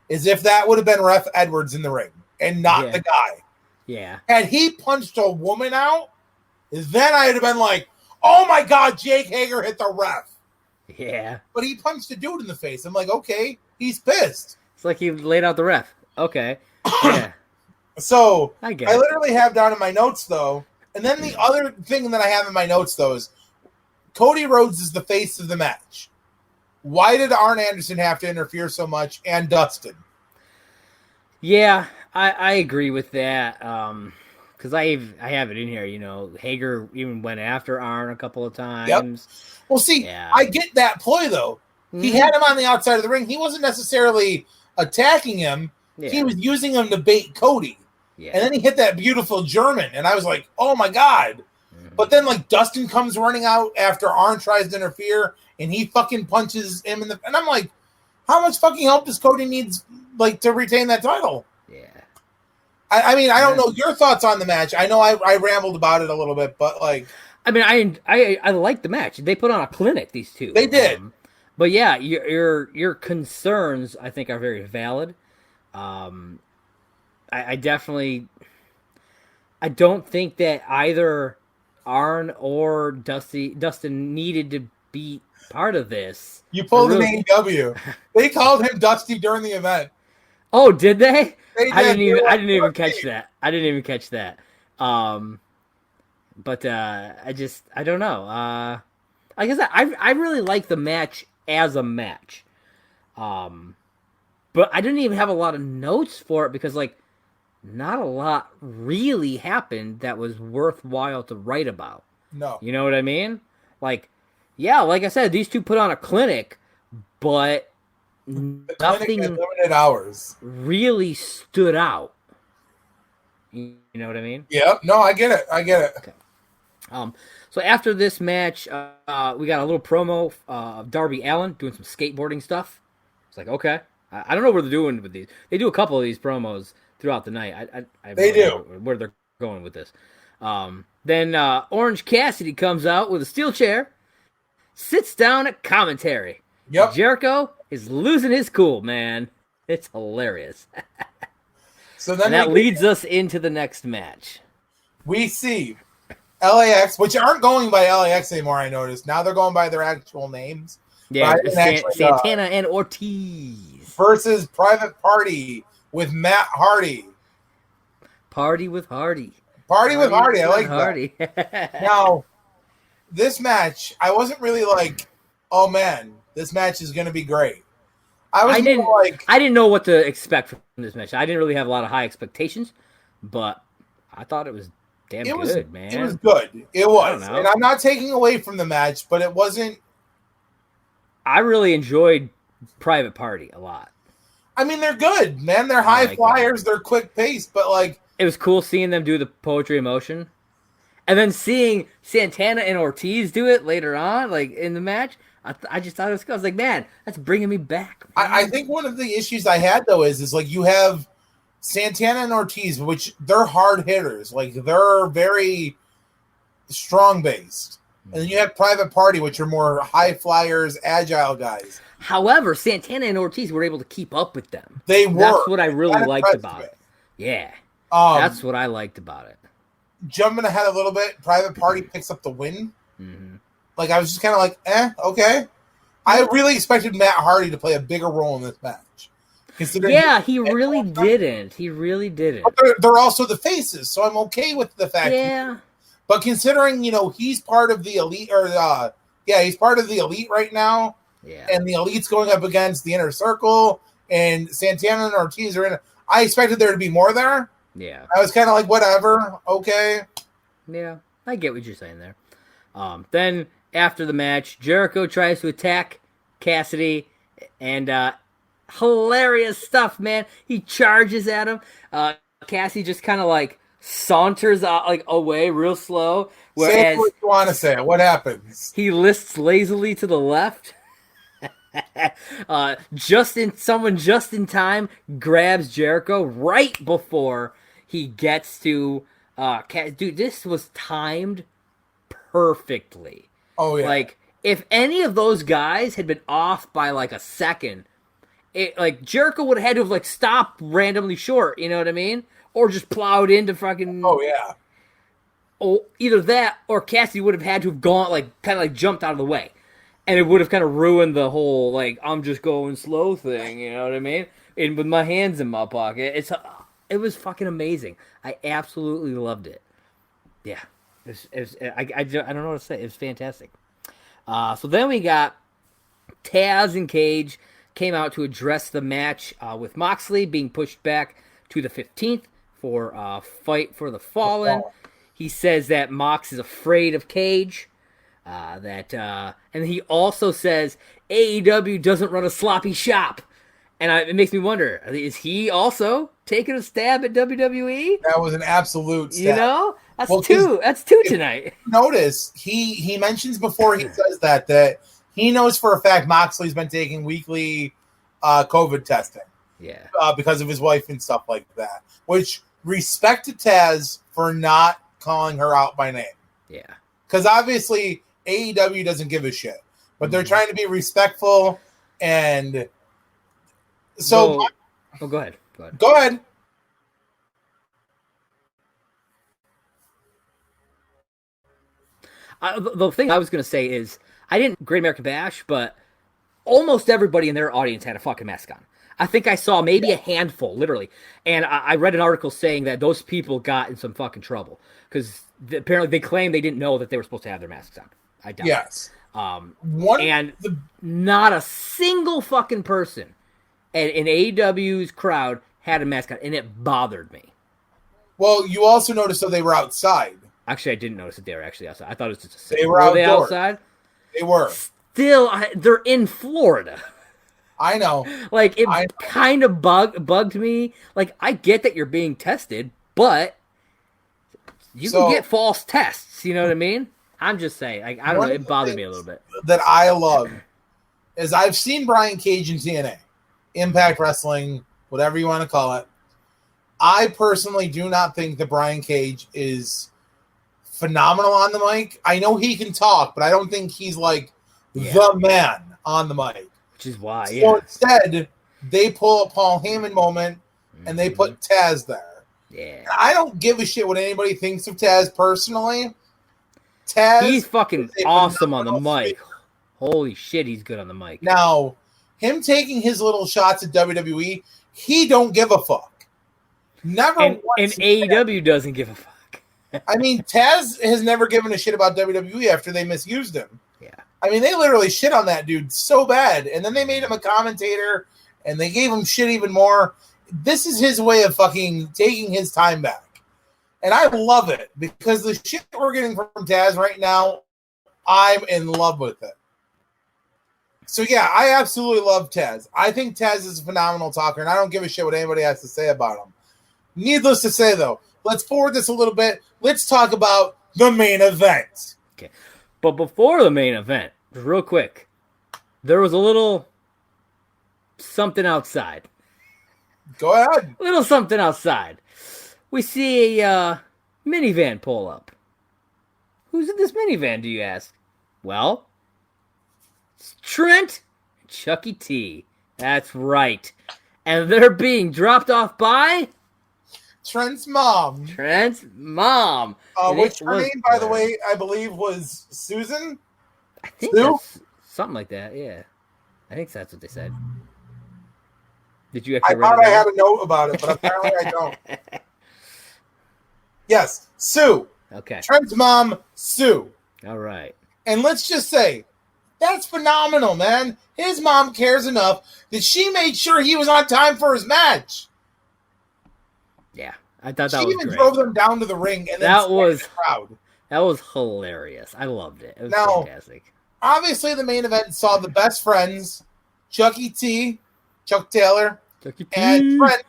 [SPEAKER 2] is if that would have been Ref Edwards in the ring and not the guy.
[SPEAKER 1] Yeah.
[SPEAKER 2] Had he punched a woman out, then I'd have been like, oh my God, Jake Hager hit the ref.
[SPEAKER 1] Yeah.
[SPEAKER 2] But he punched a dude in the face. I'm like, okay, he's pissed.
[SPEAKER 1] It's like he laid out the ref. Okay. Yeah.
[SPEAKER 2] So
[SPEAKER 1] I
[SPEAKER 2] literally have down in my notes though, and then the other thing that I have in my notes though is Cody Rhodes is the face of the match. Why did Arn Anderson have to interfere so much, and Dustin?
[SPEAKER 1] Yeah, I agree with that. Because I have it in here. You know, Hager even went after Arn a couple of times.
[SPEAKER 2] Yep. Well, see, I get that ploy though. Mm-hmm. He had him on the outside of the ring. He wasn't necessarily attacking him. Yeah. He was using him to bait Cody. Yeah. And then he hit that beautiful German, and I was like, oh my God. Mm-hmm. But then like Dustin comes running out after Arn tries to interfere, and he fucking punches him in the, and I'm like, how much fucking help does Cody need like to retain that title? Yeah. I mean, I don't know your thoughts on the match. I know I rambled about it a little bit, but like, I
[SPEAKER 1] mean, I like the match. They put on a clinic, these two.
[SPEAKER 2] They did.
[SPEAKER 1] But yeah, your concerns I think are very valid. I definitely, I don't think that either Arn or Dustin needed to be part of this.
[SPEAKER 2] You pulled an AEW. They called him Dusty during the event.
[SPEAKER 1] Oh, did they? I didn't even catch that. But I don't know. Like I said, I really like the match as a match. But I didn't even have a lot of notes for it because like not a lot really happened that was worthwhile to write about.
[SPEAKER 2] No.
[SPEAKER 1] You know what I mean? Like, yeah, like I said, these two put on a clinic, but nothing
[SPEAKER 2] limited hours
[SPEAKER 1] really stood out. You know what I mean?
[SPEAKER 2] Yeah. No, I get it.
[SPEAKER 1] Okay. So after this match, we got a little promo of Darby Allin doing some skateboarding stuff. It's like, okay. I don't know what they're doing with these. They do a couple of these promos throughout the night. I
[SPEAKER 2] they do.
[SPEAKER 1] Where they're going with this. Then Orange Cassidy comes out with a steel chair, sits down at commentary.
[SPEAKER 2] Yep.
[SPEAKER 1] Jericho is losing his cool, man. It's hilarious.
[SPEAKER 2] So then
[SPEAKER 1] that leads us into the next match.
[SPEAKER 2] We see LAX, which aren't going by LAX anymore, I noticed. Now they're going by their actual names.
[SPEAKER 1] Yeah, Santana and Ortiz.
[SPEAKER 2] Versus Private Party with Matt Hardy.
[SPEAKER 1] Party with Hardy.
[SPEAKER 2] Party with Hardy. I like
[SPEAKER 1] Hardy.
[SPEAKER 2] That. Now, this match, I wasn't really like, oh man, this match is going to be great. I
[SPEAKER 1] didn't know what to expect from this match. I didn't really have a lot of high expectations, but I thought it was good, man.
[SPEAKER 2] It was good. It was. And I'm not taking away from the match, but it wasn't.
[SPEAKER 1] I really enjoyed Private Party a lot.
[SPEAKER 2] I mean, they're good, man. They're high flyers. They're quick paced, but like.
[SPEAKER 1] It was cool seeing them do the poetry of motion. And then seeing Santana and Ortiz do it later on, like in the match. I just thought it was cool. I was like, man, that's bringing me back.
[SPEAKER 2] I think one of the issues I had, though, is like you have Santana and Ortiz, which they're hard hitters. Like, they're very strong-based. And then you have Private Party, which are more high flyers, agile guys.
[SPEAKER 1] However, Santana and Ortiz were able to keep up with them.
[SPEAKER 2] They were.
[SPEAKER 1] That's what I really liked about it. Yeah. That's what I liked about it.
[SPEAKER 2] Jumping ahead a little bit, Private Party picks up the win. Mm-hmm. Like, I was just kind of like, okay. I really expected Matt Hardy to play a bigger role in this match.
[SPEAKER 1] Yeah, he really didn't. He really didn't.
[SPEAKER 2] But they're also the faces, so I'm okay with the fact.
[SPEAKER 1] Yeah.
[SPEAKER 2] But considering, he's part of the elite, he's part of the elite right now.
[SPEAKER 1] Yeah.
[SPEAKER 2] And the elite's going up against the Inner Circle, and Santana and Ortiz are in it. I expected there to be more there.
[SPEAKER 1] Yeah.
[SPEAKER 2] I was kind of like, whatever, okay.
[SPEAKER 1] Yeah, I get what you're saying there. Then after the match, Jericho tries to attack Cassidy, and hilarious stuff, man. He charges at him. Cassidy just kind of like saunters away real slow.
[SPEAKER 2] Say what you want to say. What happens?
[SPEAKER 1] He lists lazily to the left. Just in time grabs Jericho right before he gets to dude, this was timed perfectly.
[SPEAKER 2] Oh yeah.
[SPEAKER 1] Like if any of those guys had been off by like a second, Jericho would have had to have stopped randomly short, you know what I mean? Or just plowed into fucking either that or Cassidy would have had to have gone jumped out of the way. And it would have kind of ruined the whole, I'm just going slow thing, you know what I mean? And with my hands in my pocket. It was fucking amazing. I absolutely loved it. Yeah. I don't know what to say. It was fantastic. So then we got Taz and Cage came out to address the match with Moxley being pushed back to the 15th for Fight for the Fallen. He says that Mox is afraid of Cage. And he also says AEW doesn't run a sloppy shop, and it makes me wonder: is he also taking a stab at WWE?
[SPEAKER 2] That was an absolute stab.
[SPEAKER 1] That's two. That's two tonight.
[SPEAKER 2] Notice he mentions before he says that he knows for a fact Moxley's been taking weekly COVID testing, because of his wife and stuff like that. Which respect to Taz for not calling her out by name.
[SPEAKER 1] Yeah,
[SPEAKER 2] because obviously AEW doesn't give a shit, but they're trying to be respectful, and so.
[SPEAKER 1] Go ahead.
[SPEAKER 2] Go ahead.
[SPEAKER 1] The thing I was going to say is I didn't Great American Bash, but almost everybody in their audience had a fucking mask on. I think I saw maybe a handful, literally, and I read an article saying that those people got in some fucking trouble because apparently they claimed they didn't know that they were supposed to have their masks on. I doubt.
[SPEAKER 2] Yes.
[SPEAKER 1] Not a single fucking person in AEW's crowd had a mask on, and it bothered me.
[SPEAKER 2] Well, you also noticed that they were outside.
[SPEAKER 1] Actually, I didn't notice that they were actually outside. I thought it was just
[SPEAKER 2] they were
[SPEAKER 1] they outside?
[SPEAKER 2] They were.
[SPEAKER 1] Still, they're in Florida.
[SPEAKER 2] I know.
[SPEAKER 1] It kind of bugged me. I get that you're being tested, but you can get false tests. You know what I mean? I'm just saying. I don't know. It bothered me a little bit.
[SPEAKER 2] That I love is I've seen Brian Cage in TNA, Impact Wrestling, whatever you want to call it. I personally do not think that Brian Cage is phenomenal on the mic. I know he can talk, but I don't think he's the man on the mic.
[SPEAKER 1] Which is why,
[SPEAKER 2] So instead, they pull a Paul Heyman moment, and they put Taz there.
[SPEAKER 1] Yeah.
[SPEAKER 2] I don't give a shit what anybody thinks of Taz personally. Taz,
[SPEAKER 1] he's fucking awesome on the mic. Holy shit, he's good on the mic.
[SPEAKER 2] Now, him taking his little shots at WWE, he don't give a fuck. Never
[SPEAKER 1] and
[SPEAKER 2] once.
[SPEAKER 1] And AEW doesn't give a fuck.
[SPEAKER 2] I mean, Taz has never given a shit about WWE after they misused him.
[SPEAKER 1] Yeah.
[SPEAKER 2] I mean, they literally shit on that dude so bad, and then they made him a commentator, and they gave him shit even more. This is his way of fucking taking his time back. And I love it, because the shit we're getting from Taz right now, I'm in love with it. So, yeah, I absolutely love Taz. I think Taz is a phenomenal talker, and I don't give a shit what anybody has to say about him. Needless to say, though, let's forward this a little bit. Let's talk about the main event.
[SPEAKER 1] Okay. But before the main event, real quick, there was a little something outside.
[SPEAKER 2] Go ahead.
[SPEAKER 1] A little something outside. We see a minivan pull up. Who's in this minivan, do you ask? Well, it's Trent and Chucky T. That's right. And they're being dropped off by
[SPEAKER 2] Trent's mom.
[SPEAKER 1] Trent's mom.
[SPEAKER 2] Which her name, by the way, I believe was Susan?
[SPEAKER 1] I think that's something like that, yeah. I think that's what they said. Did you
[SPEAKER 2] I
[SPEAKER 1] actually write
[SPEAKER 2] thought
[SPEAKER 1] it
[SPEAKER 2] I
[SPEAKER 1] down?
[SPEAKER 2] had a note about it, but apparently I don't. Yes, Sue.
[SPEAKER 1] Okay.
[SPEAKER 2] Trent's mom, Sue.
[SPEAKER 1] All right.
[SPEAKER 2] And let's just say, that's phenomenal, man. His mom cares enough that she made sure he was on time for his match.
[SPEAKER 1] Yeah, I thought
[SPEAKER 2] She
[SPEAKER 1] that was
[SPEAKER 2] even
[SPEAKER 1] great.
[SPEAKER 2] drove them down to the ring and then
[SPEAKER 1] That was
[SPEAKER 2] the crowd.
[SPEAKER 1] That was hilarious. I loved it. It was
[SPEAKER 2] Now,
[SPEAKER 1] fantastic.
[SPEAKER 2] Obviously, the main event saw the best friends, Chuck Taylor, and Trent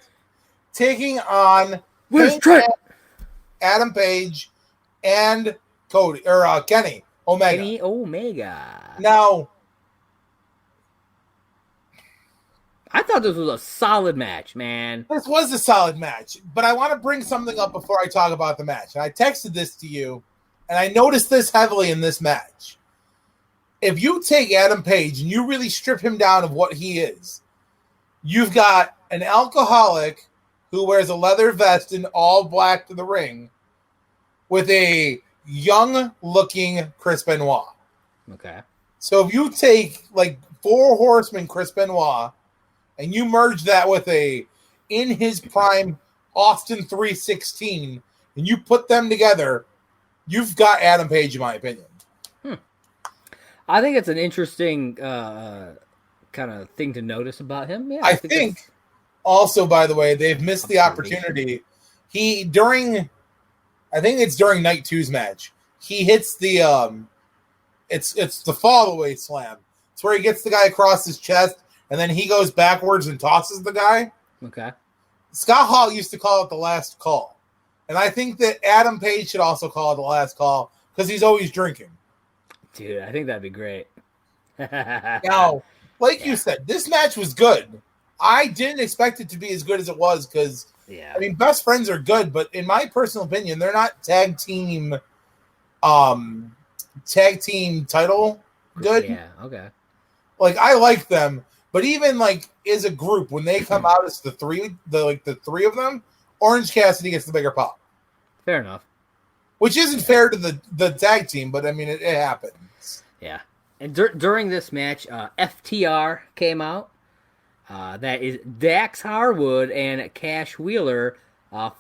[SPEAKER 2] taking on
[SPEAKER 1] Where's Trent?
[SPEAKER 2] Adam Page, and Kenny Omega.
[SPEAKER 1] Kenny Omega.
[SPEAKER 2] Now,
[SPEAKER 1] I thought this was a solid match, man.
[SPEAKER 2] this was a solid match, but I want to bring something up before I talk about the match. And I texted this to you, and I noticed this heavily in this match. If you take Adam Page and you really strip him down of what he is, you've got an alcoholic who wears a leather vest in all black to the ring with a young-looking Chris Benoit.
[SPEAKER 1] Okay.
[SPEAKER 2] So if you take like 4 Horsemen Chris Benoit and you merge that with a in his prime Austin 316 and you put them together, you've got Adam Page, in my opinion.
[SPEAKER 1] I think it's an interesting kind of thing to notice about him. Yeah,
[SPEAKER 2] I think also, by the way, they've missed the opportunity. I think it's during night 2's match. He hits the it's the fall away slam. It's where he gets the guy across his chest and then he goes backwards and tosses the guy.
[SPEAKER 1] Okay.
[SPEAKER 2] Scott Hall used to call it the last call. And I think that Adam Page should also call it the last call because he's always drinking.
[SPEAKER 1] Dude, I think that'd be great.
[SPEAKER 2] Now, like you said, this match was good. I didn't expect it to be as good as it was because, I mean, best friends are good, but in my personal opinion, they're not tag team title good.
[SPEAKER 1] Yeah, okay.
[SPEAKER 2] Like, I like them, but even like as a group, when they come out as the three of them, Orange Cassidy gets the bigger pop.
[SPEAKER 1] Fair enough.
[SPEAKER 2] Which isn't fair to the tag team, but I mean, it happens.
[SPEAKER 1] Yeah. And during this match, FTR came out. That is Dax Harwood and Cash Wheeler,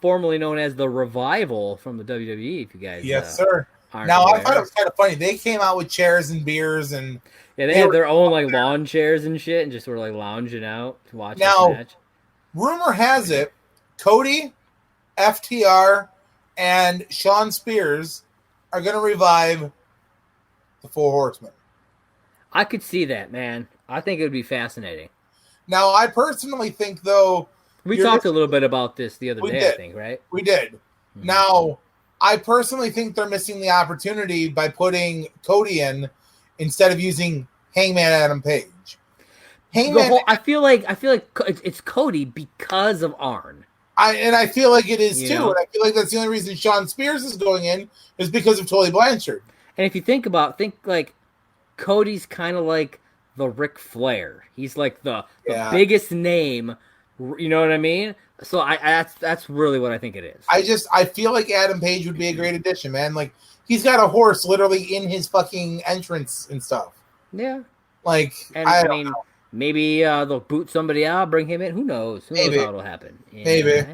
[SPEAKER 1] formerly known as the Revival from the WWE. If you guys,
[SPEAKER 2] yes, sir. Now I thought it was kind of funny. They came out with chairs and beers, and
[SPEAKER 1] they had their own like lawn chairs and shit, and just were like lounging out to watch this match.
[SPEAKER 2] Rumor has it, Cody, FTR, and Sean Spears are going to revive the 4 Horsemen.
[SPEAKER 1] I could see that, man. I think it would be fascinating.
[SPEAKER 2] Now, I personally think, though...
[SPEAKER 1] We talked a little bit about this the other day, I think, right?
[SPEAKER 2] We did. Mm-hmm. Now, I personally think they're missing the opportunity by putting Cody in instead of using Hangman Adam Page.
[SPEAKER 1] I feel like it's Cody because of Arn.
[SPEAKER 2] I feel like it is, too.
[SPEAKER 1] Know?
[SPEAKER 2] And I feel like that's the only reason Sean Spears is going in is because of Tully Blanchard.
[SPEAKER 1] And if you think like Cody's kind of like the Ric Flair. He's like the biggest name. You know what I mean? So that's really what I think it is.
[SPEAKER 2] I feel like Adam Page would be a great addition, man. Like he's got a horse literally in his fucking entrance and stuff.
[SPEAKER 1] Yeah.
[SPEAKER 2] Like,
[SPEAKER 1] and I mean, know. Maybe they'll boot somebody out, bring him in. Who knows? Who knows how it'll happen? Yeah.
[SPEAKER 2] Maybe.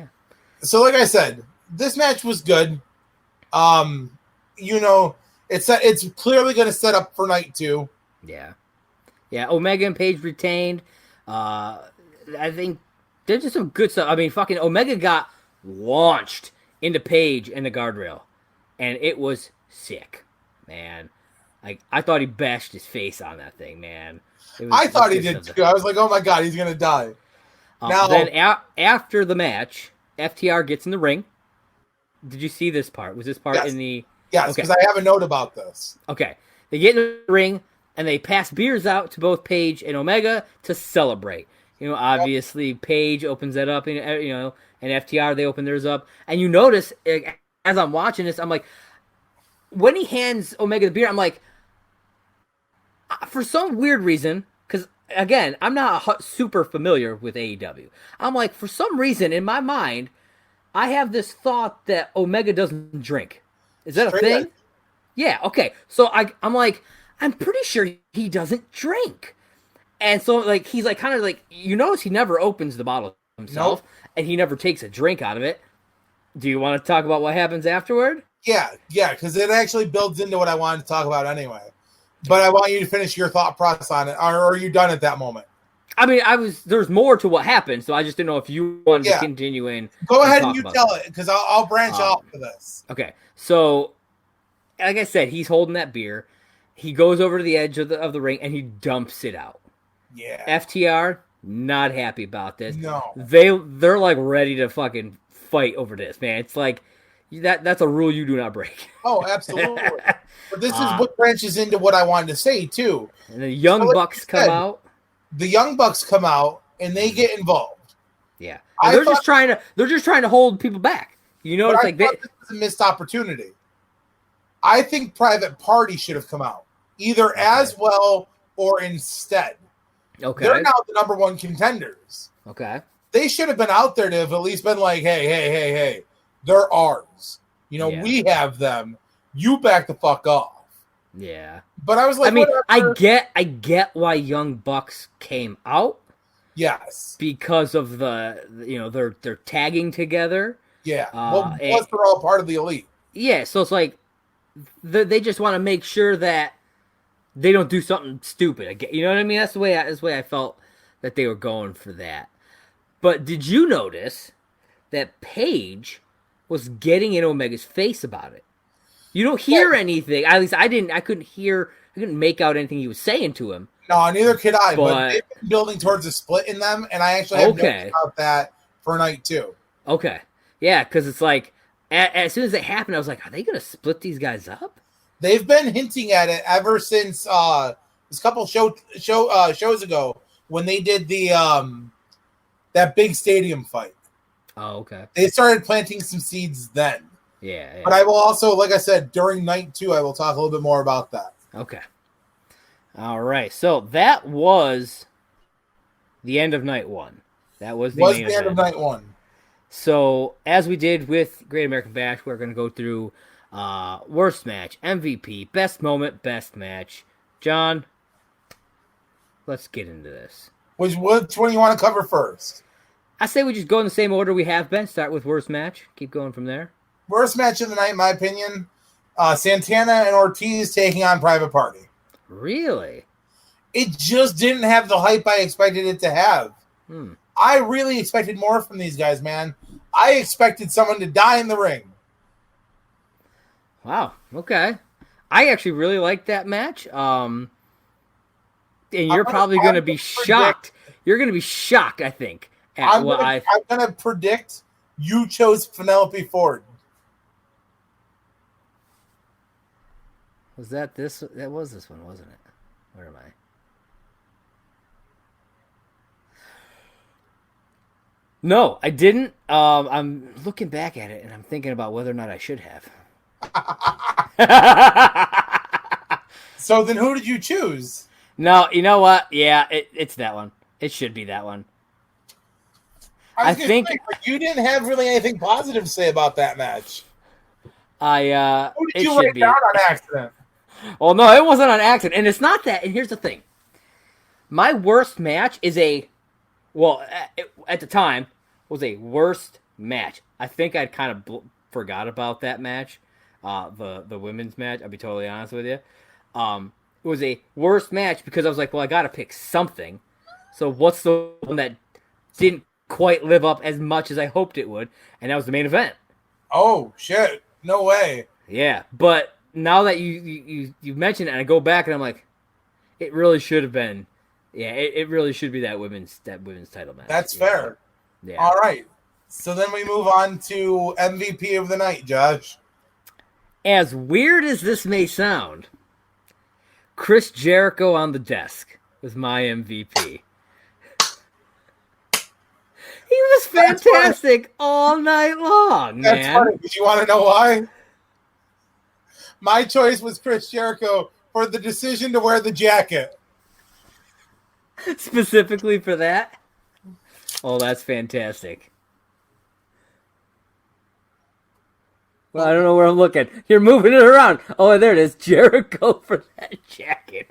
[SPEAKER 2] So, like I said, this match was good. You know, it's clearly going to set up for night 2.
[SPEAKER 1] Yeah. Yeah, Omega and Page retained. I think there's just some good stuff. I mean, fucking Omega got launched into Page and the guardrail, and it was sick, man. Like, I thought he bashed his face on that thing, man.
[SPEAKER 2] I thought he did, too. I was like, oh, my God, he's going to die.
[SPEAKER 1] Now, then after the match, FTR gets in the ring. Did you see this part? Was this part in the...
[SPEAKER 2] Yes, because I have a note about this.
[SPEAKER 1] Okay. They get in the ring, and they pass beers out to both Page and Omega to celebrate. You know, obviously, Page opens that up, and FTR, they open theirs up. And you notice, as I'm watching this, I'm like, when he hands Omega the beer, I'm like, for some weird reason, because, again, I'm not super familiar with AEW. I'm like, for some reason, in my mind, I have this thought that Omega doesn't drink. Is that a thing? Yeah, okay. So I'm like, I'm pretty sure he doesn't drink. And so, like, he's like, kind of like, you notice he never opens the bottle himself, and he never takes a drink out of it. Do you want to talk about what happens afterward?
[SPEAKER 2] Yeah, because it actually builds into what I wanted to talk about anyway. But I want you to finish your thought process on it. Or are you done at that moment?
[SPEAKER 1] I mean, there's more to what happened, so I just didn't know if you wanted to continue in.
[SPEAKER 2] Go ahead and you tell it, because I'll branch off for this.
[SPEAKER 1] Okay, so like I said, he's holding that beer. He goes over to the edge of the ring and he dumps it out.
[SPEAKER 2] Yeah.
[SPEAKER 1] FTR not happy about this.
[SPEAKER 2] No.
[SPEAKER 1] They're like ready to fucking fight over this, man. It's like that's a rule you do not break.
[SPEAKER 2] Oh, absolutely. But this is what branches into what I wanted to say too.
[SPEAKER 1] And the Young Bucks come out.
[SPEAKER 2] The Young Bucks come out and they get involved.
[SPEAKER 1] Yeah. They're just trying to hold people back. You know, it's like
[SPEAKER 2] this was a missed opportunity. I think Private Party should have come out either as well or instead.
[SPEAKER 1] Okay.
[SPEAKER 2] They're now the number one contenders.
[SPEAKER 1] Okay.
[SPEAKER 2] They should have been out there to have at least been like, hey, they're ours. You know, we have them. You back the fuck off.
[SPEAKER 1] Yeah.
[SPEAKER 2] But I was like,
[SPEAKER 1] I mean,
[SPEAKER 2] whatever.
[SPEAKER 1] I get why Young Bucks came out.
[SPEAKER 2] Yes.
[SPEAKER 1] Because of they're tagging together.
[SPEAKER 2] Yeah. Plus they're all part of the Elite.
[SPEAKER 1] Yeah, so it's like they just want to make sure that they don't do something stupid. You know what I mean? That's the way I felt that they were going for that. But did you notice that Paige was getting in Omega's face about it? You don't hear anything. At least I didn't. I couldn't make out anything he was saying to him.
[SPEAKER 2] No, neither could I. But they've been building towards a split in them, and I actually have noticed about that for night 2.
[SPEAKER 1] Okay. Yeah, because it's like as soon as it happened, I was like, are they going to split these guys up?
[SPEAKER 2] They've been hinting at it ever since this couple shows ago when they did the that big stadium fight.
[SPEAKER 1] Oh, okay.
[SPEAKER 2] They started planting some seeds then.
[SPEAKER 1] Yeah.
[SPEAKER 2] But I will also, like I said, during night 2, I will talk a little bit more about that.
[SPEAKER 1] Okay. All right. So that was the end of night 1. That was the
[SPEAKER 2] end of night 1.
[SPEAKER 1] So as we did with Great American Bash, we're going to go through worst match, MVP, best moment, best match. John, let's get into this.
[SPEAKER 2] Which one you want to cover first?
[SPEAKER 1] I say we just go in the same order we have been. Start with worst match. Keep going from there.
[SPEAKER 2] Worst match of the night, in my opinion, Santana and Ortiz taking on Private Party.
[SPEAKER 1] Really?
[SPEAKER 2] It just didn't have the hype I expected it to have. I really expected more from these guys, man. I expected someone to die in the ring.
[SPEAKER 1] Wow. Okay. I actually really liked that match. And you're probably going to be shocked. You're going to be shocked, I think.
[SPEAKER 2] I'm going to predict you chose Penelope Ford.
[SPEAKER 1] Was that this? That was this one, wasn't it? Where am I? No, I didn't. I'm looking back at it, and I'm thinking about whether or not I should have.
[SPEAKER 2] So then who did you choose?
[SPEAKER 1] No, you know what? Yeah, it's that one. It should be that one. I think
[SPEAKER 2] you didn't have really anything positive to say about that match.
[SPEAKER 1] Who
[SPEAKER 2] did you write down on accident?
[SPEAKER 1] Well, no, it wasn't on accident, and it's not that. And here's the thing: my worst match is at the time was a worst match. I think I'd kind of forgot about that match, the women's match. I'll be totally honest with you. It was a worst match because I was like, well, I got to pick something. So what's the one that didn't quite live up as much as I hoped it would? And that was the main event.
[SPEAKER 2] Oh shit! No way.
[SPEAKER 1] Yeah, but now that you mentioned it, and I go back and I'm like, it really should have been. Yeah, it really should be that women's title match.
[SPEAKER 2] That's fair.
[SPEAKER 1] Yeah.
[SPEAKER 2] All right. So then we move on to MVP of the night, Josh.
[SPEAKER 1] As weird as this may sound, Chris Jericho on the desk was my MVP. He was fantastic all night long, man.
[SPEAKER 2] That's funny. Did you want to know why? My choice was Chris Jericho for the decision to wear the jacket.
[SPEAKER 1] Specifically for that? Oh, that's fantastic. Well, I don't know where I'm looking. You're moving it around. Oh, there it is. Jericho for that jacket.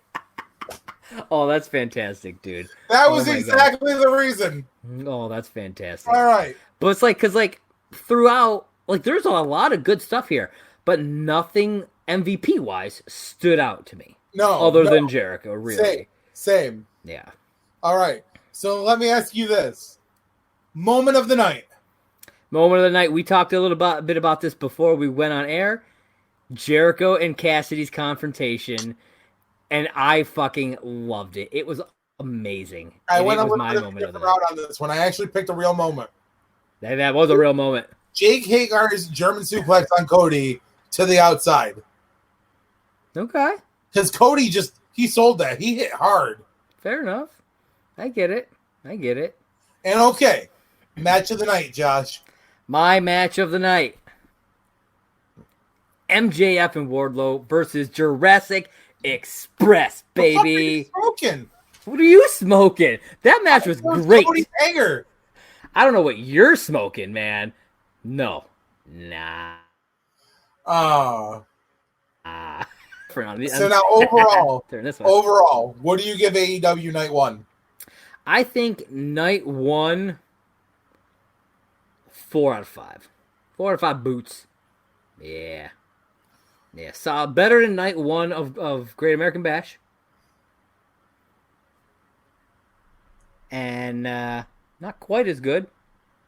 [SPEAKER 1] Oh, that's fantastic, dude.
[SPEAKER 2] That
[SPEAKER 1] Oh
[SPEAKER 2] was
[SPEAKER 1] my
[SPEAKER 2] exactly the reason.
[SPEAKER 1] God. Oh, that's fantastic.
[SPEAKER 2] All right.
[SPEAKER 1] But it's like, cause like throughout, like there's a lot of good stuff here, but nothing MVP wise stood out to me.
[SPEAKER 2] No.
[SPEAKER 1] Other than Jericho, really.
[SPEAKER 2] Same.
[SPEAKER 1] Yeah.
[SPEAKER 2] All right. So let me ask you this. Moment of the night.
[SPEAKER 1] Moment of the night. We talked a bit about this before we went on air. Jericho and Cassidy's confrontation, and I fucking loved it. It was amazing.
[SPEAKER 2] I
[SPEAKER 1] and
[SPEAKER 2] went
[SPEAKER 1] it
[SPEAKER 2] a
[SPEAKER 1] was
[SPEAKER 2] little
[SPEAKER 1] my
[SPEAKER 2] bit
[SPEAKER 1] moment of the
[SPEAKER 2] different
[SPEAKER 1] night.
[SPEAKER 2] route on this one. I actually picked a real moment.
[SPEAKER 1] That was a real moment.
[SPEAKER 2] Jake Hagar's German suplex on Cody to the outside.
[SPEAKER 1] Okay.
[SPEAKER 2] Because Cody he sold that. He hit hard.
[SPEAKER 1] Fair enough. I get it.
[SPEAKER 2] And okay, match of the night, Josh.
[SPEAKER 1] My match of the night. MJF and Wardlow versus Jurassic Express, baby.
[SPEAKER 2] Smoking.
[SPEAKER 1] What are you smoking? That match was great.
[SPEAKER 2] Cody Hagar.
[SPEAKER 1] I don't know what you're smoking, man. No. Nah.
[SPEAKER 2] So now overall,
[SPEAKER 1] Turn this one.
[SPEAKER 2] overall, what do you give AEW night one?
[SPEAKER 1] I think night one, 4 out of 5. 4 out of 5 boots. Yeah. Yeah. So better than night one of Great American Bash. And not quite as good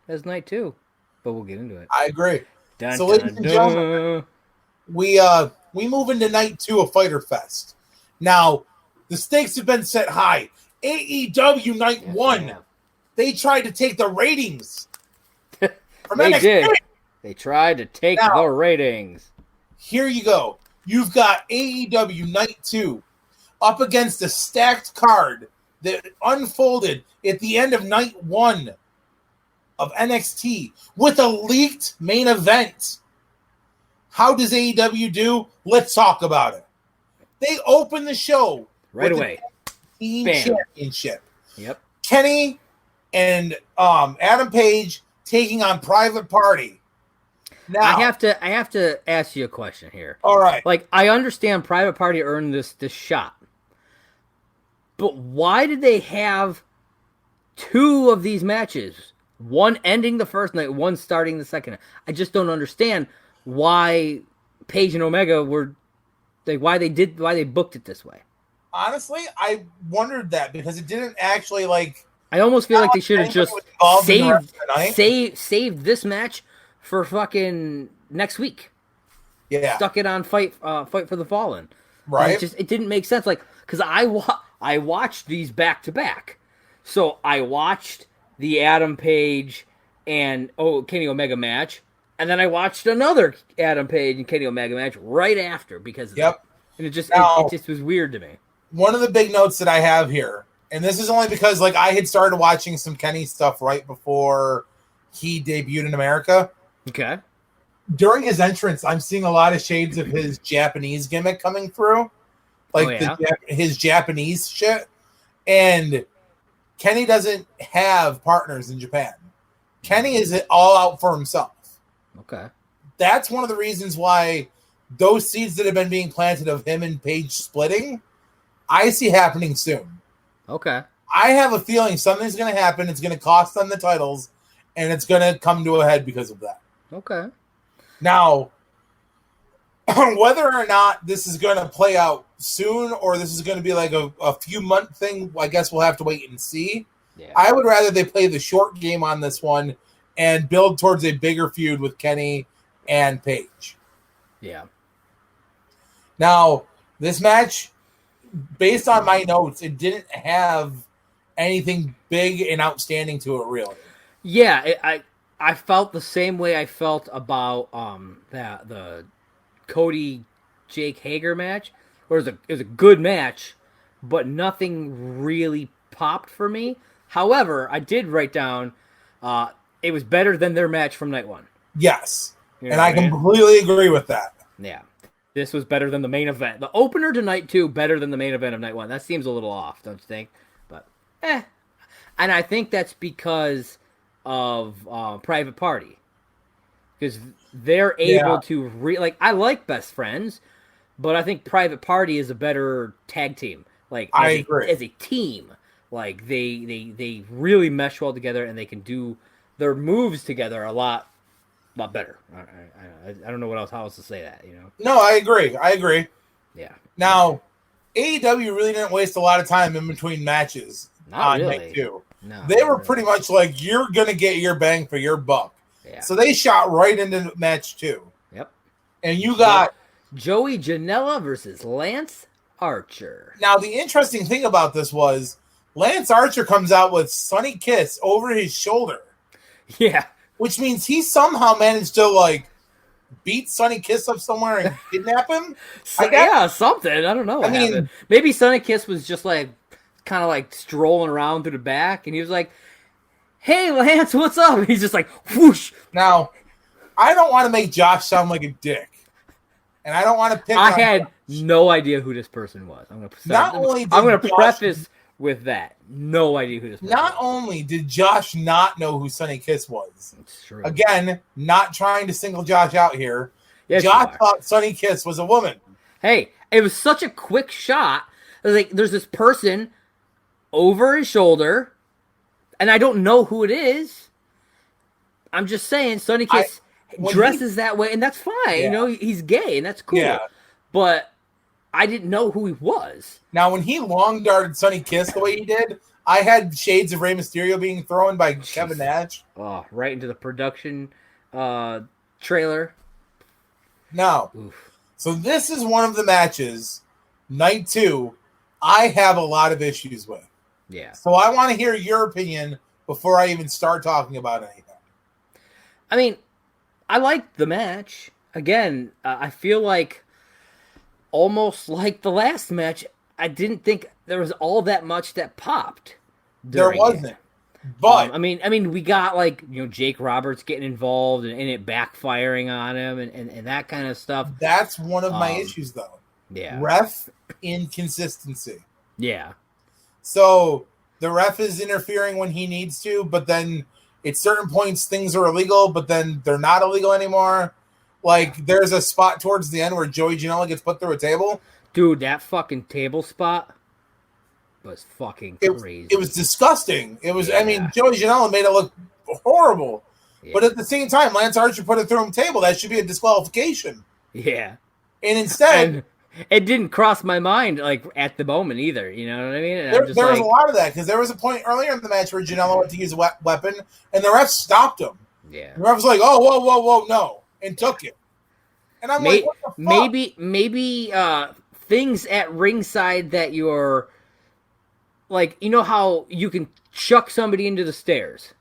[SPEAKER 1] as night two. But we'll get into it.
[SPEAKER 2] I agree.
[SPEAKER 1] Dun,
[SPEAKER 2] So,
[SPEAKER 1] dun,
[SPEAKER 2] ladies and
[SPEAKER 1] dun.
[SPEAKER 2] gentlemen, we move into night 2 of Fyter Fest. Now, the stakes have been set high. AEW night
[SPEAKER 1] Yes,
[SPEAKER 2] 1,
[SPEAKER 1] ma'am.
[SPEAKER 2] they tried to take the ratings from
[SPEAKER 1] They
[SPEAKER 2] NXT.
[SPEAKER 1] did. They tried to take
[SPEAKER 2] Now-
[SPEAKER 1] the ratings.
[SPEAKER 2] Here you go. You've got AEW night 2 up against a stacked card that unfolded at the end of night 1 of NXT with a leaked main event. How does AEW do? Let's talk about it. They open the show
[SPEAKER 1] Right
[SPEAKER 2] with
[SPEAKER 1] away.
[SPEAKER 2] the Team
[SPEAKER 1] Bam.
[SPEAKER 2] Championship.
[SPEAKER 1] Yep.
[SPEAKER 2] Kenny and Adam Page taking on Private Party. Now,
[SPEAKER 1] I have to ask you a question here.
[SPEAKER 2] all right.
[SPEAKER 1] Like, I understand Private Party earned this shot. But why did they have 2 of these matches? One ending the first night, one starting the second night. I just don't understand why Page and Omega were like why they booked it this way.
[SPEAKER 2] Honestly, I wondered that because it didn't actually
[SPEAKER 1] I almost feel like they should have just
[SPEAKER 2] involved in the rest of the night.
[SPEAKER 1] saved this match for fucking next week.
[SPEAKER 2] Yeah.
[SPEAKER 1] Stuck it on Fight for the Fallen.
[SPEAKER 2] Right.
[SPEAKER 1] It didn't make sense. Like, because I watched these back to back. So I watched the Adam Page and Kenny Omega match, and then I watched another Adam Page and Kenny Omega match right after because of that. And it just was weird to me.
[SPEAKER 2] One of the big notes that I have here, and this is only because I had started watching some Kenny stuff right before he debuted in America.
[SPEAKER 1] Okay.
[SPEAKER 2] During his entrance, I'm seeing a lot of shades of his Japanese gimmick coming through, his Japanese shit. And Kenny doesn't have partners in Japan. Kenny is all out for himself.
[SPEAKER 1] Okay.
[SPEAKER 2] That's one of the reasons why those seeds that have been being planted of him and Paige splitting, I see happening soon.
[SPEAKER 1] Okay.
[SPEAKER 2] I have a feeling something's going to happen. It's going to cost them the titles, and it's going to come to a head because of that.
[SPEAKER 1] Okay.
[SPEAKER 2] Now, whether or not this is going to play out soon or this is going to be like a few month thing, I guess we'll have to wait and see.
[SPEAKER 1] Yeah.
[SPEAKER 2] I would rather they play the short game on this one and build towards a bigger feud with Kenny and Paige.
[SPEAKER 1] Yeah.
[SPEAKER 2] Now, this match, based on my notes, it didn't have anything big and outstanding to it, really.
[SPEAKER 1] Yeah, I felt the same way I felt about the Cody Jake Hager match, where it was a good match, but nothing really popped for me. However, I did write down it was better than their match from night 1.
[SPEAKER 2] Yes,
[SPEAKER 1] You know
[SPEAKER 2] and
[SPEAKER 1] what
[SPEAKER 2] I
[SPEAKER 1] mean?
[SPEAKER 2] completely agree with that.
[SPEAKER 1] Yeah. This was better than the main event. The opener to night 2 better than the main event of night 1. That seems a little off, don't you think? But and I think that's because of Private Party, because they're able to I like Best Friends, but I think Private Party is a better tag team. Like
[SPEAKER 2] I agree.
[SPEAKER 1] As a team, like they really mesh well together, and they can do their moves together a lot better. I don't know how else to say that.
[SPEAKER 2] No, I agree.
[SPEAKER 1] Yeah.
[SPEAKER 2] Now, AEW really didn't waste a lot of time in between matches
[SPEAKER 1] Not
[SPEAKER 2] on
[SPEAKER 1] really.
[SPEAKER 2] night 2.
[SPEAKER 1] No,
[SPEAKER 2] they were
[SPEAKER 1] really.
[SPEAKER 2] pretty much like, you're going to get your bang for your buck.
[SPEAKER 1] Yeah.
[SPEAKER 2] So they shot right into match 2.
[SPEAKER 1] Yep.
[SPEAKER 2] And you got
[SPEAKER 1] Joey Janela versus Lance Archer.
[SPEAKER 2] Now, the interesting thing about this was Lance Archer comes out with Sonny Kiss over his shoulder.
[SPEAKER 1] Yeah.
[SPEAKER 2] Which means he somehow managed to, like, beat Sonny Kiss up somewhere and kidnap him?
[SPEAKER 1] Yeah, something. I don't know what happened. Maybe Sonny Kiss was just, like, kind of, like, strolling around through the back, and he was like, hey, Lance, what's up? And he's just like, whoosh.
[SPEAKER 2] Now, I don't want to make Josh sound like a dick. And I don't want to pick
[SPEAKER 1] I had no idea who this person was. I'm going to preface with that. No idea who this person was.
[SPEAKER 2] Not only did Josh not know who Sonny Kiss was.
[SPEAKER 1] It's true.
[SPEAKER 2] Again, not trying to single Josh out here.
[SPEAKER 1] Yes,
[SPEAKER 2] Josh thought Sonny Kiss was a woman.
[SPEAKER 1] Hey, it was such a quick shot. It was like, there's this person over his shoulder, and I don't know who it is. I'm just saying, Sonny Kiss dresses that way, and that's fine.
[SPEAKER 2] Yeah.
[SPEAKER 1] He's gay, and that's cool.
[SPEAKER 2] Yeah.
[SPEAKER 1] But I didn't know who he was.
[SPEAKER 2] Now, when he long darted Sonny Kiss the way he did, I had shades of Rey Mysterio being thrown by Kevin Nash.
[SPEAKER 1] Oh, right into the production trailer.
[SPEAKER 2] Now, so this is one of the matches, night 2, I have a lot of issues with.
[SPEAKER 1] Yeah.
[SPEAKER 2] So I want to hear your opinion before I even start talking about anything.
[SPEAKER 1] I mean, I liked the match. Again, I feel like almost like the last match, I didn't think there was all that much that popped.
[SPEAKER 2] There wasn't. But
[SPEAKER 1] I mean, we got Jake Roberts getting involved and it backfiring on him and that kind of stuff.
[SPEAKER 2] That's one of my issues, though.
[SPEAKER 1] Yeah.
[SPEAKER 2] Ref inconsistency.
[SPEAKER 1] Yeah.
[SPEAKER 2] So the ref is interfering when he needs to, but then at certain points things are illegal, but then they're not illegal anymore. Like, there's a spot towards the end where Joey Janela gets put through a table.
[SPEAKER 1] Dude, that fucking table spot was fucking crazy.
[SPEAKER 2] It was disgusting. It was, I mean, Joey Janela made it look horrible. Yeah. But at the same time, Lance Archer put it through a table. That should be a disqualification.
[SPEAKER 1] Yeah.
[SPEAKER 2] And instead...
[SPEAKER 1] it didn't cross my mind, at the moment either. You know what I mean?
[SPEAKER 2] There was a lot of that, because there was a point earlier in the match where Janela went to use a weapon, and the ref stopped him.
[SPEAKER 1] Yeah.
[SPEAKER 2] The ref was like, oh, whoa, no, and took it. And I'm like, what the fuck?
[SPEAKER 1] Maybe things at ringside that you're, you know how you can chuck somebody into the stairs?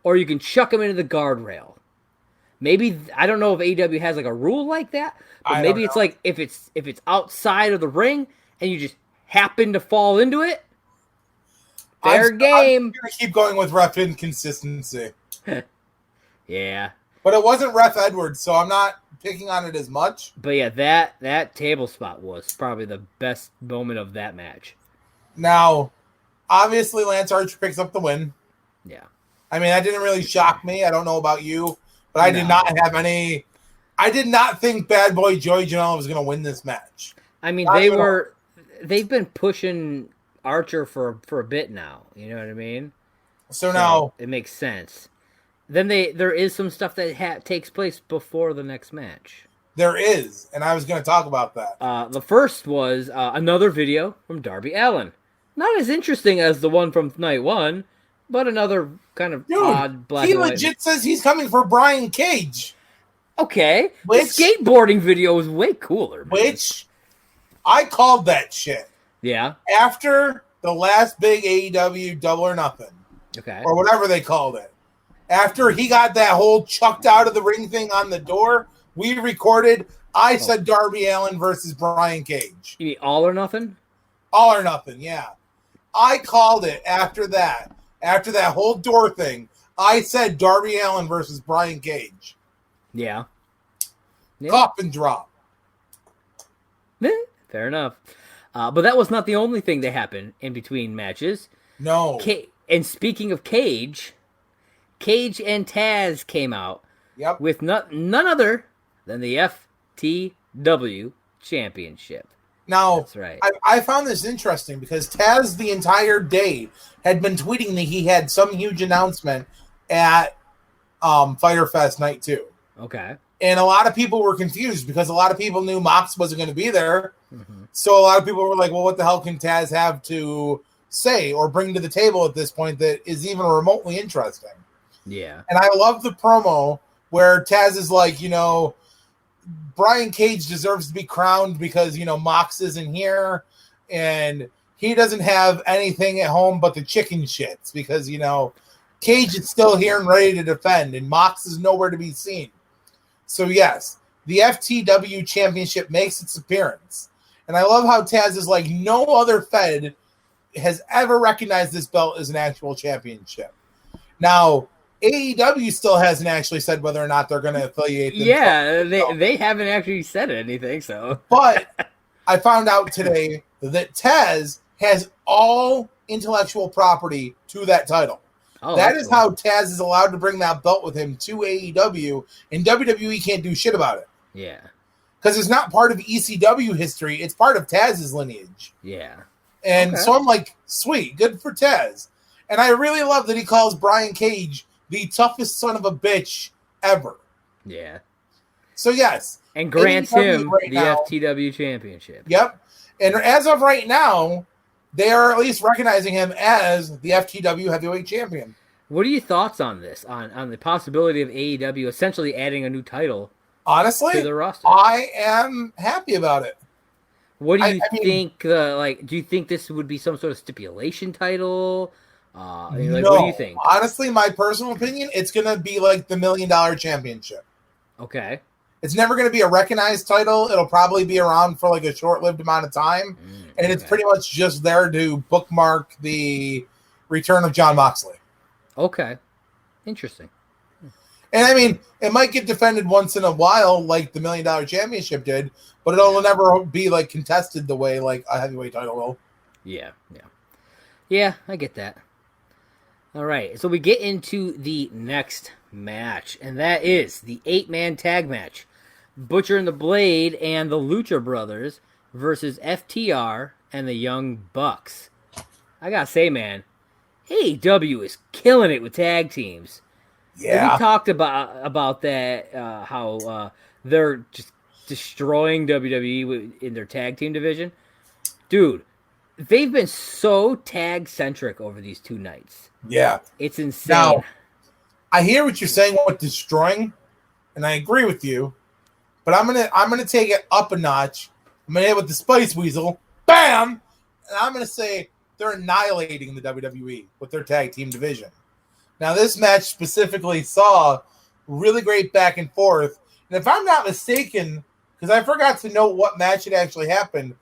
[SPEAKER 1] Or you can chuck them into the guardrail. Maybe, I don't know if AEW has a rule like that, but maybe it's if it's outside of the ring and you just happen to fall into it, fair game.
[SPEAKER 2] I'm going to keep going with ref inconsistency.
[SPEAKER 1] Yeah.
[SPEAKER 2] But it wasn't Ref Edwards, so I'm not picking on it as much.
[SPEAKER 1] But yeah, that table spot was probably the best moment of that match. Now,
[SPEAKER 2] obviously Lance Archer picks up the win.
[SPEAKER 1] Yeah.
[SPEAKER 2] I mean, that didn't really shock me. I don't know about you, but I did not have any... I did not think Bad Boy Joey Janela was going to win this match.
[SPEAKER 1] I mean, they've been pushing Archer for a bit now. You know what I mean?
[SPEAKER 2] So now
[SPEAKER 1] it makes sense. Then there is some stuff that takes place before the next match.
[SPEAKER 2] There is, and I was going to talk about that.
[SPEAKER 1] The first was another video from Darby Allin. Not as interesting as the one from night 1, but another kind of odd black and white.
[SPEAKER 2] He legit says he's coming for Brian Cage.
[SPEAKER 1] Okay. The skateboarding video was way cooler. Man.
[SPEAKER 2] Which I called that shit.
[SPEAKER 1] Yeah.
[SPEAKER 2] After the last big AEW Double or Nothing.
[SPEAKER 1] Okay.
[SPEAKER 2] Or whatever they called it. After he got that whole chucked out of the ring thing on the door, we recorded, I said Darby Allin versus Brian Cage.
[SPEAKER 1] You mean All or Nothing?
[SPEAKER 2] All or Nothing, yeah. I called it after that. After that whole door thing, I said Darby Allin versus Brian Cage.
[SPEAKER 1] Yeah.
[SPEAKER 2] Coffin drop.
[SPEAKER 1] Fair enough. But that was not the only thing that happened in between matches.
[SPEAKER 2] No.
[SPEAKER 1] And speaking of Cage and Taz came out with none other than the FTW Championship.
[SPEAKER 2] Now,
[SPEAKER 1] That's right.
[SPEAKER 2] I found this interesting because Taz the entire day had been tweeting that he had some huge announcement at Fyter Fest Night 2.
[SPEAKER 1] Okay.
[SPEAKER 2] And a lot of people were confused because a lot of people knew Mox wasn't going to be there.
[SPEAKER 1] Mm-hmm.
[SPEAKER 2] So a lot of people were like, well, what the hell can Taz have to say or bring to the table at this point that is even remotely interesting?
[SPEAKER 1] Yeah.
[SPEAKER 2] And I love the promo where Taz is like, Brian Cage deserves to be crowned because, Mox isn't here and he doesn't have anything at home but the chicken shits because, Cage is still here and ready to defend and Mox is nowhere to be seen. So, yes, the FTW championship makes its appearance. And I love how Taz is like, no other Fed has ever recognized this belt as an actual championship. Now, AEW still hasn't actually said whether or not they're going to affiliate them.
[SPEAKER 1] Yeah, they haven't actually said anything, so.
[SPEAKER 2] But I found out today that Taz has all intellectual property to that title.
[SPEAKER 1] Oh,
[SPEAKER 2] that is
[SPEAKER 1] cool.
[SPEAKER 2] how Taz is allowed to bring that belt with him to AEW, and WWE can't do shit about it.
[SPEAKER 1] Yeah.
[SPEAKER 2] Because it's not part of ECW history. It's part of Taz's lineage.
[SPEAKER 1] Yeah.
[SPEAKER 2] And
[SPEAKER 1] Okay.
[SPEAKER 2] so I'm like, sweet, good for Taz. And I really love that he calls Brian Cage the toughest son of a bitch ever.
[SPEAKER 1] Yeah.
[SPEAKER 2] So, yes.
[SPEAKER 1] And grants
[SPEAKER 2] AEW
[SPEAKER 1] him
[SPEAKER 2] right
[SPEAKER 1] the
[SPEAKER 2] now-
[SPEAKER 1] FTW championship.
[SPEAKER 2] Yep. And as of right now, they are at least recognizing him as the FTW heavyweight champion.
[SPEAKER 1] What are your thoughts on this? On the possibility of AEW essentially adding a new title
[SPEAKER 2] Honestly,
[SPEAKER 1] to the roster?
[SPEAKER 2] I am happy about it.
[SPEAKER 1] What do you
[SPEAKER 2] I mean-
[SPEAKER 1] think? Do you think this would be some sort of stipulation title? What do you think?
[SPEAKER 2] Honestly, my personal opinion, it's going to be like the $1 Million Championship.
[SPEAKER 1] Okay.
[SPEAKER 2] It's never going to be a recognized title. It'll probably be around for like a short-lived amount of time. And it's pretty much just there to bookmark the return of Jon Moxley.
[SPEAKER 1] Okay. Interesting.
[SPEAKER 2] And I mean, it might get defended once in a while like the $1 Million Championship did, but it'll never be like contested the way like a heavyweight title will.
[SPEAKER 1] Yeah. Yeah, I get that. All right, so we get into the next match, and that is the 8-man tag match. Butcher and the Blade and the Lucha Brothers versus FTR and the Young Bucks. I gotta say, man, AEW is killing it with tag teams.
[SPEAKER 2] Yeah.
[SPEAKER 1] We talked about that, how they're just destroying WWE in their tag team division. Dude, they've been so tag-centric over these 2 nights.
[SPEAKER 2] Yeah.
[SPEAKER 1] It's insane.
[SPEAKER 2] Now, I hear what you're saying with destroying, and I agree with you, but I'm gonna take it up a notch. I'm gonna hit with the Spice Weasel, bam, and I'm gonna say they're annihilating the WWE with their tag team division. Now, this match specifically saw really great back and forth, and if I'm not mistaken, because I forgot to note what match it actually happened,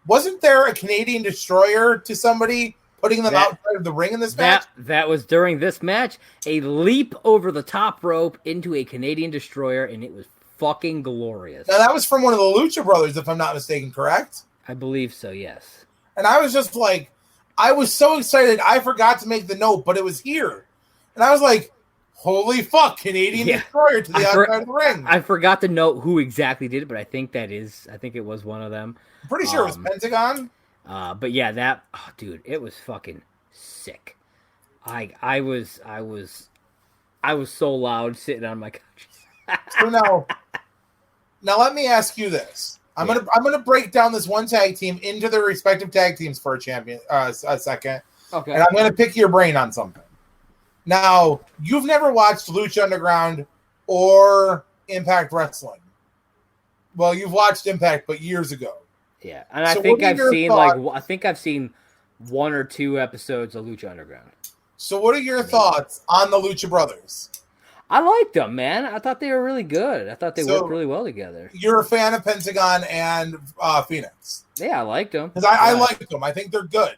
[SPEAKER 2] wasn't there a Canadian Destroyer to somebody putting them outside of the ring in this match?
[SPEAKER 1] That was during this match, a leap over the top rope into a Canadian Destroyer, and it was fucking glorious.
[SPEAKER 2] Now, that was from one of the Lucha Brothers, if I'm not mistaken, correct?
[SPEAKER 1] I believe so, yes.
[SPEAKER 2] And I was just like, I was so excited, I forgot to make the note, but it was here. And I was like, holy fuck, Canadian Destroyer to the outside of the ring.
[SPEAKER 1] I forgot to note who exactly did it, but I think it was one of them.
[SPEAKER 2] I'm pretty sure it was Pentagon.
[SPEAKER 1] But yeah, dude, it was fucking sick. I was so loud sitting on my couch.
[SPEAKER 2] So now let me ask you this. I'm gonna break down this one tag team into their respective tag teams for a second.
[SPEAKER 1] Okay.
[SPEAKER 2] And I'm gonna pick your brain on something. Now, you've never watched Lucha Underground or Impact Wrestling. Well, you've watched Impact, but years ago.
[SPEAKER 1] Yeah, and
[SPEAKER 2] So
[SPEAKER 1] I think
[SPEAKER 2] what are
[SPEAKER 1] I've
[SPEAKER 2] your
[SPEAKER 1] seen
[SPEAKER 2] thoughts-
[SPEAKER 1] I've seen 1 or 2 episodes of Lucha Underground.
[SPEAKER 2] So what are your thoughts on the Lucha Brothers?
[SPEAKER 1] I liked them, man. I thought they were really good. I thought they
[SPEAKER 2] So-
[SPEAKER 1] worked really well together.
[SPEAKER 2] You're a fan of Pentagon and Phoenix.
[SPEAKER 1] Yeah, I liked them.
[SPEAKER 2] Because I like them. I think they're good.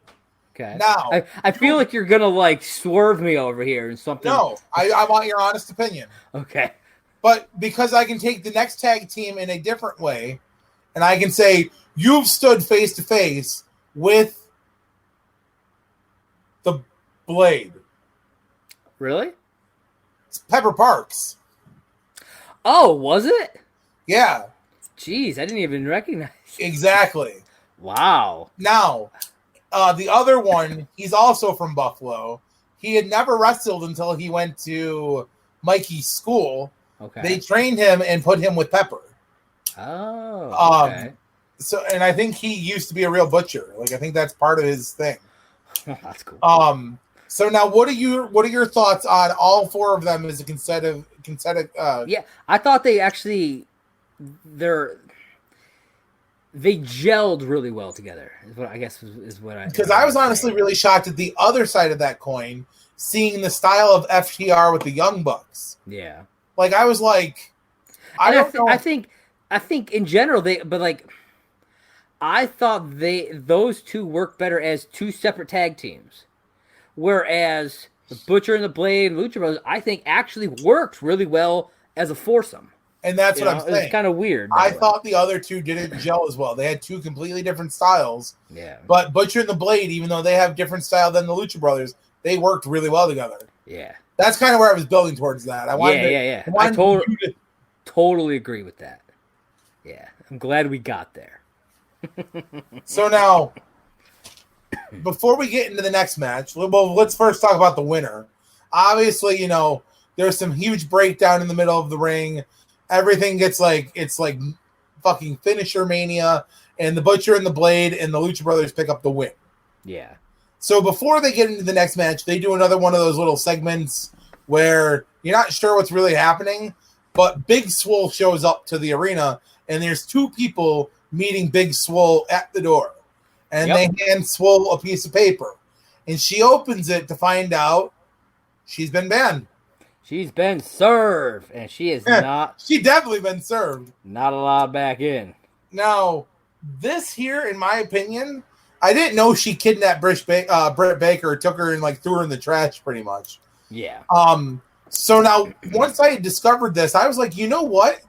[SPEAKER 1] Okay.
[SPEAKER 2] Now,
[SPEAKER 1] I feel like you're gonna like swerve me over here and something.
[SPEAKER 2] no, I want your honest opinion.
[SPEAKER 1] Okay.
[SPEAKER 2] But because I can take the next tag team in a different way, and I can say, you've stood face to face with the Blade.
[SPEAKER 1] Really?
[SPEAKER 2] It's Pepper Parks.
[SPEAKER 1] Oh, was it?
[SPEAKER 2] Yeah.
[SPEAKER 1] Jeez, I didn't even recognize.
[SPEAKER 2] Exactly.
[SPEAKER 1] Wow.
[SPEAKER 2] Now, the other one, he's also from Buffalo. He had never wrestled until he went to Mikey's school.
[SPEAKER 1] Okay.
[SPEAKER 2] They trained him and put him with Pepper.
[SPEAKER 1] Oh, okay.
[SPEAKER 2] So, and I think he used to be a real butcher. Like, I think that's part of his thing.
[SPEAKER 1] That's cool.
[SPEAKER 2] So now, what are your thoughts on all four of them as a consecutive?
[SPEAKER 1] Yeah, I thought they actually they gelled really well together. Is what I guess is what I.
[SPEAKER 2] Because I was honestly really shocked at the other side of that coin, seeing the style of FTR with the Young Bucks.
[SPEAKER 1] Yeah.
[SPEAKER 2] Like, I was like, I don't know.
[SPEAKER 1] I think in general I thought those two worked better as two separate tag teams, whereas the Butcher and the Blade and Lucha Brothers, I think, actually worked really well as a foursome.
[SPEAKER 2] And that's what I'm saying.
[SPEAKER 1] It's kind of weird.
[SPEAKER 2] I thought the other two didn't gel as well. They had two completely different styles.
[SPEAKER 1] Yeah.
[SPEAKER 2] But Butcher and the Blade, even though they have different style than the Lucha Brothers, they worked really well together.
[SPEAKER 1] Yeah.
[SPEAKER 2] That's kind of where I was building towards that.
[SPEAKER 1] I totally agree with that. Yeah. I'm glad we got there.
[SPEAKER 2] So now, before we get into the next match, well, let's first talk about the winner. Obviously, there's some huge breakdown in the middle of the ring. Everything gets it's like fucking finisher mania, and the Butcher and the Blade and the Lucha Brothers pick up the win.
[SPEAKER 1] Yeah.
[SPEAKER 2] So before they get into the next match, they do another one of those little segments where you're not sure what's really happening, but Big Swole shows up to the arena, and there's two people meeting Big Swole at the door. And they hand Swole a piece of paper. And she opens it to find out she's been banned.
[SPEAKER 1] She's been served, and she is not.
[SPEAKER 2] She definitely been served.
[SPEAKER 1] Not allowed back in. Now,
[SPEAKER 2] this here, in my opinion, I didn't know she kidnapped Britt Baker, took her and threw her in the trash, pretty much.
[SPEAKER 1] Yeah.
[SPEAKER 2] So now, once I had discovered this, I was like, you know what?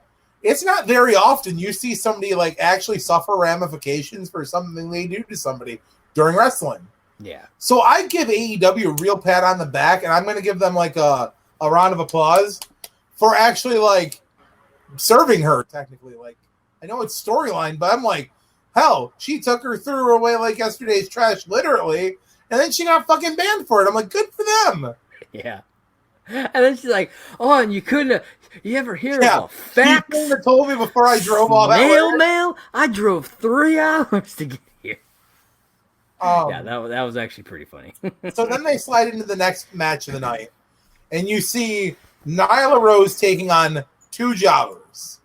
[SPEAKER 2] It's not very often you see somebody actually suffer ramifications for something they do to somebody during wrestling.
[SPEAKER 1] Yeah.
[SPEAKER 2] So I give AEW a real pat on the back, and I'm going to give them a round of applause for actually serving her. Technically, I know it's storyline, but I'm like, hell, she took her, threw her away like yesterday's trash, literally, and then she got fucking banned for it. I'm like, good for them.
[SPEAKER 1] Yeah. And then she's like, oh, and you couldn't. You ever hear of a fax?
[SPEAKER 2] You couldn't have told me before I drove all that way.
[SPEAKER 1] Mail. I drove 3 hours to get here. Yeah, that was actually pretty funny.
[SPEAKER 2] So then they slide into the next match of the night, and you see Nyla Rose taking on two jobbers.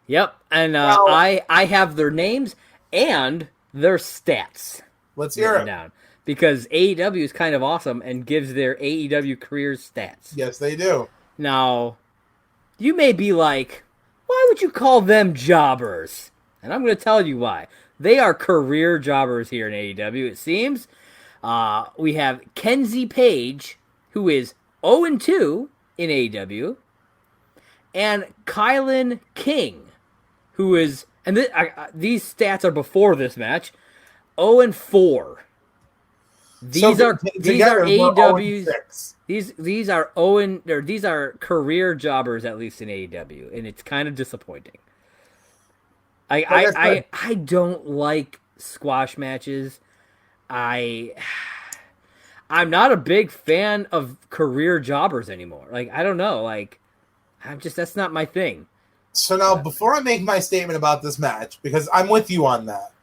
[SPEAKER 1] Yep, and I have their names and their stats.
[SPEAKER 2] Let's hear it.
[SPEAKER 1] Down. Because AEW is kind of awesome and gives their AEW career stats.
[SPEAKER 2] Yes, they do.
[SPEAKER 1] Now, you may be like, why would you call them jobbers? And I'm going to tell you why. They are career jobbers here in AEW, it seems. We have Kenzie Page, who is 0-2 in AEW, and Kylan King, who is, and these stats are before this match, 0-4. These are AEW's. These are career jobbers, at least in AEW, and it's kind of disappointing. I don't like squash matches. I'm not a big fan of career jobbers anymore. I don't know. That's not my thing.
[SPEAKER 2] So now, before I make my statement about this match, because I'm with you on that,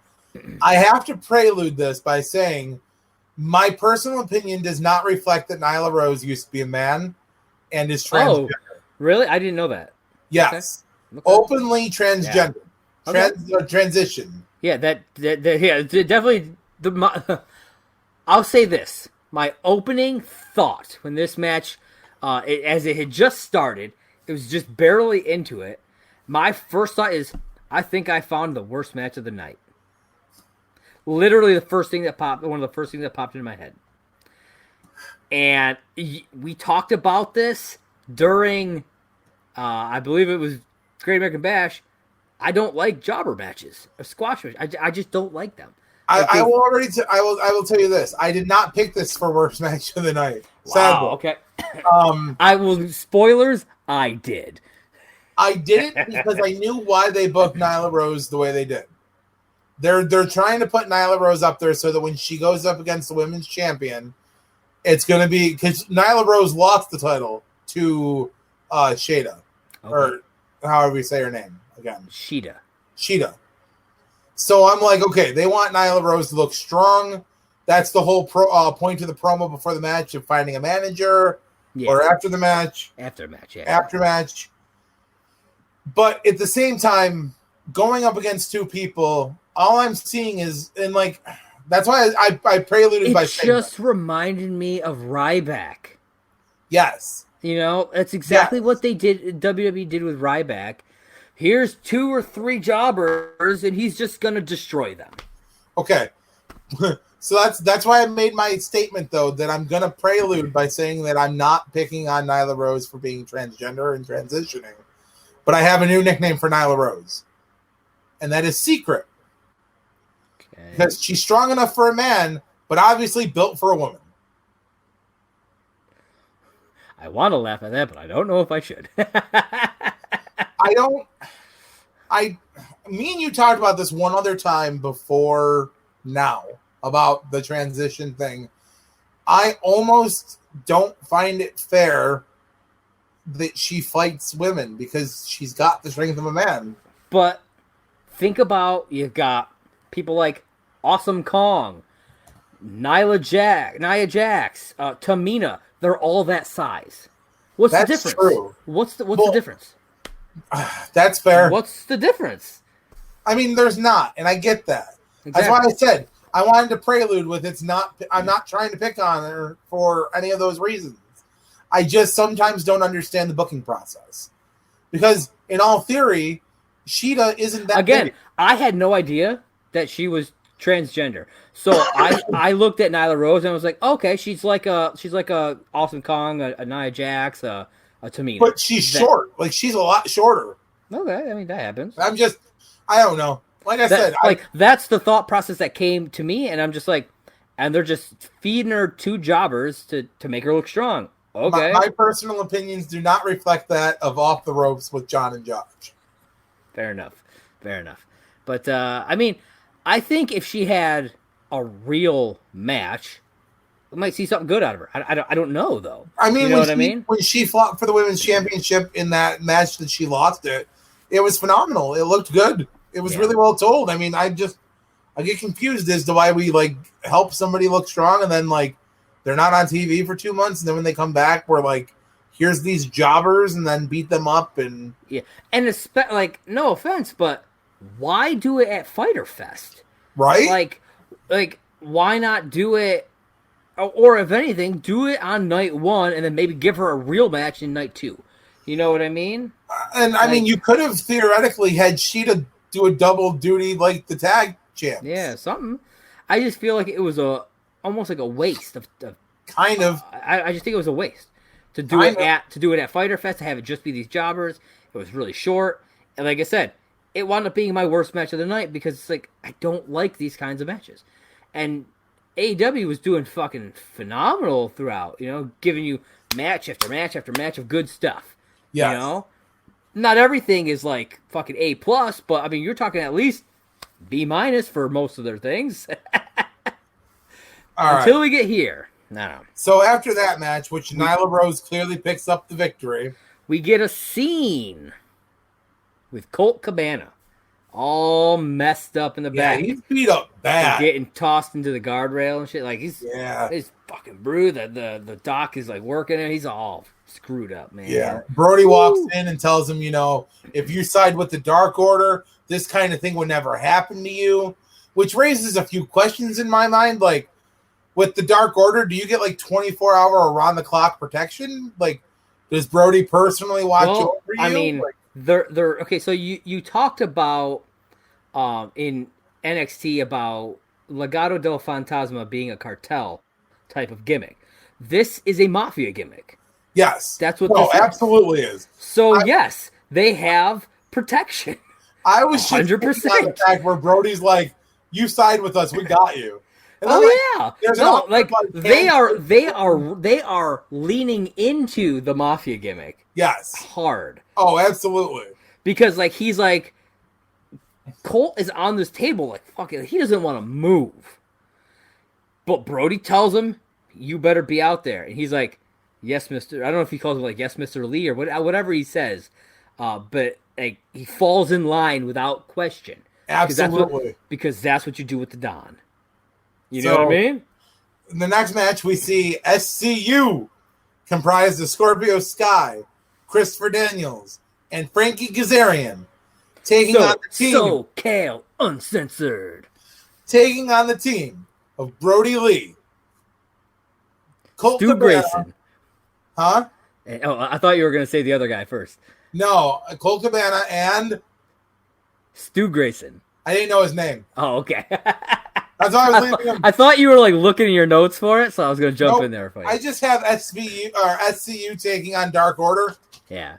[SPEAKER 2] I have to prelude this by saying my personal opinion does not reflect that Nyla Rose used to be a man and is transgender.
[SPEAKER 1] Oh, really? I didn't know that.
[SPEAKER 2] Yes. Okay. Openly transgender. Yeah. Transition.
[SPEAKER 1] Yeah, definitely. I'll say this. My opening thought when this match, as it had just started, it was just barely into it. My first thought is, I think I found the worst match of the night. Literally one of the first things that popped into my head. And we talked about this during, I believe it was Great American Bash. I don't like jobber matches or squash matches. I just don't like them.
[SPEAKER 2] I will tell you this. I did not pick this for worst match of the night.
[SPEAKER 1] Wow. Okay. Spoilers. I did.
[SPEAKER 2] I did it because I knew why they booked Nyla Rose the way they did. They're trying to put Nyla Rose up there so that when she goes up against the women's champion, it's going to be because Nyla Rose lost the title to Shayna, or however you say her name again,
[SPEAKER 1] Shida.
[SPEAKER 2] So I'm like, okay, they want Nyla Rose to look strong. That's the whole point of the promo before the match of finding a manager or after the match.
[SPEAKER 1] After match.
[SPEAKER 2] But at the same time, going up against two people, all I'm seeing is, and like, that's why I preluded by saying
[SPEAKER 1] it just reminded me of Ryback.
[SPEAKER 2] Yes.
[SPEAKER 1] You know, that's exactly what they did. WWE did with Ryback. Here's 2 or 3 jobbers, and he's just gonna destroy them.
[SPEAKER 2] Okay. So that's why I made my statement, though, that I'm gonna prelude by saying that I'm not picking on Nyla Rose for being transgender and transitioning, but I have a new nickname for Nyla Rose, and that is Secret. Okay. Because she's strong enough for a man, but obviously built for a woman.
[SPEAKER 1] I want to laugh at that, but I don't know if I should.
[SPEAKER 2] Me and you talked about this one other time before now about the transition thing. I almost don't find it fair that she fights women because she's got the strength of a man.
[SPEAKER 1] But think about, you've got people like Awesome Kong, Nia Jax, Tamina. They're all that size. What's the difference?
[SPEAKER 2] True.
[SPEAKER 1] What's the difference?
[SPEAKER 2] That's fair.
[SPEAKER 1] What's the difference?
[SPEAKER 2] I mean, there's not, and I get that. Exactly. That's why I said I wanted to prelude with it's not. I'm not trying to pick on her for any of those reasons. I just sometimes don't understand the booking process because, in all theory, Shida isn't that.
[SPEAKER 1] Again,
[SPEAKER 2] big.
[SPEAKER 1] I had no idea that she was transgender. So I looked at Nyla Rose and I was like, okay, she's like a Awesome Kong, a Nia Jax, a Tamina.
[SPEAKER 2] But she's short. Like, she's a lot shorter.
[SPEAKER 1] Okay, I mean, that happens.
[SPEAKER 2] I don't know. Like I said,
[SPEAKER 1] that's the thought process that came to me, and I'm just like, and they're just feeding her 2 jobbers to make her look strong. Okay.
[SPEAKER 2] My personal opinions do not reflect that of Off the Ropes with John and Josh.
[SPEAKER 1] Fair enough. But, I mean, I think if she had a real match, we might see something good out of her. I don't know, though.
[SPEAKER 2] I mean,
[SPEAKER 1] you know what I mean?
[SPEAKER 2] When she fought for the women's championship in that match that she lost it was phenomenal. It looked good. It was really well told. I mean, I get confused as to why we like help somebody look strong and then like they're not on TV for 2 months, and then when they come back, we're like, here's these jobbers, and then beat them up and
[SPEAKER 1] and it's like, no offense, but why do it at Fyter Fest?
[SPEAKER 2] Right?
[SPEAKER 1] Like why not do it, or if anything, do it on night 1 and then maybe give her a real match in night 2. You know what I mean?
[SPEAKER 2] And I mean, you could have theoretically had Shida do a double duty like the tag champs.
[SPEAKER 1] Yeah, something. I just feel like it was almost like a waste of
[SPEAKER 2] kind of.
[SPEAKER 1] I just think it was a waste to do it at Fyter Fest, to have it just be these jobbers. It was really short, and like I said, it wound up being my worst match of the night because it's like I don't like these kinds of matches, and AEW was doing fucking phenomenal throughout. You know, giving you match after match after match of good stuff.
[SPEAKER 2] Yes.
[SPEAKER 1] You know, not everything is like fucking A+, but I mean, you're talking at least B- for most of their things. Until we get here. No.
[SPEAKER 2] So after that match, which Nyla Rose clearly picks up the victory,
[SPEAKER 1] we get a scene with Colt Cabana all messed up in the back.
[SPEAKER 2] He's beat up bad.
[SPEAKER 1] He's getting tossed into the guardrail and shit. Like he's fucking bruised. The doc is like working and he's all screwed up, man.
[SPEAKER 2] Yeah. Brody walks in and tells him, you know, if you side with the Dark Order, this kind of thing would never happen to you, which raises a few questions in my mind. Like, with the Dark Order, do you get like 24-hour around-the-clock protection? Like, does Brody personally watch over you?
[SPEAKER 1] I mean, they're okay. So you talked about in NXT about Legado del Fantasma being a cartel type of gimmick. This is a mafia gimmick.
[SPEAKER 2] Yes,
[SPEAKER 1] that's what.
[SPEAKER 2] this absolutely is.
[SPEAKER 1] So yes, they have protection.
[SPEAKER 2] I was
[SPEAKER 1] 100%.
[SPEAKER 2] The fact where Brody's like, "You side with us, we got you." And
[SPEAKER 1] Oh
[SPEAKER 2] there's
[SPEAKER 1] yeah, no,
[SPEAKER 2] an
[SPEAKER 1] like
[SPEAKER 2] awkward,
[SPEAKER 1] they are leaning into the mafia gimmick
[SPEAKER 2] yes.
[SPEAKER 1] hard
[SPEAKER 2] Oh, absolutely.
[SPEAKER 1] because like he's like Colt is on this table like fuck it, he doesn't want to move, but Brody tells him you better be out there, and he's like, yes, Mister. I don't know if he calls him like yes, Mr. Lee or whatever he says, but like he falls in line without question.
[SPEAKER 2] Absolutely.
[SPEAKER 1] Because that's what you do with the Don. You
[SPEAKER 2] So,
[SPEAKER 1] know what I mean?
[SPEAKER 2] In the next match, we see SCU, comprised of Scorpio Sky, Christopher Daniels, and Frankie Kazarian, taking on the team.
[SPEAKER 1] SoCal Uncensored.
[SPEAKER 2] Taking on the team of Brody Lee, Colt
[SPEAKER 1] Stu
[SPEAKER 2] Cabana,
[SPEAKER 1] Grayson.
[SPEAKER 2] huh?
[SPEAKER 1] Oh, I thought you were going to say the other guy first.
[SPEAKER 2] No, Colt Cabana and
[SPEAKER 1] Stu Grayson.
[SPEAKER 2] I didn't know his name.
[SPEAKER 1] Oh, okay.
[SPEAKER 2] That's why I was leaving him.
[SPEAKER 1] I thought you were like looking at your notes for it, so I was going to jump in there for you.
[SPEAKER 2] I just have SCU taking on Dark Order.
[SPEAKER 1] Yeah.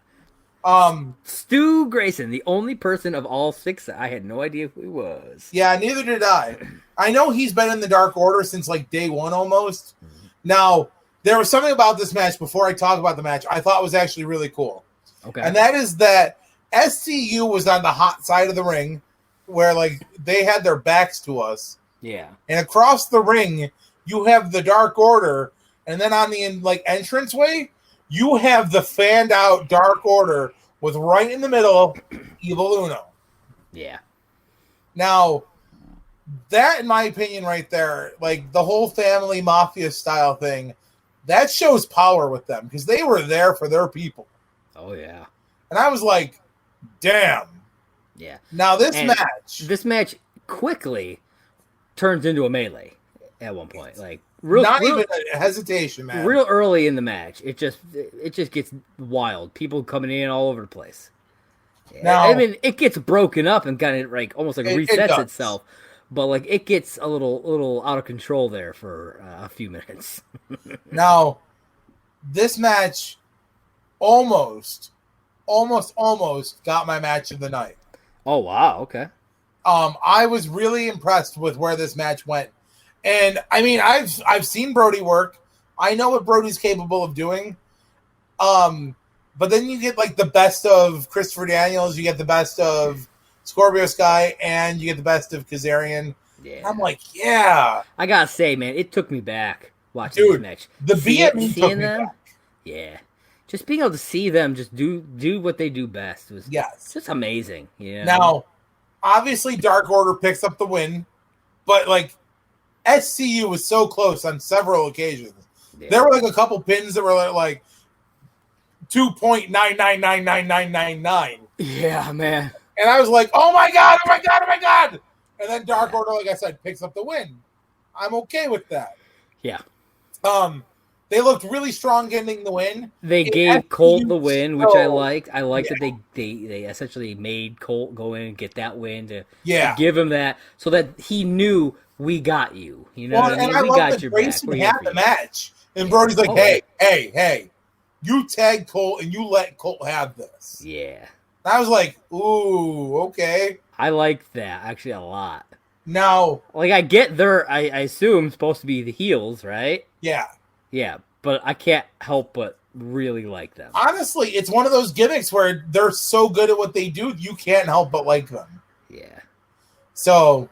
[SPEAKER 2] Um,
[SPEAKER 1] Stu Grayson, the only person of all six that I had no idea who he was.
[SPEAKER 2] Yeah, neither did I. I know he's been in the Dark Order since like day one almost. Now, there was something about this match before I talk about the match I thought was actually really cool.
[SPEAKER 1] Okay.
[SPEAKER 2] And that is that SCU was on the hot side of the ring where like they had their backs to us.
[SPEAKER 1] Yeah.
[SPEAKER 2] And across the ring, you have the Dark Order, and then on the entranceway, you have the fanned out Dark Order with right in the middle Evil Uno.
[SPEAKER 1] Yeah.
[SPEAKER 2] Now, that in my opinion right there, like the whole family mafia style thing, that shows power with them because they were there for their people.
[SPEAKER 1] Oh yeah.
[SPEAKER 2] And I was like, damn.
[SPEAKER 1] Yeah.
[SPEAKER 2] Now this
[SPEAKER 1] match quickly turns into a melee at one point. Like
[SPEAKER 2] even a hesitation, man.
[SPEAKER 1] Real early in the match, it just gets wild. People coming in all over the place. Now, I mean, it gets broken up and kind of like almost like resets itself, but like it gets a little out of control there for a few minutes.
[SPEAKER 2] Now, this match almost got my match of the night.
[SPEAKER 1] Oh wow! Okay.
[SPEAKER 2] I was really impressed with where this match went. And I mean, I've seen Brody work. I know what Brody's capable of doing. But then you get like the best of Christopher Daniels, you get the best of Scorpio Sky, and you get the best of Kazarian. Yeah. I'm like, yeah.
[SPEAKER 1] I gotta say, man, it took me back watching this match.
[SPEAKER 2] The BME took me back.
[SPEAKER 1] Yeah. Just being able to see them just do what they do best was just amazing. Yeah.
[SPEAKER 2] Now, obviously, Dark Order picks up the win, but like SCU was so close on several occasions. Yeah. There were like a couple pins that were like 2.9999999.
[SPEAKER 1] Yeah, man.
[SPEAKER 2] And I was like, oh my god. And then Dark Order, like I said, picks up the win. I'm okay with that.
[SPEAKER 1] Yeah.
[SPEAKER 2] They looked really strong getting the win.
[SPEAKER 1] They gave Colt the win, which I liked. I liked that they essentially made Colt go in and get that win to give him that so that he knew we got you. You know what I mean?
[SPEAKER 2] We got your back. We had the match. And Brody's like, hey, you tag Colt and you let Colt have this.
[SPEAKER 1] Yeah.
[SPEAKER 2] And I was like, ooh, okay.
[SPEAKER 1] I liked that actually a lot.
[SPEAKER 2] Now,
[SPEAKER 1] like I get I assume supposed to be the heels, right?
[SPEAKER 2] Yeah.
[SPEAKER 1] Yeah, but I can't help but really like them.
[SPEAKER 2] Honestly, it's one of those gimmicks where they're so good at what they do, you can't help but like them.
[SPEAKER 1] Yeah.
[SPEAKER 2] So,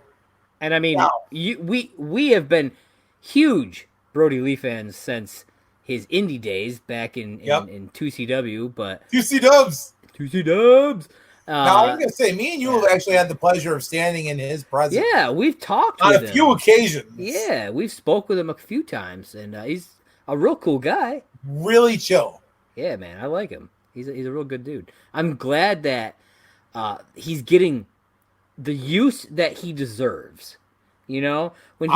[SPEAKER 1] and I mean, we have been huge Brody Lee fans since his indie days back in 2CW, but
[SPEAKER 2] 2C Dubs.
[SPEAKER 1] Now,
[SPEAKER 2] I'm gonna say, me and you have actually had the pleasure of standing in his presence.
[SPEAKER 1] Yeah, we've talked
[SPEAKER 2] on
[SPEAKER 1] with
[SPEAKER 2] a few occasions.
[SPEAKER 1] Yeah, we've spoke with him a few times, and he's a real cool guy.
[SPEAKER 2] Really chill.
[SPEAKER 1] Yeah, man, I like him. He's a real good dude. I'm glad that he's getting the use that he deserves. You know, when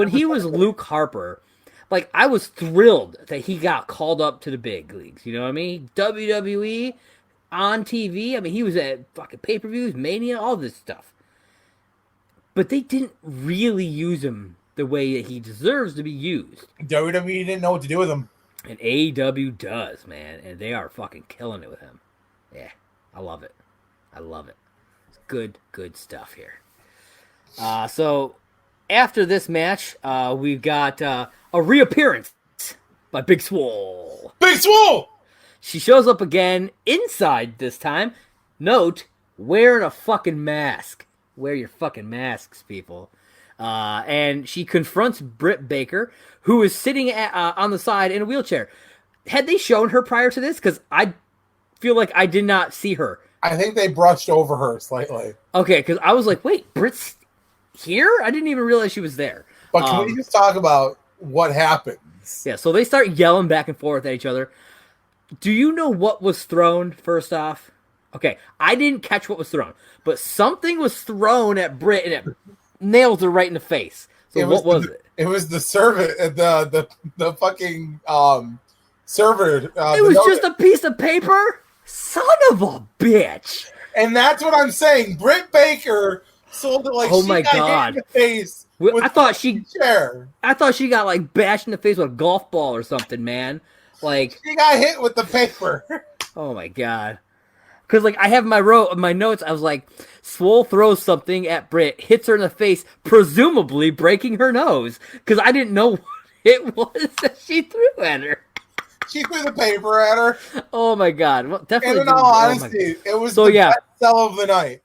[SPEAKER 1] he was Luke Harper, like I was thrilled that he got called up to the big leagues. You know what I mean? WWE on TV. I mean, he was at fucking pay-per-views, Mania, all this stuff. But they didn't really use him the way that he deserves to be used.
[SPEAKER 2] WWE didn't know what to do with him.
[SPEAKER 1] And AEW does, man. And they are fucking killing it with him. Yeah, I love it. It's good stuff here. So after this match, we've got a reappearance by Big Swole.
[SPEAKER 2] Big Swole!
[SPEAKER 1] She shows up again inside this time. Note, wearing a fucking mask. Wear your fucking masks, people. And she confronts Britt Baker, who is sitting on the side in a wheelchair. Had they shown her prior to this? Because I feel like I did not see her.
[SPEAKER 2] I think they brushed over her slightly.
[SPEAKER 1] Okay, because I was like, wait, Britt's here? I didn't even realize she was there.
[SPEAKER 2] But can we just talk about what happens?
[SPEAKER 1] Yeah, so they start yelling back and forth at each other. Do you know what was thrown, first off? Okay, I didn't catch what was thrown, but something was thrown at Britt, and it nailed her right in the face. So what was it?
[SPEAKER 2] It was the servant, the fucking server.
[SPEAKER 1] It was just a piece of paper? Son of a bitch.
[SPEAKER 2] And that's what I'm saying. Britt Baker sold it like
[SPEAKER 1] oh
[SPEAKER 2] she
[SPEAKER 1] my
[SPEAKER 2] got
[SPEAKER 1] God.
[SPEAKER 2] hit in the face.
[SPEAKER 1] I thought she got like bashed in the face with a golf ball or something, man. Like
[SPEAKER 2] she got hit with the paper.
[SPEAKER 1] Oh my God. Because like I have my notes, I was like, Swole throws something at Britt, hits her in the face, presumably breaking her nose. Because I didn't know what it was that she threw at her.
[SPEAKER 2] She threw the paper at her.
[SPEAKER 1] Oh my God. Well, definitely.
[SPEAKER 2] And in all honesty, it was the best sell of the night.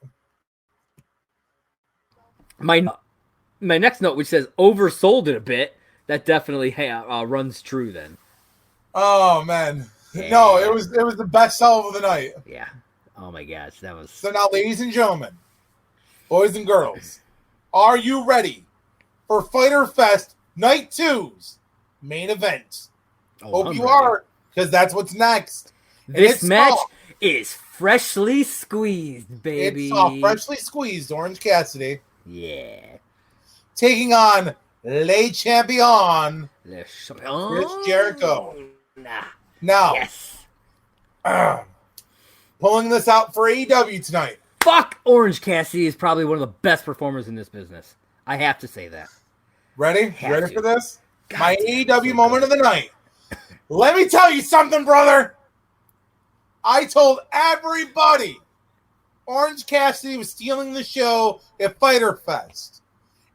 [SPEAKER 2] My
[SPEAKER 1] next note, which says oversold it a bit, that definitely runs true then.
[SPEAKER 2] Oh man. Yeah. No, it was the best sell of the night.
[SPEAKER 1] Yeah. Oh my gosh, that was.
[SPEAKER 2] So now, ladies and gentlemen, boys and girls, are you ready for Fyter Fest Night 2's main event? Hope you are, because that's what's next.
[SPEAKER 1] This match is freshly squeezed, baby.
[SPEAKER 2] It's freshly squeezed Orange Cassidy.
[SPEAKER 1] Yeah.
[SPEAKER 2] Taking on Le Champion, Chris Jericho. Now,
[SPEAKER 1] yes.
[SPEAKER 2] Pulling this out for AEW tonight.
[SPEAKER 1] Fuck, Orange Cassidy is probably one of the best performers in this business. I have to say that.
[SPEAKER 2] Ready? Ready for this? God, my AEW moment of the night. Let me tell you something, brother. I told everybody Orange Cassidy was stealing the show at Fyter Fest.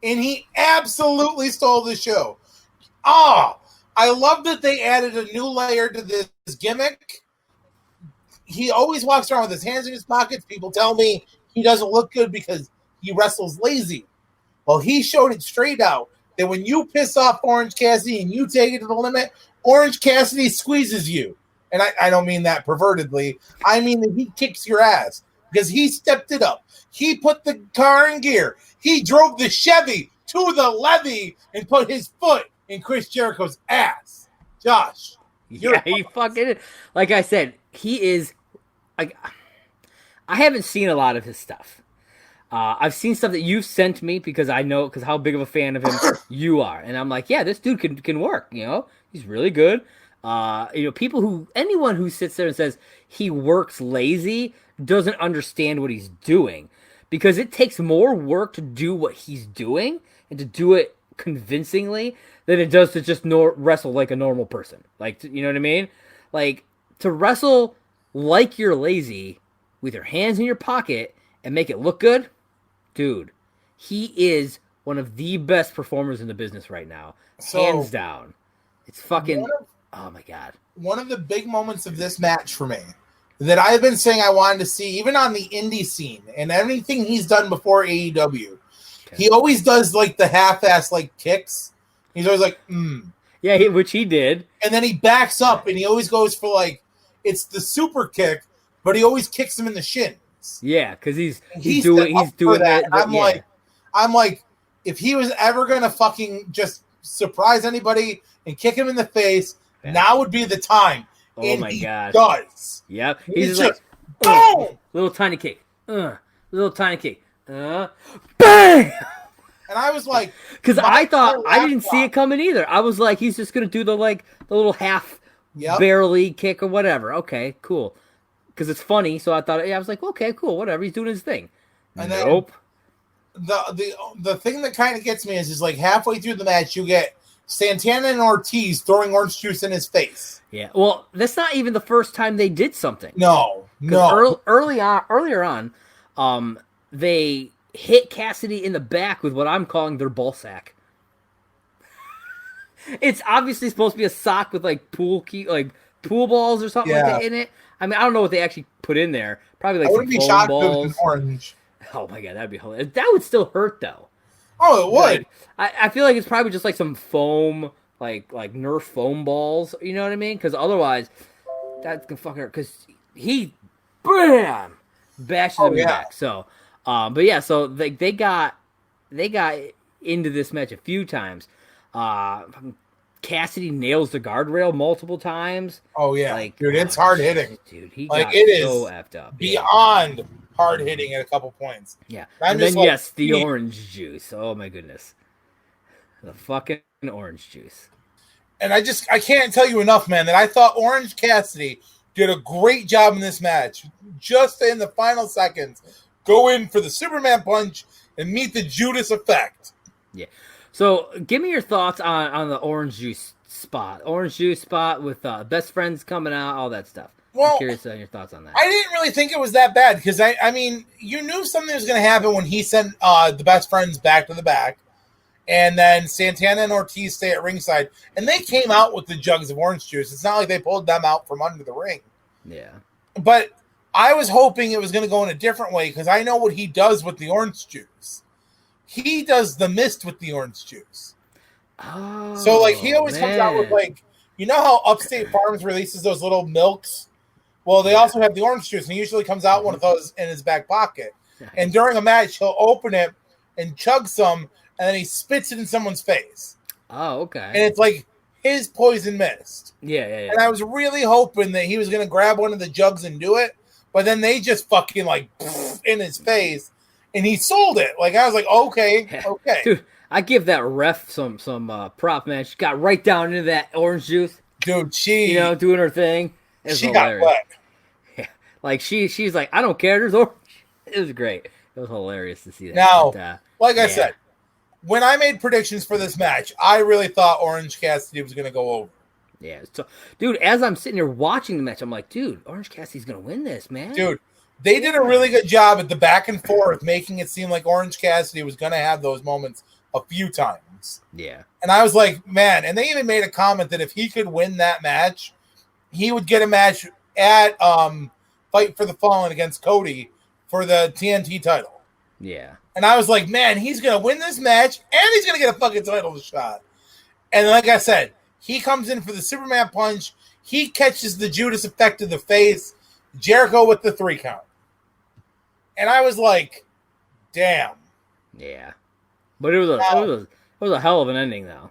[SPEAKER 2] And he absolutely stole the show. I love that they added a new layer to this gimmick. He always walks around with his hands in his pockets. People tell me he doesn't look good because he wrestles lazy. Well, he showed it straight out that when you piss off Orange Cassidy and you take it to the limit, Orange Cassidy squeezes you. And I don't mean that pervertedly. I mean that he kicks your ass because he stepped it up. He put the car in gear. He drove the Chevy to the levee and put his foot in Chris Jericho's ass. Josh.
[SPEAKER 1] Yeah, he fucking, like I said, he is, like, I haven't seen a lot of his stuff. I've seen stuff that you've sent me because I know, because how big of a fan of him you are. And I'm like, yeah, this dude can work, you know? He's really good. Anyone who sits there and says he works lazy doesn't understand what he's doing. Because it takes more work to do what he's doing and to do it convincingly than it does to just wrestle like a normal person. Like, you know what I mean? Like, to wrestle like you're lazy with your hands in your pocket and make it look good, dude, he is one of the best performers in the business right now. Hands down. It's fucking, oh my God.
[SPEAKER 2] One of the big moments of this match for me that I've been saying I wanted to see, even on the indie scene and everything he's done before AEW, he always does like the half-ass like kicks. He's always like,
[SPEAKER 1] Yeah, which he did.
[SPEAKER 2] And then he backs up and he always goes for like, it's the super kick, but he always kicks him in the shins.
[SPEAKER 1] Yeah, because he's doing that.
[SPEAKER 2] I'm like, if he was ever gonna fucking just surprise anybody and kick him in the face, now would be the time.
[SPEAKER 1] Oh
[SPEAKER 2] and
[SPEAKER 1] my God.
[SPEAKER 2] Does.
[SPEAKER 1] Yep. He's just like,
[SPEAKER 2] boom!
[SPEAKER 1] Little tiny kick. Little tiny kick. Bang!
[SPEAKER 2] And I was like,
[SPEAKER 1] because I thought I didn't see it coming either. I was like, he's just gonna do the little half barely kick or whatever. Okay, cool. Because it's funny, so I thought, I was like, okay, cool, whatever. He's doing his thing.
[SPEAKER 2] And
[SPEAKER 1] nope.
[SPEAKER 2] The thing that kind of gets me is like halfway through the match, you get Santana and Ortiz throwing orange juice in his face.
[SPEAKER 1] Yeah. Well, that's not even the first time they did something.
[SPEAKER 2] No.
[SPEAKER 1] Earlier on, they hit Cassidy in the back with what I'm calling their ball sack. It's obviously supposed to be a sock with like pool balls or something like that in it. I mean, I don't know what they actually put in there. Probably like some foam balls.
[SPEAKER 2] Orange.
[SPEAKER 1] Oh my god, that'd be hilarious. That would still hurt though.
[SPEAKER 2] Oh, it would.
[SPEAKER 1] Like, I feel like it's probably just like some foam, like Nerf foam balls. You know what I mean? Because otherwise, that's gonna fucking hurt. Because he, bam, bashes him in the back. So, but yeah, so they got into this match a few times. Cassidy nails the guardrail multiple times.
[SPEAKER 2] Oh yeah, like, dude, it's hard hitting.
[SPEAKER 1] Dude, he
[SPEAKER 2] like
[SPEAKER 1] got
[SPEAKER 2] it
[SPEAKER 1] so
[SPEAKER 2] is
[SPEAKER 1] effed up.
[SPEAKER 2] beyond hard hitting at a couple points.
[SPEAKER 1] Yeah, and then yes, the orange juice. Oh my goodness, the fucking orange juice.
[SPEAKER 2] And I can't tell you enough, man, that I thought Orange Cassidy did a great job in this match. Just in the final seconds, go in for the Superman punch and meet the Judas effect.
[SPEAKER 1] Yeah. So, give me your thoughts on the orange juice spot. Orange juice spot with best friends coming out, all that stuff.
[SPEAKER 2] Well,
[SPEAKER 1] I'm curious on your thoughts on that.
[SPEAKER 2] I didn't really think it was that bad because, I mean, you knew something was going to happen when he sent the best friends back to the back. And then Santana and Ortiz stay at ringside. And they came out with the jugs of orange juice. It's not like they pulled them out from under the ring.
[SPEAKER 1] Yeah.
[SPEAKER 2] But I was hoping it was going to go in a different way because I know what he does with the orange juice. He does the mist with the orange juice.
[SPEAKER 1] Oh,
[SPEAKER 2] so, like, he always comes out with, like, you know how Upstate Farms releases those little milks? Well, they also have the orange juice, and he usually comes out one of those in his back pocket. And during a match, he'll open it and chug some, and then he spits it in someone's face.
[SPEAKER 1] Oh, okay.
[SPEAKER 2] And it's like his poison mist.
[SPEAKER 1] Yeah.
[SPEAKER 2] And I was really hoping that he was going to grab one of the jugs and do it, but then they just fucking, like, in his face. And he sold it. Like, I was like, okay.
[SPEAKER 1] Dude, I give that ref some prop, man. She got right down into that orange juice.
[SPEAKER 2] Dude, she...
[SPEAKER 1] You know, doing her thing.
[SPEAKER 2] She got wet.
[SPEAKER 1] Yeah. Like, she's like, I don't care. There's orange. It was great. It was hilarious to see that.
[SPEAKER 2] Now,
[SPEAKER 1] but,
[SPEAKER 2] like I said, when I made predictions for this match, I really thought Orange Cassidy was going to go over.
[SPEAKER 1] Yeah. So, dude, as I'm sitting here watching the match, I'm like, dude, Orange Cassidy's going to win this, man.
[SPEAKER 2] Dude. They did a really good job at the back and forth, making it seem like Orange Cassidy was going to have those moments a few times.
[SPEAKER 1] Yeah.
[SPEAKER 2] And I was like, man, and they even made a comment that if he could win that match, he would get a match at Fight for the Fallen against Cody for the TNT title.
[SPEAKER 1] Yeah.
[SPEAKER 2] And I was like, man, he's going to win this match, and he's going to get a fucking title shot. And like I said, he comes in for the Superman punch. He catches the Judas effect to the face. Jericho with the 3 count. And I was like, damn.
[SPEAKER 1] Yeah. But it was a hell of an ending, though.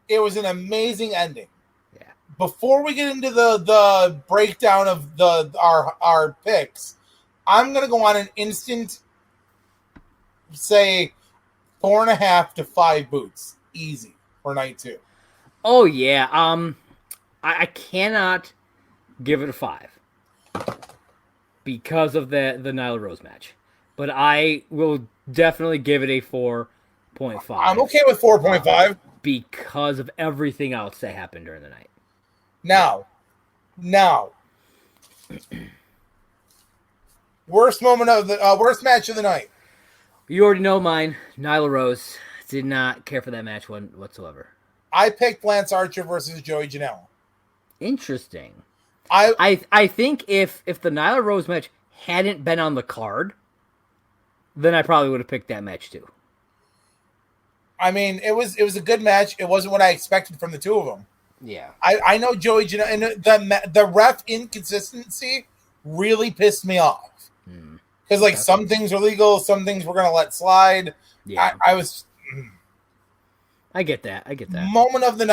[SPEAKER 2] It was an amazing ending.
[SPEAKER 1] Yeah.
[SPEAKER 2] Before we get into the breakdown of our picks, I'm going to go on an instant, say, 4.5 to 5 boots. Easy for night 2.
[SPEAKER 1] Oh, yeah. I cannot give it a 5. Because of the Nyla Rose match. But I will definitely give it a 4.5.
[SPEAKER 2] I'm okay with 4.5.
[SPEAKER 1] Because of everything else that happened during the night.
[SPEAKER 2] Now. Worst match of the night.
[SPEAKER 1] You already know mine. Nyla Rose. Did not care for that match whatsoever.
[SPEAKER 2] I picked Lance Archer versus Joey Janela.
[SPEAKER 1] Interesting.
[SPEAKER 2] I
[SPEAKER 1] think if the Nyla Rose match hadn't been on the card, then I probably would have picked that match too.
[SPEAKER 2] I mean, it was a good match. It wasn't what I expected from the two of them.
[SPEAKER 1] Yeah.
[SPEAKER 2] I know Joey Janela, and the ref inconsistency really pissed me off. Because some things are legal, some things we're gonna let slide.
[SPEAKER 1] Yeah. I get that.
[SPEAKER 2] Moment of the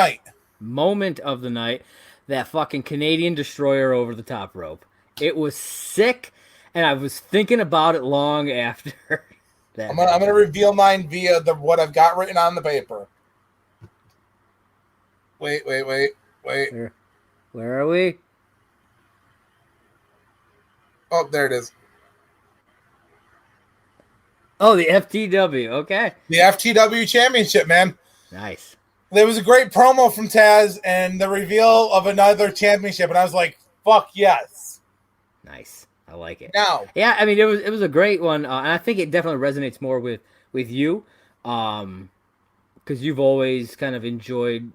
[SPEAKER 2] night. That fucking Canadian destroyer over the top rope. It was sick, and I was thinking about it long after. I'm gonna reveal mine via what I've got written on the paper. Wait.
[SPEAKER 1] Where are we?
[SPEAKER 2] Oh, there it is.
[SPEAKER 1] Oh, the FTW. Okay.
[SPEAKER 2] The FTW Championship, man.
[SPEAKER 1] Nice.
[SPEAKER 2] There was a great promo from Taz and the reveal of another championship, and I was like, fuck yes.
[SPEAKER 1] Nice. I like it.
[SPEAKER 2] Now,
[SPEAKER 1] Yeah, I mean it was a great one, and I think it definitely resonates more with you, because you've always kind of enjoyed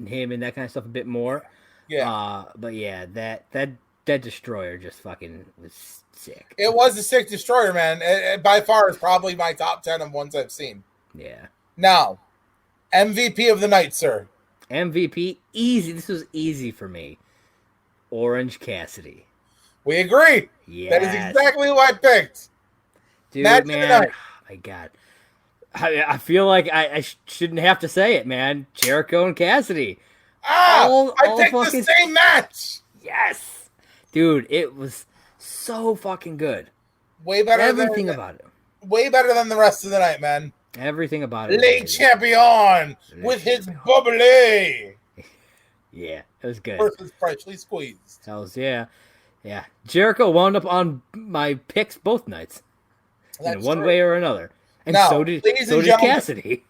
[SPEAKER 1] him and that kind of stuff a bit more.
[SPEAKER 2] yeah,
[SPEAKER 1] But yeah, that destroyer just fucking was sick.
[SPEAKER 2] it was a sick destroyer, man. It by far is probably my top 10 of ones I've seen.
[SPEAKER 1] Yeah.
[SPEAKER 2] Now, MVP of the night, sir.
[SPEAKER 1] MVP easy. This was easy for me. Orange Cassidy.
[SPEAKER 2] We agree.
[SPEAKER 1] Yes.
[SPEAKER 2] That is exactly who I picked.
[SPEAKER 1] Dude,
[SPEAKER 2] Match of the
[SPEAKER 1] man.
[SPEAKER 2] night.
[SPEAKER 1] Oh my God. I feel like I shouldn't have to say it, man. Jericho and Cassidy.
[SPEAKER 2] I picked
[SPEAKER 1] fucking...
[SPEAKER 2] the same match.
[SPEAKER 1] Yes. Dude, it was so fucking good.
[SPEAKER 2] Way better
[SPEAKER 1] Everything about it.
[SPEAKER 2] Way better than the rest of the night, man.
[SPEAKER 1] Everything about it.
[SPEAKER 2] Le Champion with his bubbly.
[SPEAKER 1] Yeah, it was good.
[SPEAKER 2] Versus freshly squeezed.
[SPEAKER 1] Hells yeah. Yeah. Jericho wound up on my picks both nights. In one way or another. And
[SPEAKER 2] now,
[SPEAKER 1] so did Cassidy.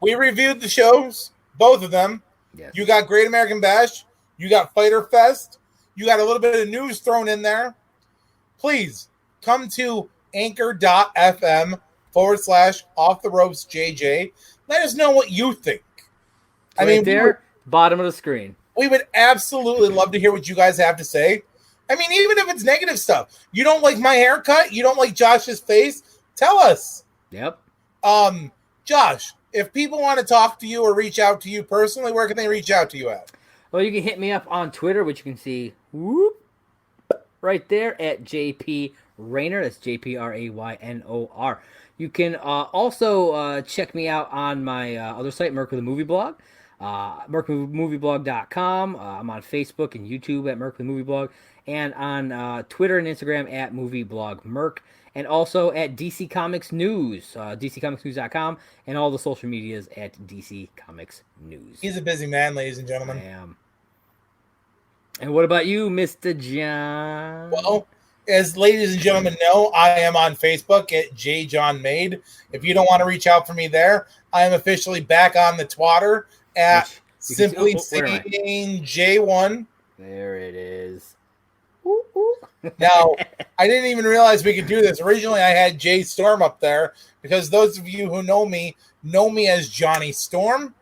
[SPEAKER 2] We reviewed the shows, both of them.
[SPEAKER 1] Yes.
[SPEAKER 2] You got Great American Bash. You got Fyter Fest. You got a little bit of news thrown in there. Please come to anchor.fm/off the ropes JJ. Let us know what you think.
[SPEAKER 1] Bottom of the screen.
[SPEAKER 2] We would absolutely love to hear what you guys have to say. I mean, even if it's negative stuff. You don't like my haircut? You don't like Josh's face? Tell us.
[SPEAKER 1] Yep.
[SPEAKER 2] Josh, if people want to talk to you or reach out to you personally, where can they reach out to you at?
[SPEAKER 1] Well, you can hit me up on Twitter, which you can see right there at JP Raynor. That's JPRAYNOR. You can also check me out on my other site, Merc with a Movie Blog. mercwithmovieblog.com. I'm on Facebook and YouTube at Merc with Movie Blog, and on Twitter and Instagram at MovieBlogMerc, and also at DC Comics News, DCComicsNews.com, and all the social medias at DC Comics News.
[SPEAKER 2] He's a busy man, ladies and gentlemen.
[SPEAKER 1] I am. And what about you, Mr. John?
[SPEAKER 2] Well, as ladies and gentlemen know, I am on Facebook at JJohnMade. If you don't want to reach out for me there, I am officially back on the Twatter at Simply Saying J1.
[SPEAKER 1] There it is.
[SPEAKER 2] Now, I didn't even realize we could do this. Originally, I had Jay Storm up there because those of you who know me as Johnny Storm.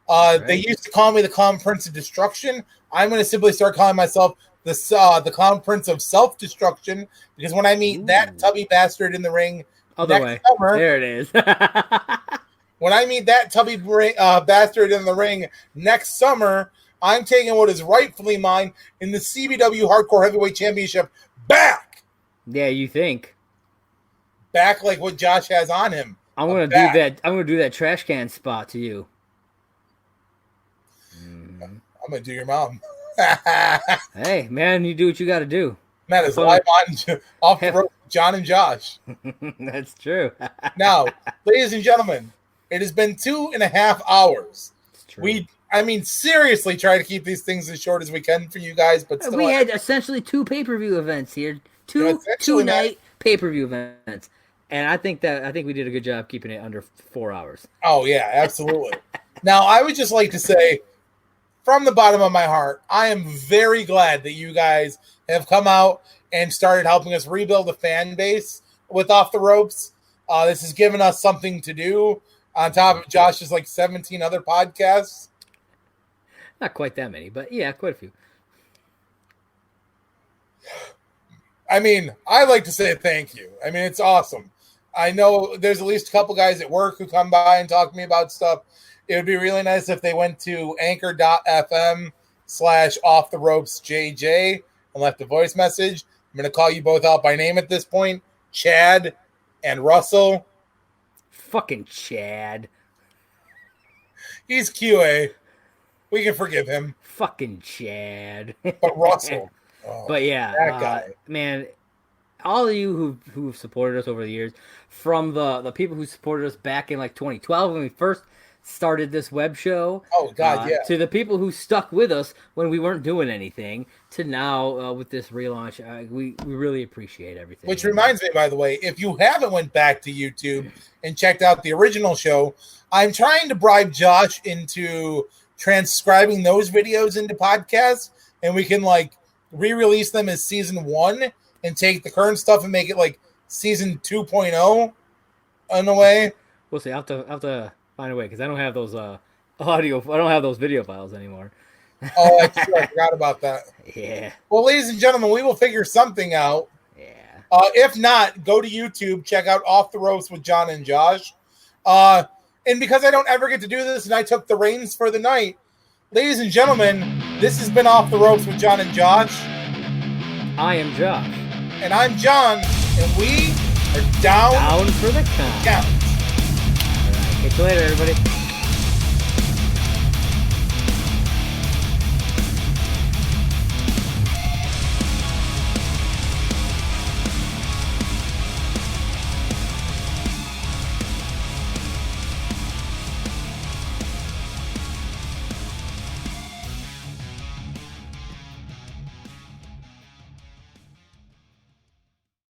[SPEAKER 2] They used to call me the Clown Prince of Destruction. I'm going to simply start calling myself the Clown Prince of Self-Destruction, because when I meet that tubby bastard in the ring next summer,
[SPEAKER 1] there it is.
[SPEAKER 2] When I meet that tubby bastard in the ring next summer, I'm taking what is rightfully mine in the CBW Hardcore Heavyweight Championship back.
[SPEAKER 1] Yeah, you think?
[SPEAKER 2] Back like what Josh has on him.
[SPEAKER 1] I'm gonna do that. I'm gonna do that trash can spot to you.
[SPEAKER 2] I'm gonna do your mom.
[SPEAKER 1] Hey, man, you do what you got to do.
[SPEAKER 2] That is live on Off the Road, John and Josh.
[SPEAKER 1] That's true.
[SPEAKER 2] Now, ladies and gentlemen, it has been 2.5 hours.
[SPEAKER 1] It's true.
[SPEAKER 2] Seriously try to keep these things as short as we can for you guys, but still,
[SPEAKER 1] we had essentially 2 pay-per-view events here, two night pay-per-view events, and I think we did a good job keeping it under 4 hours.
[SPEAKER 2] Oh yeah, absolutely. Now, I would just like to say, from the bottom of my heart, I am very glad that you guys have come out and started helping us rebuild a fan base with Off the Ropes. This has given us something to do on top of Josh's 17 other podcasts.
[SPEAKER 1] Not quite that many, but yeah, quite a few.
[SPEAKER 2] I mean, I like to say thank you. I mean, it's awesome. I know there's at least a couple guys at work who come by and talk to me about stuff. It would be really nice if they went to anchor.fm/offtheropesjj and left a voice message. I'm going to call you both out by name at this point. Chad and Russell.
[SPEAKER 1] Fucking Chad.
[SPEAKER 2] He's QA. We can forgive him.
[SPEAKER 1] Fucking Chad.
[SPEAKER 2] But Russell.
[SPEAKER 1] But yeah,
[SPEAKER 2] that guy.
[SPEAKER 1] Man, all of you who've supported us over the years, from the people who supported us back in 2012 when we first started this web show.
[SPEAKER 2] Oh God, yeah.
[SPEAKER 1] To the people who stuck with us when we weren't doing anything, to now with this relaunch, we really appreciate everything.
[SPEAKER 2] Which reminds me, by the way, if you haven't went back to YouTube and checked out the original show, I'm trying to bribe Josh into transcribing those videos into podcasts, and we can re-release them as season 1 and take the current stuff and make it like season 2.0 in a way.
[SPEAKER 1] We'll see. I'll have to find a way because I don't have those audio. I don't have those video files anymore.
[SPEAKER 2] Oh, I forgot about that.
[SPEAKER 1] Yeah.
[SPEAKER 2] Well, ladies and gentlemen, we will figure something out.
[SPEAKER 1] Yeah.
[SPEAKER 2] If not, go to YouTube, check out Off the Ropes with John and Josh. And because I don't ever get to do this, and I took the reins for the night, ladies and gentlemen, this has been Off the Ropes with John and Josh.
[SPEAKER 1] I am Josh.
[SPEAKER 2] And I'm John, and we are down
[SPEAKER 1] for the count.
[SPEAKER 2] count.
[SPEAKER 1] All right. Catch you later, everybody.